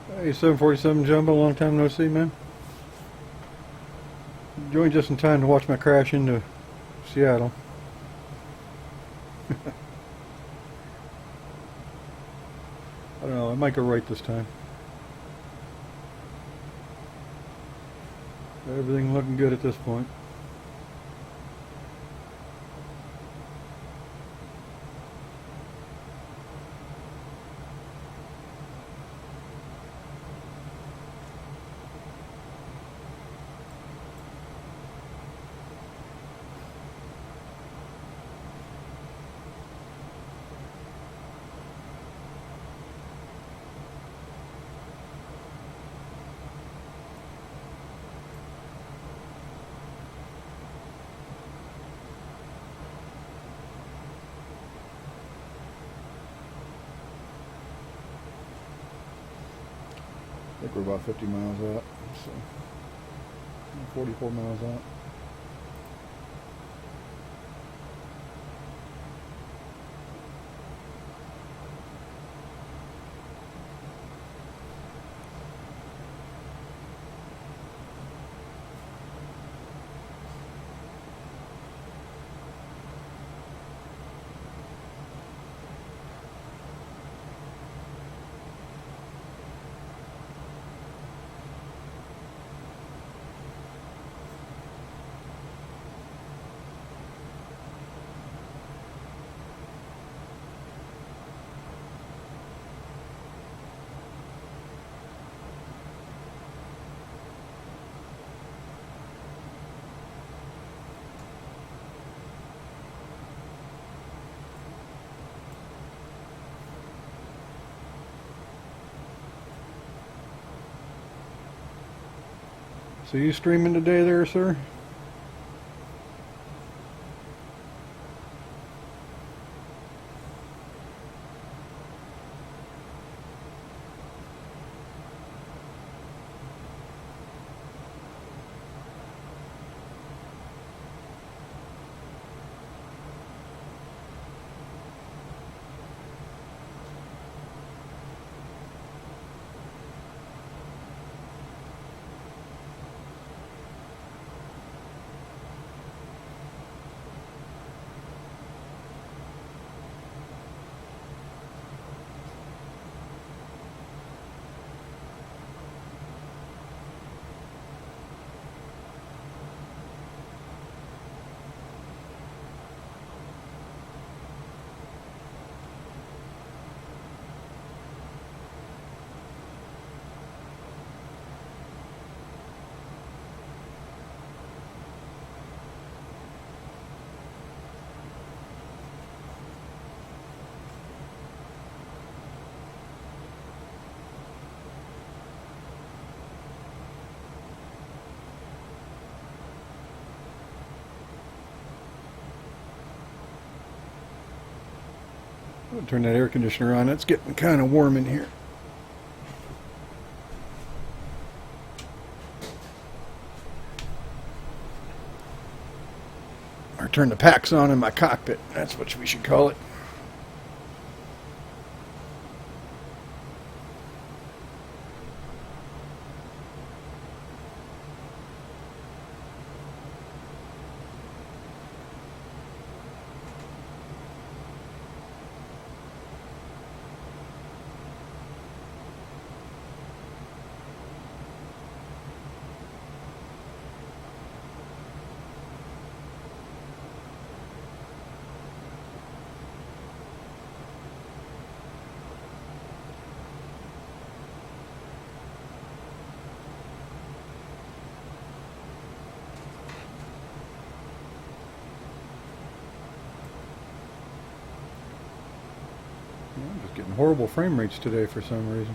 Hey, 747 Jumbo, long time no see, man. Joined just in time to watch my crash into Seattle. I don't know, I might go right this time. Everything looking good at this point. I think we're about 50 miles out, so 44 miles out. So you streaming today there, sir? I'll turn that air conditioner on. It's getting kind of warm in here. Or turn the packs on in my cockpit. That's what we should call it. I'm just getting horrible frame rates today for some reason.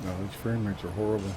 No, these frame rates are horrible.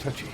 touchy.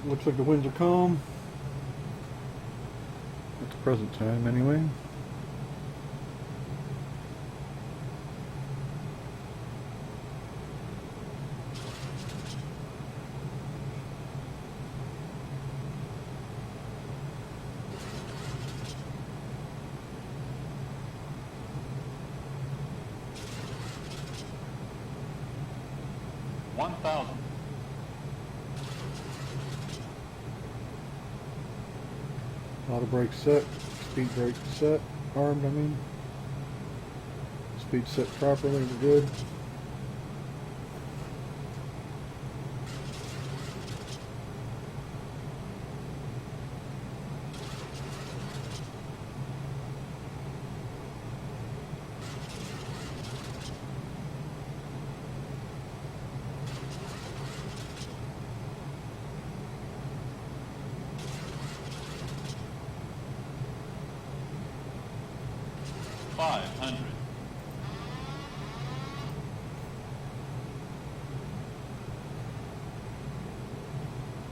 Looks like the winds are calm. At the present time, anyway. Auto brake set, speed brake set, armed I mean. Speed set properly, we're good.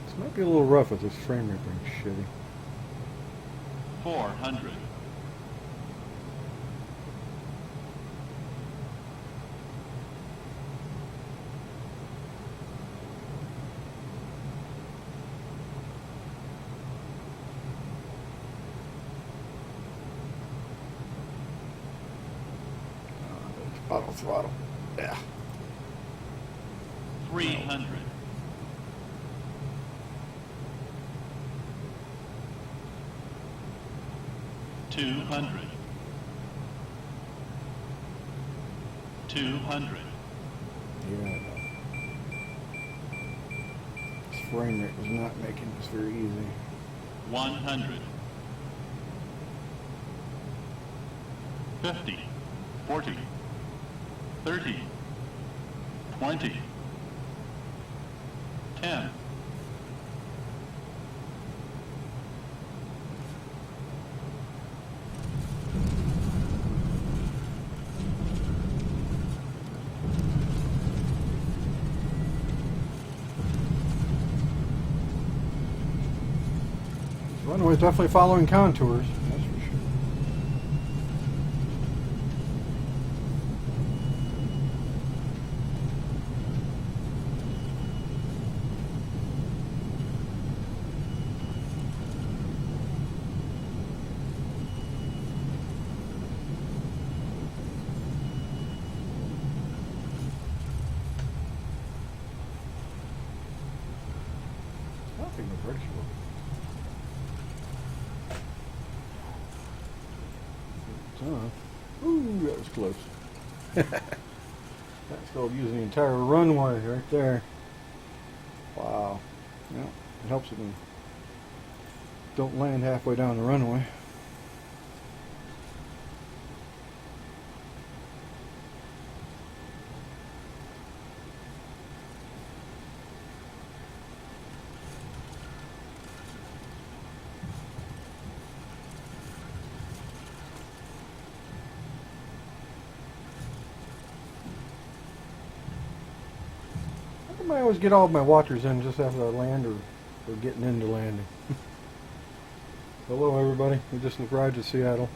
This might be a little rough with this frame rate being shitty. 400. Auto throttle. Yeah. 300. 200. 200. Yeah. This frame rate was not making this very easy. 100. 50. 40. 30. 20. 10. Runway is definitely following contours, that's for sure. I don't think the brakes work. Ooh, that was close. That's called using the entire runway right there. Wow. Yeah, it helps if you don't land halfway down the runway. I always get all of my watchers in just after I land or getting into landing. Hello everybody, we just arrived to Seattle.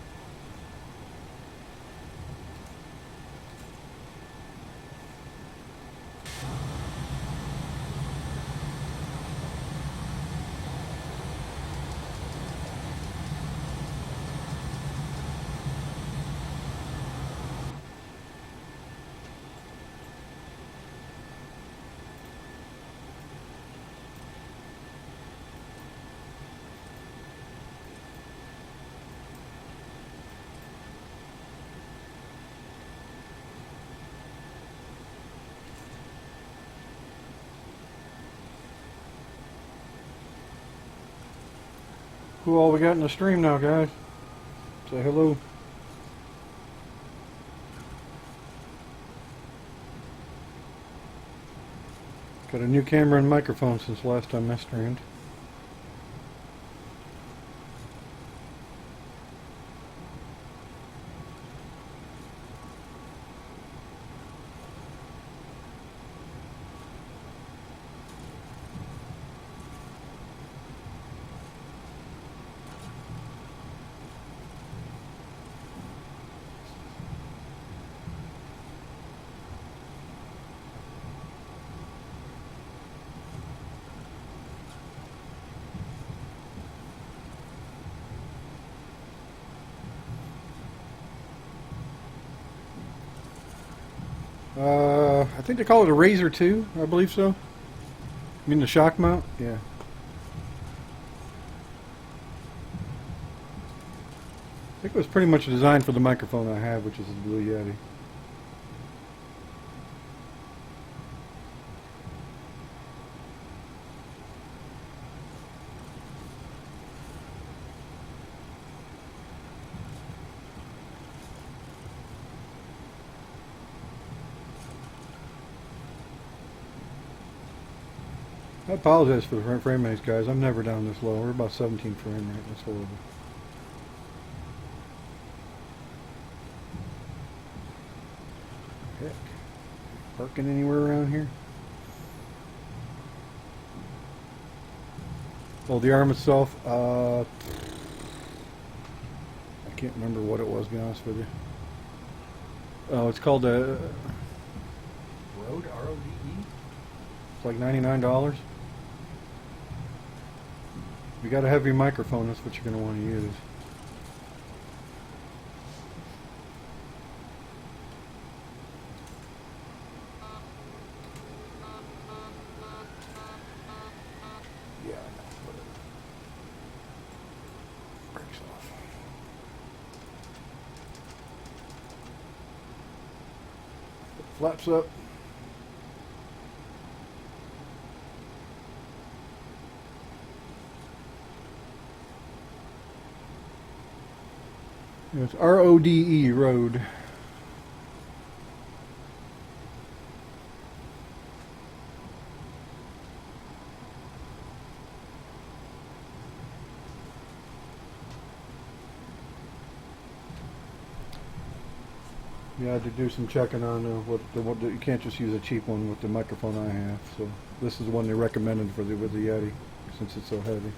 Who all we got in the stream now, guys? Say hello. Got a new camera and microphone since last time I streamed. I think they call it a Razor 2, I believe so. You mean the shock mount? Yeah. I think it was pretty much designed for the microphone I have, which is the Blue Yeti. I apologize for the frame rates, guys. I'm never down this low. We're about 17 frame rate. That's horrible. Heck. Parking anywhere around here? Oh, the arm itself. I can't remember what it was, to be honest with you. Oh, it's called a Rode, R-O-D-E. It's like $99. If you got a heavy microphone, that's what you're going to want to use. Yeah, whatever. Brakes off. Flaps up. It's R-O-D-E, Road. Yeah, I had to do some checking on what you can't just use a cheap one with the microphone I have. So this is the one they recommended for with the Yeti, since it's so heavy.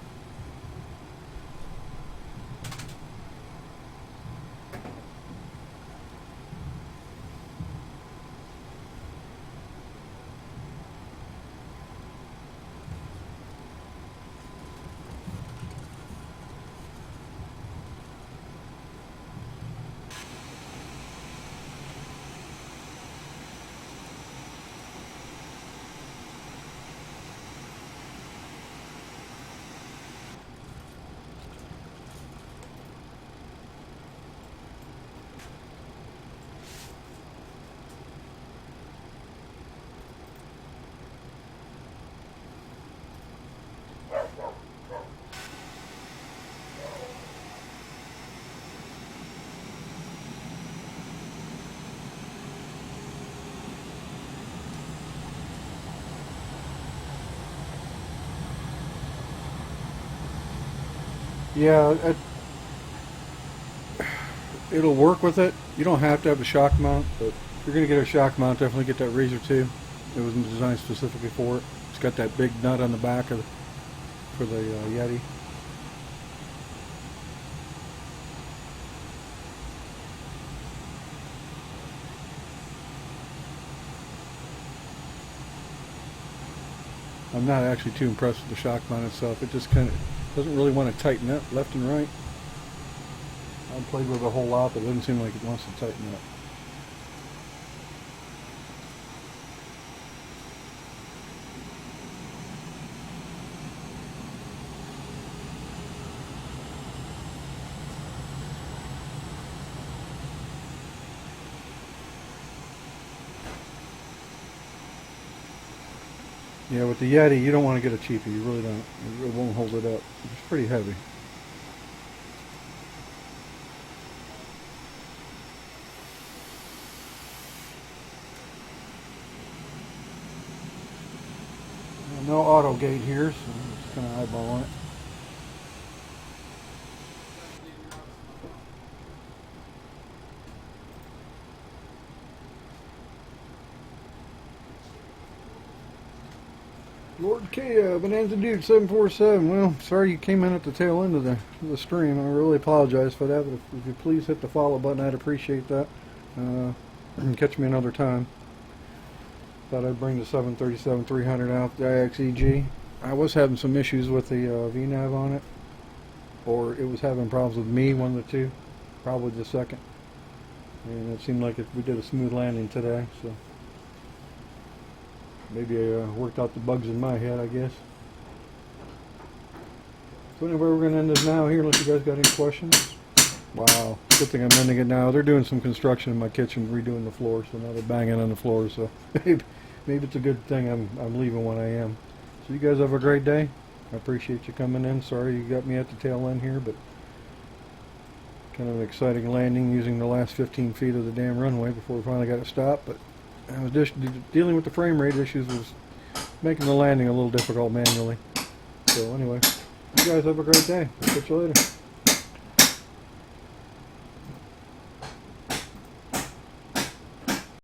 Yeah, it'll work with it. You don't have to have a shock mount, but if you're going to get a shock mount, definitely get that Razor 2. It was designed specifically for it. It's got that big nut on the back of for the Yeti. I'm not actually too impressed with the shock mount itself. It just kind of doesn't really want to tighten up left and right. I've played with it a whole lot, but it doesn't seem like it wants to tighten up. Yeah, with the Yeti, you don't want to get a cheapie. You really don't. It won't hold it up. It's pretty heavy. No auto gate here, so I'm just kind of eyeballing it. Lord K, Bonanza Dude 747. Well, sorry you came in at the tail end of the stream. I really apologize for that, but if you please hit the follow button, I'd appreciate that. Catch me another time. Thought I'd bring the 737-300 out, the IXEG. I was having some issues with the VNAV on it, or it was having problems with me, one of the two, probably the second. And it seemed like we did a smooth landing today, so maybe I worked out the bugs in my head, I guess. So anyway, we're going to end this now here, unless you guys got any questions. Wow, good thing I'm ending it now. They're doing some construction in my kitchen, redoing the floor, so now they're banging on the floor, so maybe it's a good thing I'm leaving when I am. So you guys have a great day. I appreciate you coming in. Sorry you got me at the tail end here, but kind of an exciting landing using the last 15 feet of the damn runway before we finally got it stopped. But I was just dealing with the frame rate issues was making the landing a little difficult manually. So anyway, you guys have a great day. I'll catch you later.